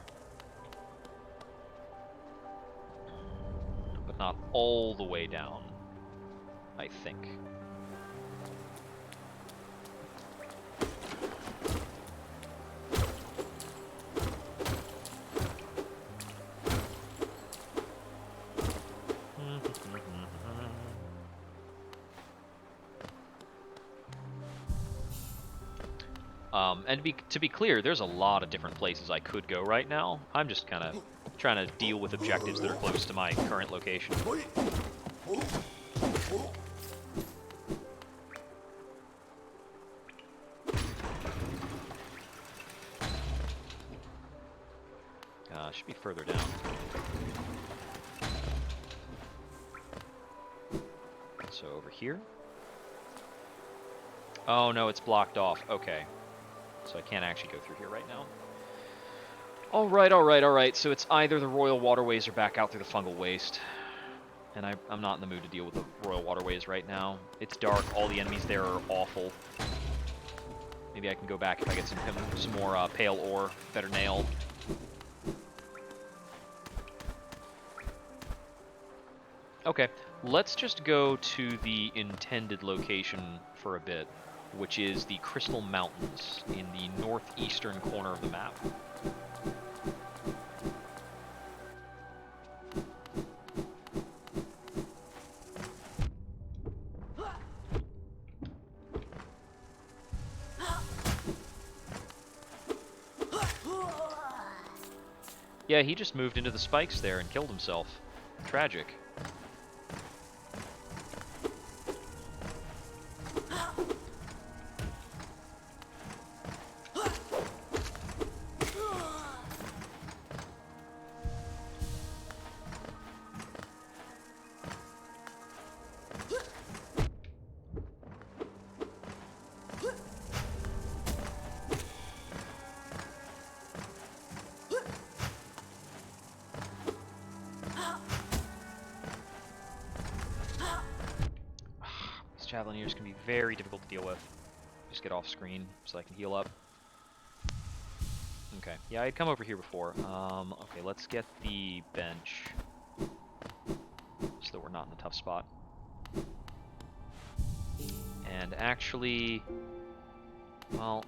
But not all the way down, I think. And to be clear, there's a lot of different places I could go right now. I'm just kind of trying to deal with objectives that are close to my current location. Should be further down. So over here. Oh no, it's blocked off. Okay. So I can't actually go through here right now. Alright. So it's either the Royal Waterways or back out through the Fungal Waste. And I'm not in the mood to deal with the Royal Waterways right now. It's dark, all the enemies there are awful. Maybe I can go back if I get some more pale ore, better nail. Okay, let's just go to the intended location for a bit, which is the Crystal Mountains in the northeastern corner of the map. Yeah, he just moved into the spikes there and killed himself. Tragic. Javelineers can be very difficult to deal with. Just get off screen so I can heal up. Okay, yeah, I'd come over here before. Okay, let's get the bench so that we're not in a tough spot. And actually, well,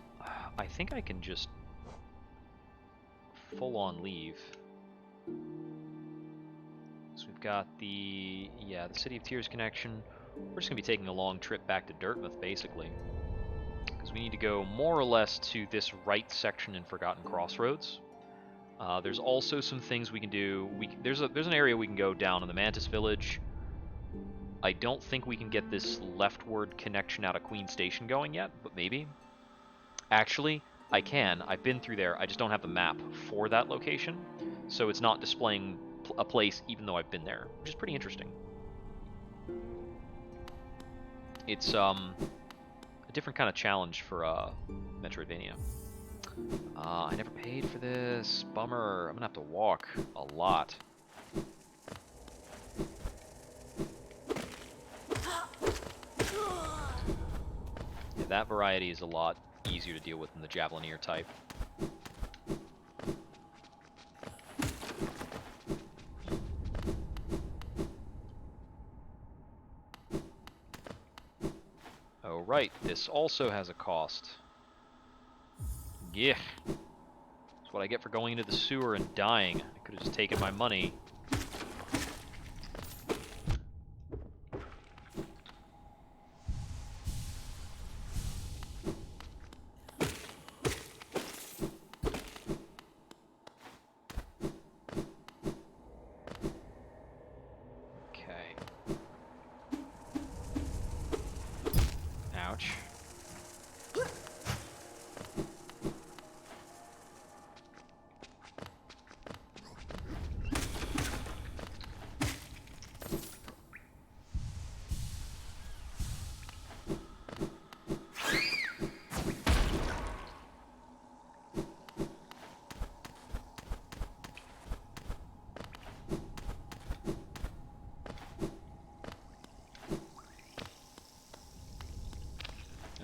I think I can just full-on leave. So we've got the City of Tears connection. We're just going to be taking a long trip back to Dirtmouth, basically. Because we need to go more or less to this right section in Forgotten Crossroads. There's also some things we can do. There's an area we can go down in the Mantis Village. I don't think we can get this leftward connection out of Queen Station going yet, but maybe. Actually, I can. I've been through there. I just don't have the map for that location. So it's not displaying a place even though I've been there, which is pretty interesting. It's a different kind of challenge for Metroidvania. I never paid for this. Bummer. I'm gonna have to walk a lot. Yeah, that variety is a lot easier to deal with than the Javelineer type. Oh, right. This also has a cost. Yeah. That's what I get for going into the sewer and dying. I could have just taken my money. Okay. Ouch.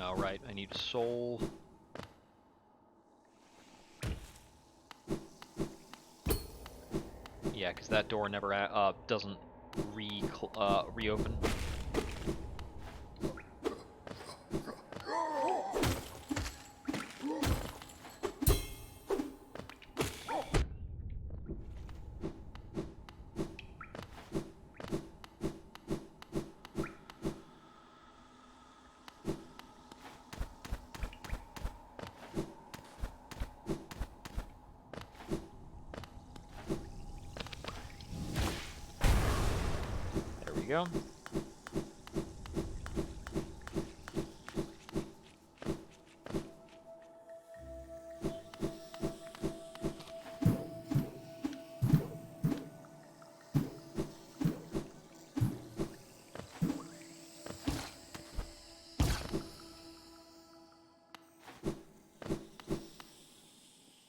Alright, I need a soul. Yeah, because that door never doesn't reopen. There we go.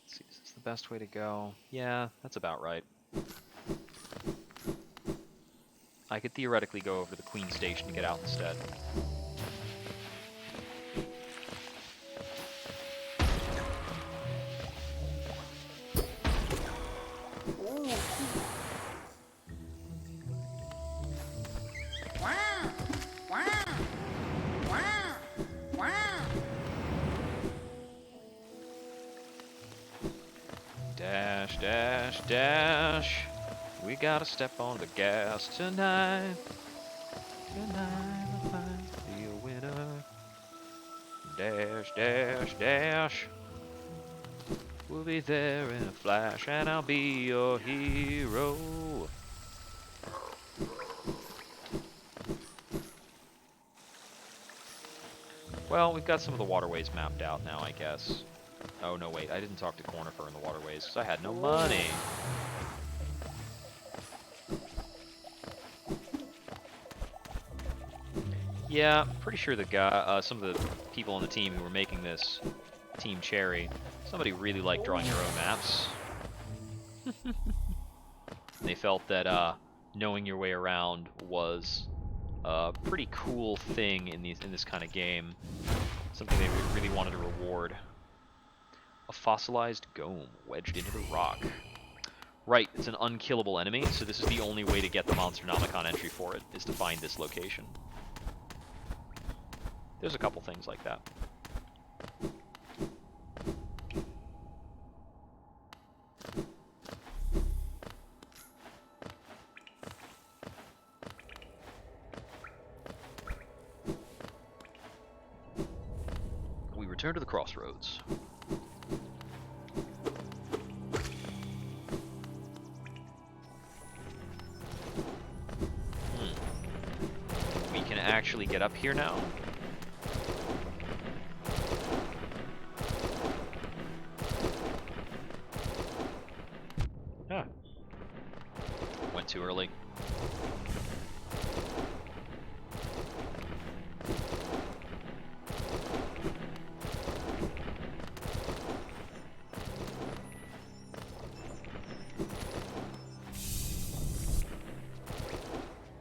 Let's see, is this the best way to go? Yeah, that's about right. I could theoretically go over to the Queen Station and get out instead. Dash, dash, dash. We gotta step on the gas tonight. Tonight I might be a winner. Dash, dash, dash. We'll be there in a flash, and I'll be your hero. Well, we've got some of the waterways mapped out now, I guess. Oh, no, wait. I didn't talk to Cornifer in the waterways because I had no money. Yeah, pretty sure the guy, some of the people on the team who were making this, Team Cherry, somebody really liked drawing their own maps. They felt that knowing your way around was a pretty cool thing in this kind of game. Something they really wanted to reward. A fossilized gome wedged into the rock. Right, it's an unkillable enemy, so this is the only way to get the Monsternomicon entry for it, is to find this location. There's a couple things like that. We return to the crossroads. We can actually get up here now. Ah, too early.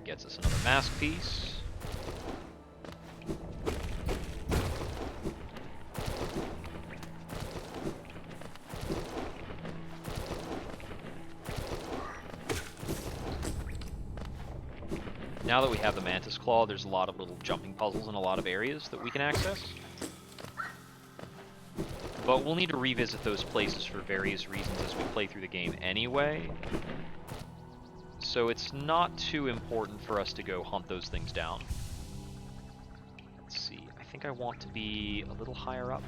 Gets us another mask piece. Now that we have the Mantis Claw, there's a lot of little jumping puzzles in a lot of areas that we can access. But we'll need to revisit those places for various reasons as we play through the game anyway. So it's not too important for us to go hunt those things down. Let's see, I think I want to be a little higher up.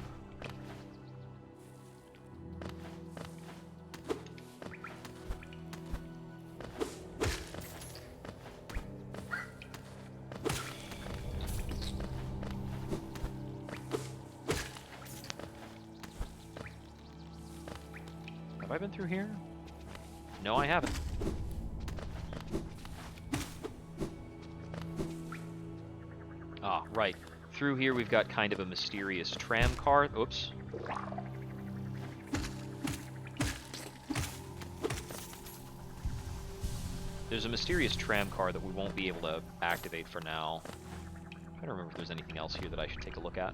Have I been through here? No, I haven't. Ah, right. Through here we've got kind of a mysterious tram car. Oops. There's a mysterious tram car that we won't be able to activate for now. I don't remember if there's anything else here that I should take a look at.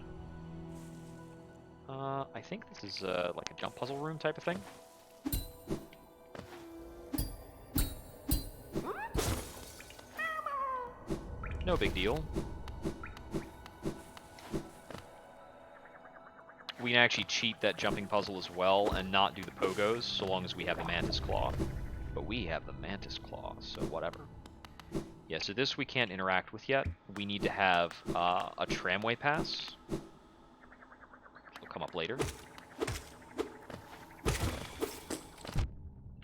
I think this is like a jump puzzle room type of thing. No big deal. We can actually cheat that jumping puzzle as well and not do the pogos so long as we have the Mantis Claw. But we have the Mantis Claw, so whatever. Yeah, so this we can't interact with yet. We need to have a tramway pass. Which will come up later.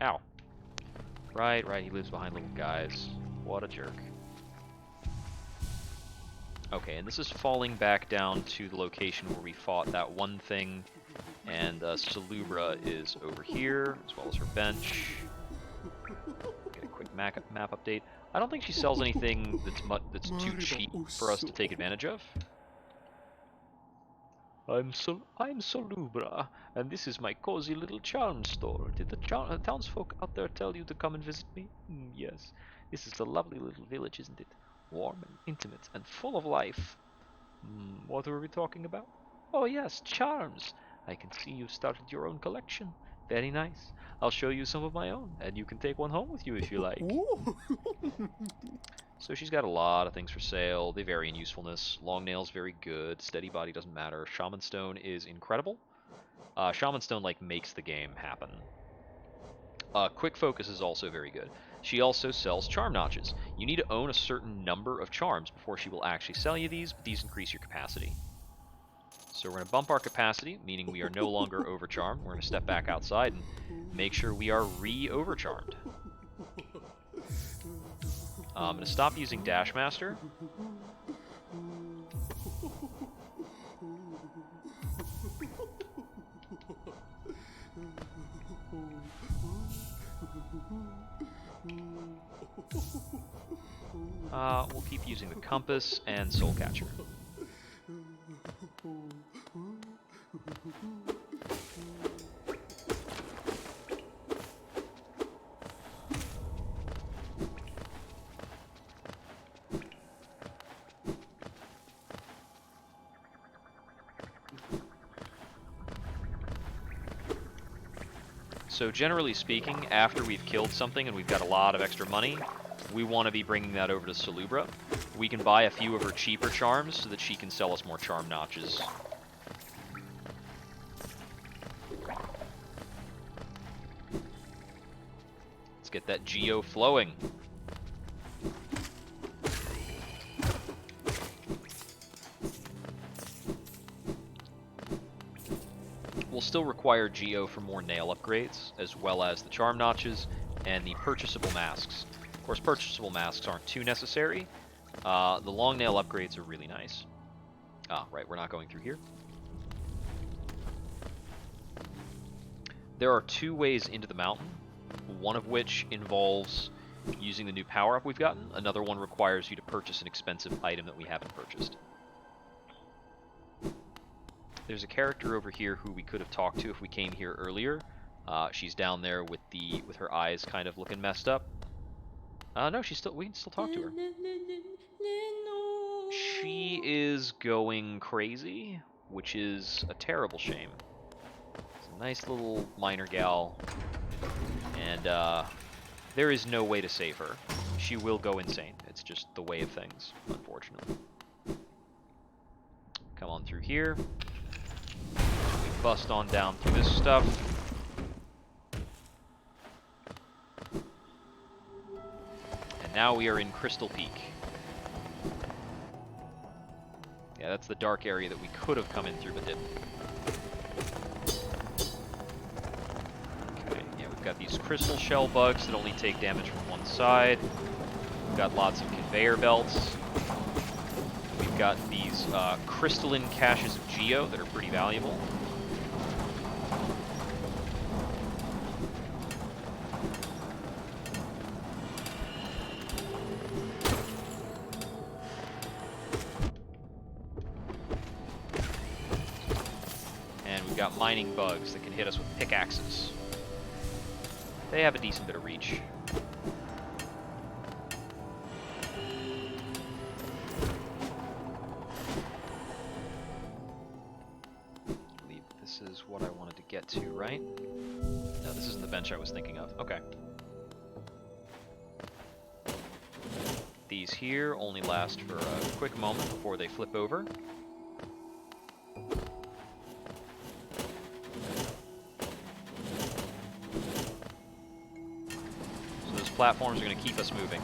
Ow. Right, he lives behind little guys. What a jerk. Okay, and this is falling back down to the location where we fought that one thing, and Salubra is over here, as well as her bench. Get a quick map update. I don't think she sells anything that's too cheap for us to take advantage of. I'm Salubra, and this is my cozy little charm store. Did the townsfolk out there tell you to come and visit me? Yes. This is a lovely little village, isn't it? Warm and intimate and full of life. What were we talking about? Oh yes, charms. I can see you've started your own collection. Very nice. I'll show you some of my own, and you can take one home with you if you like. So she's got a lot of things for sale. They vary in usefulness. Long nail's very good. Steady body doesn't matter. Shaman stone is incredible. Shaman stone like makes the game happen. Quick focus is also very good. She also sells charm notches. You need to own a certain number of charms before she will actually sell you these, but these increase your capacity. So we're going to bump our capacity, meaning we are no longer overcharmed. We're going to step back outside and make sure we are re-overcharmed. I'm going to stop using Dash Master. We'll keep using the compass and Soul Catcher. So generally speaking, after we've killed something and we've got a lot of extra money, we want to be bringing that over to Salubra. We can buy a few of her cheaper charms so that she can sell us more charm notches. Let's get that geo flowing. We'll still require geo for more nail upgrades, as well as the charm notches and the purchasable masks. Of course, purchasable masks aren't too necessary. The long nail upgrades are really nice. Ah, right, we're not going through here. There are two ways into the mountain, one of which involves using the new power-up we've gotten. Another one requires you to purchase an expensive item that we haven't purchased. There's a character over here who we could have talked to if we came here earlier. She's down there with her eyes kind of looking messed up. No, we can still talk to her. She is going crazy, which is a terrible shame. It's a nice little miner gal, and there is no way to save her. She will go insane. It's just the way of things, unfortunately. Come on through here. We bust on down through this stuff. And now we are in Crystal Peak. Yeah, that's the dark area that we could have come in through but didn't. Okay, yeah, we've got these crystal shell bugs that only take damage from one side. We've got lots of conveyor belts. We've got these crystalline caches of geo that are pretty valuable. Got mining bugs that can hit us with pickaxes. They have a decent bit of reach. I believe this is what I wanted to get to, right? No, this isn't the bench I was thinking of. Okay. These here only last for a quick moment before they flip over. Platforms are going to keep us moving.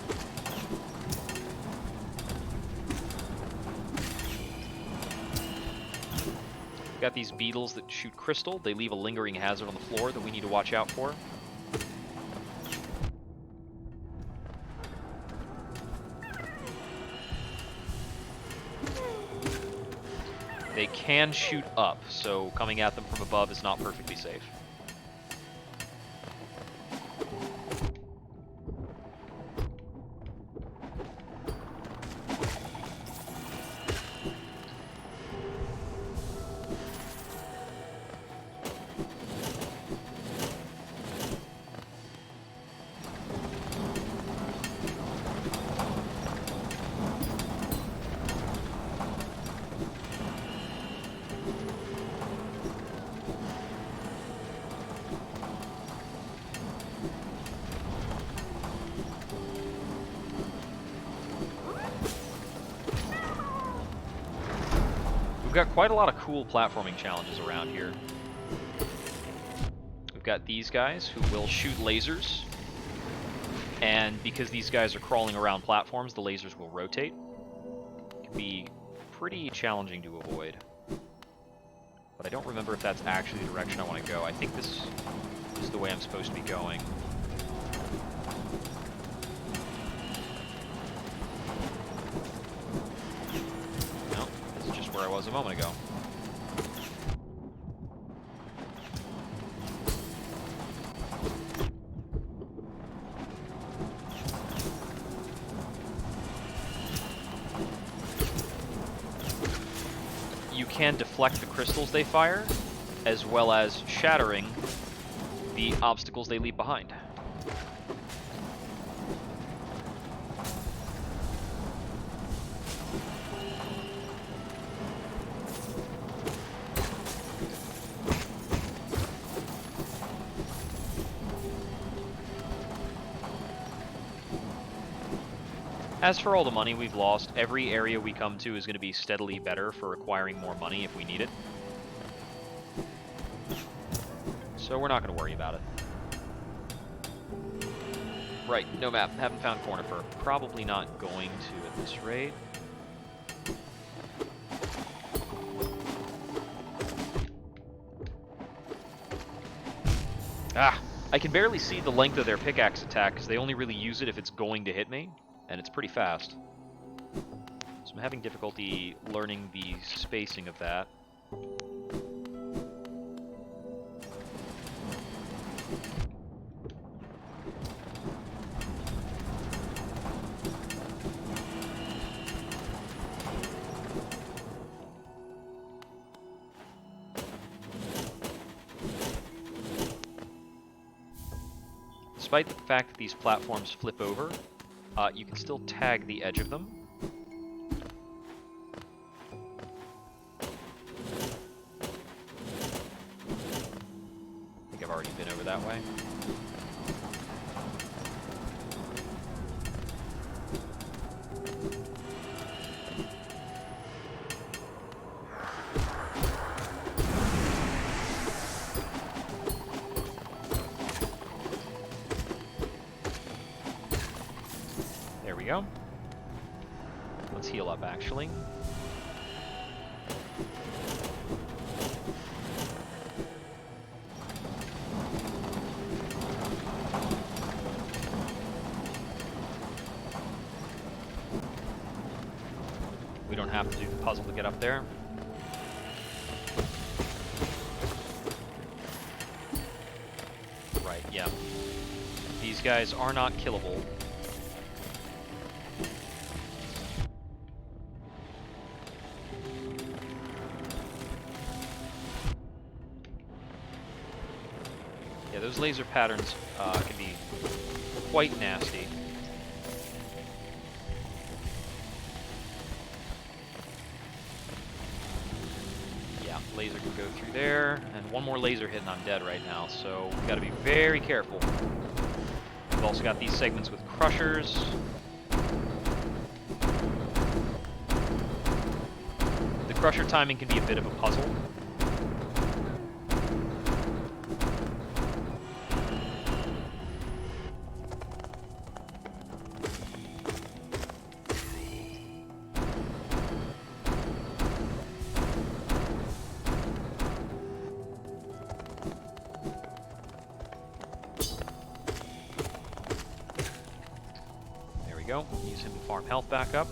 We've got these beetles that shoot crystal. They leave a lingering hazard on the floor that we need to watch out for. They can shoot up, so coming at them from above is not perfectly safe. We've got quite a lot of cool platforming challenges around here. We've got these guys who will shoot lasers, and because these guys are crawling around platforms, the lasers will rotate. It can be pretty challenging to avoid. But I don't remember if that's actually the direction I want to go. I think this is the way I'm supposed to be going. Where I was a moment ago. You can deflect the crystals they fire, as well as shattering the obstacles they leave behind. As for all the money we've lost, every area we come to is going to be steadily better for acquiring more money if we need it. So we're not going to worry about it. Right, no map. Haven't found Cornifer. Probably not going to at this rate. Ah! I can barely see the length of their pickaxe attack because they only really use it if it's going to hit me. And it's pretty fast. So I'm having difficulty learning the spacing of that. despite the fact that these platforms flip over, you can still tag the edge of them. I think I've already been over that way. There we go. Let's heal up, actually. We don't have to do the puzzle to get up there. Right, yeah. These guys are not killable. Yeah, those laser patterns can be quite nasty. Yeah, laser can go through there, and one more laser hit and I'm dead right now, so we've got to be very careful. We've also got these segments with crushers. The crusher timing can be a bit of a puzzle. Go. Use him to farm health back up.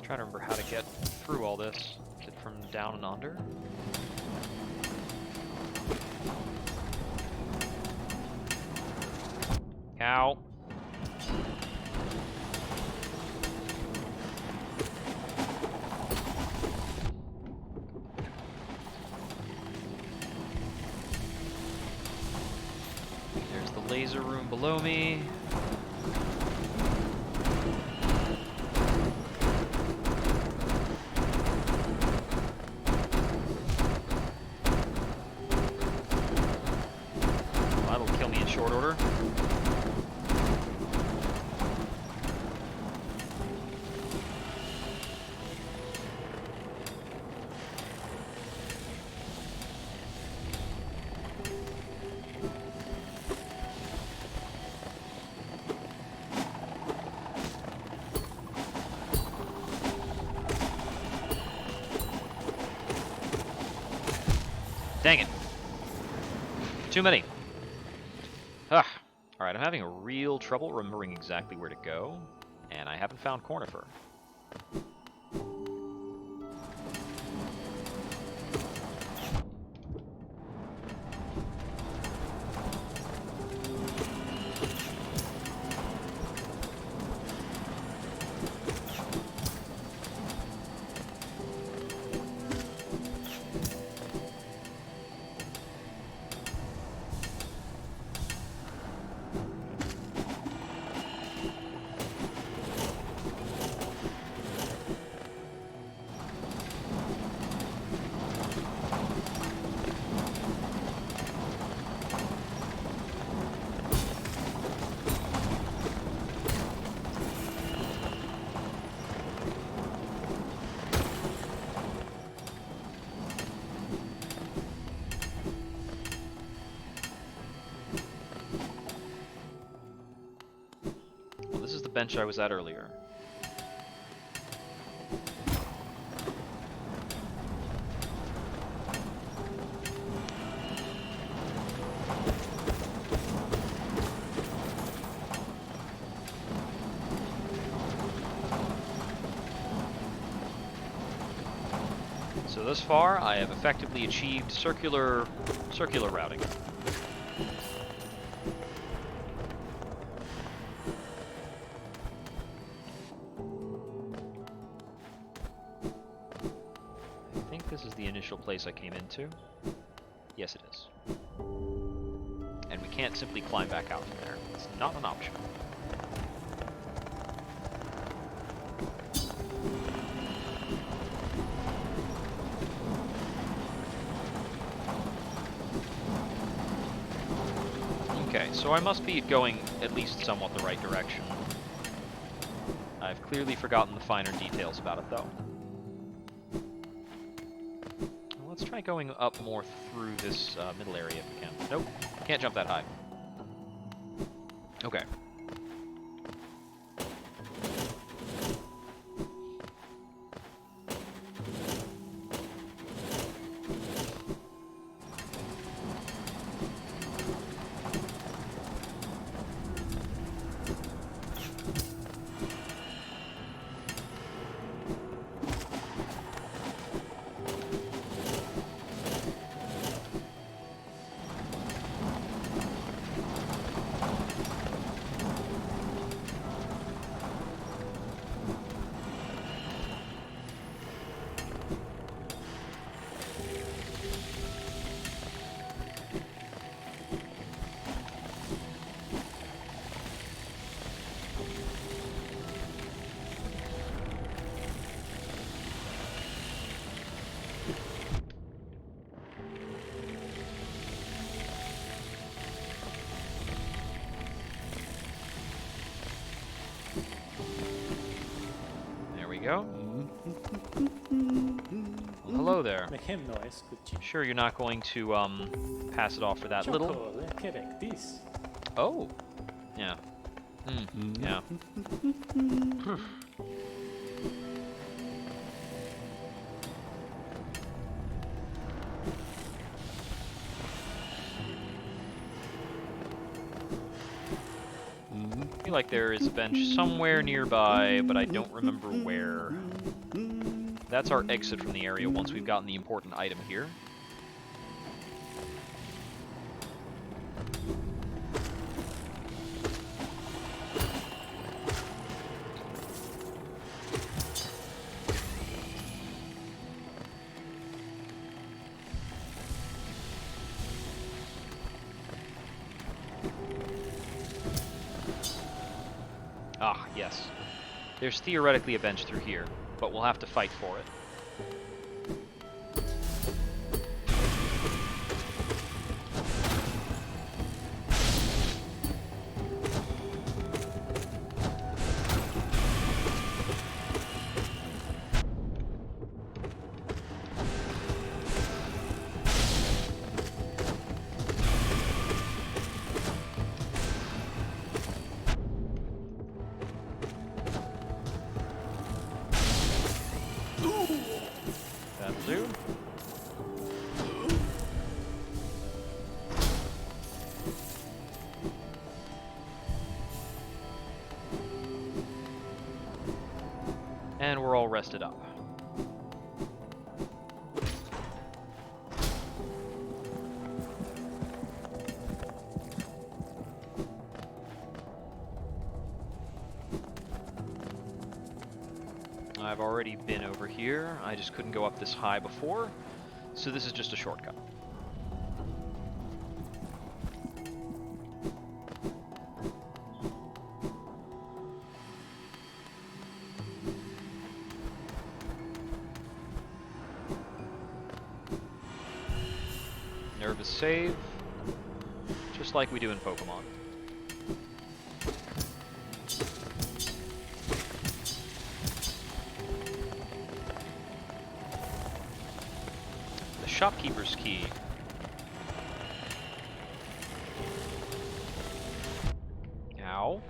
Trying to remember how to get through all this. Get from down and under. Cow. There's the laser room below me. Short order. Dang it. Too many. Ah. Alright, I'm having a real trouble remembering exactly where to go, and I haven't found Cornifer. bench I was at earlier. So thus far, I have effectively achieved circular routing. I think this is the initial place I came into. Yes, it is. And we can't simply climb back out from there. It's not an option. Okay, so I must be going at least somewhat the right direction. I've clearly forgotten the finer details about it, though. Well, let's try going up more through this middle area if we can. Nope, can't jump that high. Okay. Go. Well, hello there. Make him noise, good job. Sure you're not going to pass it off for that little? Correct this. Oh. Yeah. Yeah. I feel like there is a bench somewhere nearby, but I don't remember where. That's our exit from the area once we've gotten the important item here. Ah, yes. There's theoretically a bench through here, but we'll have to fight for it. That'll do. And we're all rested up. I've already been over here. I just couldn't go up this high before, so this is just a shortcut. Nervous save, just like we do in Pokemon. Shopkeeper's key. Ow.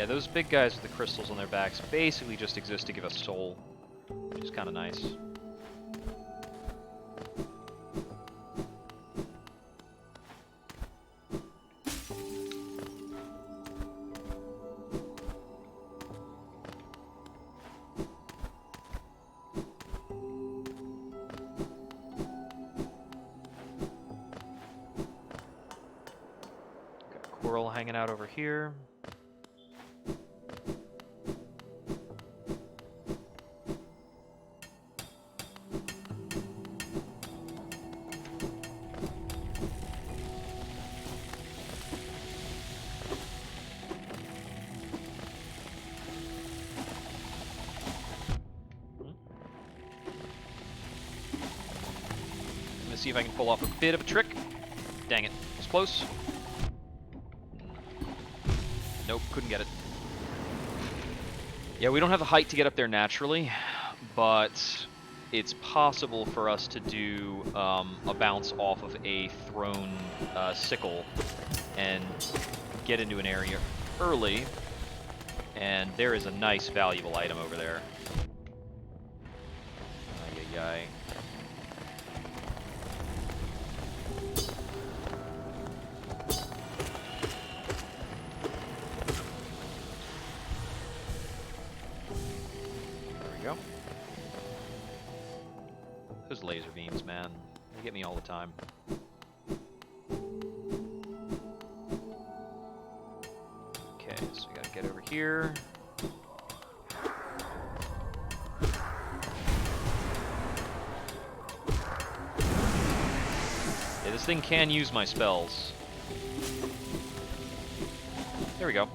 those big guys with the crystals on their backs basically just exist to give us soul, which is kind of nice. Coral hanging out over here. I'm gonna see if I can pull off a bit of a trick. Dang it, it's close. Nope, couldn't get it. Yeah, we don't have the height to get up there naturally, but it's possible for us to do a bounce off of a thrown sickle and get into an area early, and there is a nice valuable item over there. Ay, ay, ay. Those laser beams, man. They get me all the time. Okay, so we gotta get over here. Yeah, this thing can use my spells. There we go.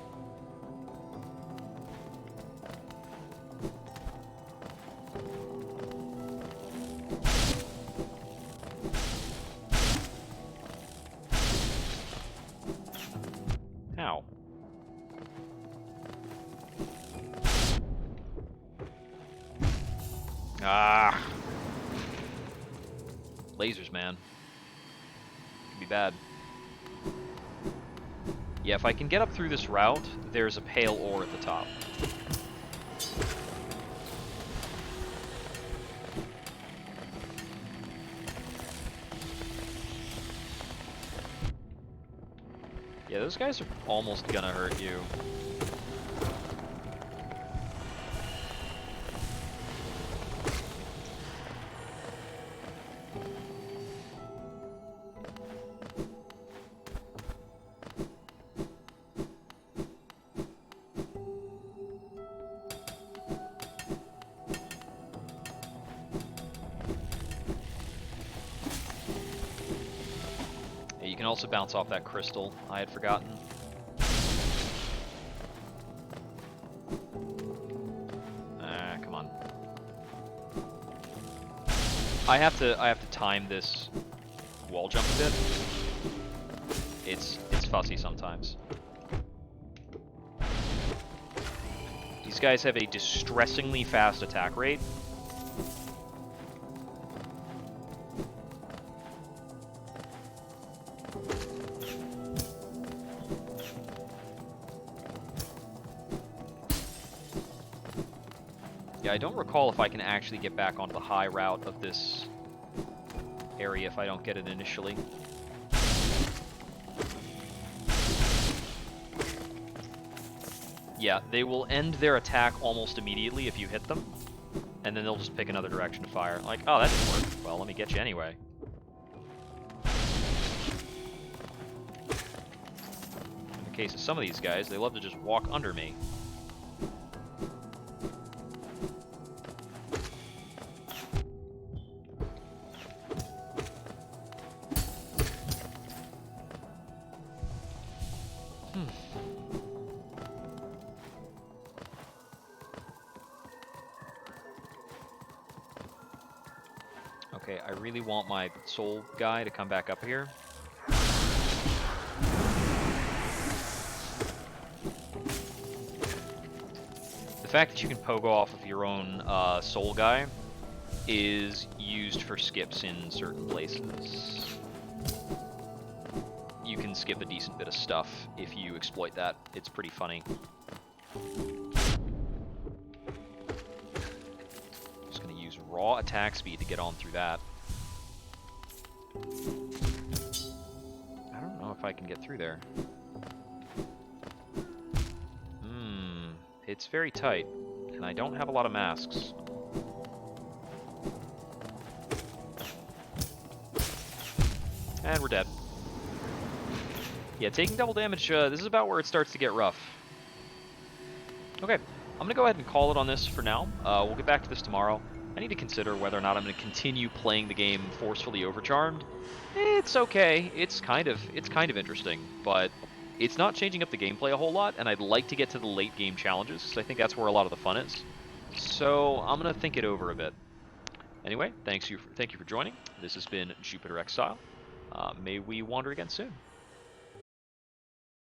Ow. Ah. Lasers, man. Could be bad. Yeah, if I can get up through this route, there's a pale ore at the top. Yeah, those guys are almost gonna hurt you. You can also bounce off that crystal I had forgotten. Come on. I have to time this wall jump a bit. It's fussy sometimes. These guys have a distressingly fast attack rate. Yeah, I don't recall if I can actually get back onto the high route of this area if I don't get it initially. Yeah, they will end their attack almost immediately if you hit them, and then they'll just pick another direction to fire. Like, oh, that didn't work. Well, let me get you anyway. In the case of some of these guys, they love to just walk under me. Okay, I really want my soul guy to come back up here. The fact that you can pogo off of your own soul guy is used for skips in certain places. You can skip a decent bit of stuff if you exploit that. It's pretty funny. Just going to use raw attack speed to get on through that. I don't know if I can get through there. It's very tight, and I don't have a lot of masks. And we're dead. Yeah, taking double damage, this is about where it starts to get rough. Okay, I'm going to go ahead and call it on this for now. We'll get back to this tomorrow. I need to consider whether or not I'm going to continue playing the game forcefully overcharmed. It's okay. It's kind of interesting, but it's not changing up the gameplay a whole lot, and I'd like to get to the late game challenges, because I think that's where a lot of the fun is. So I'm going to think it over a bit. Anyway, thank you for joining. This has been Jupiter Exile. May we wander again soon.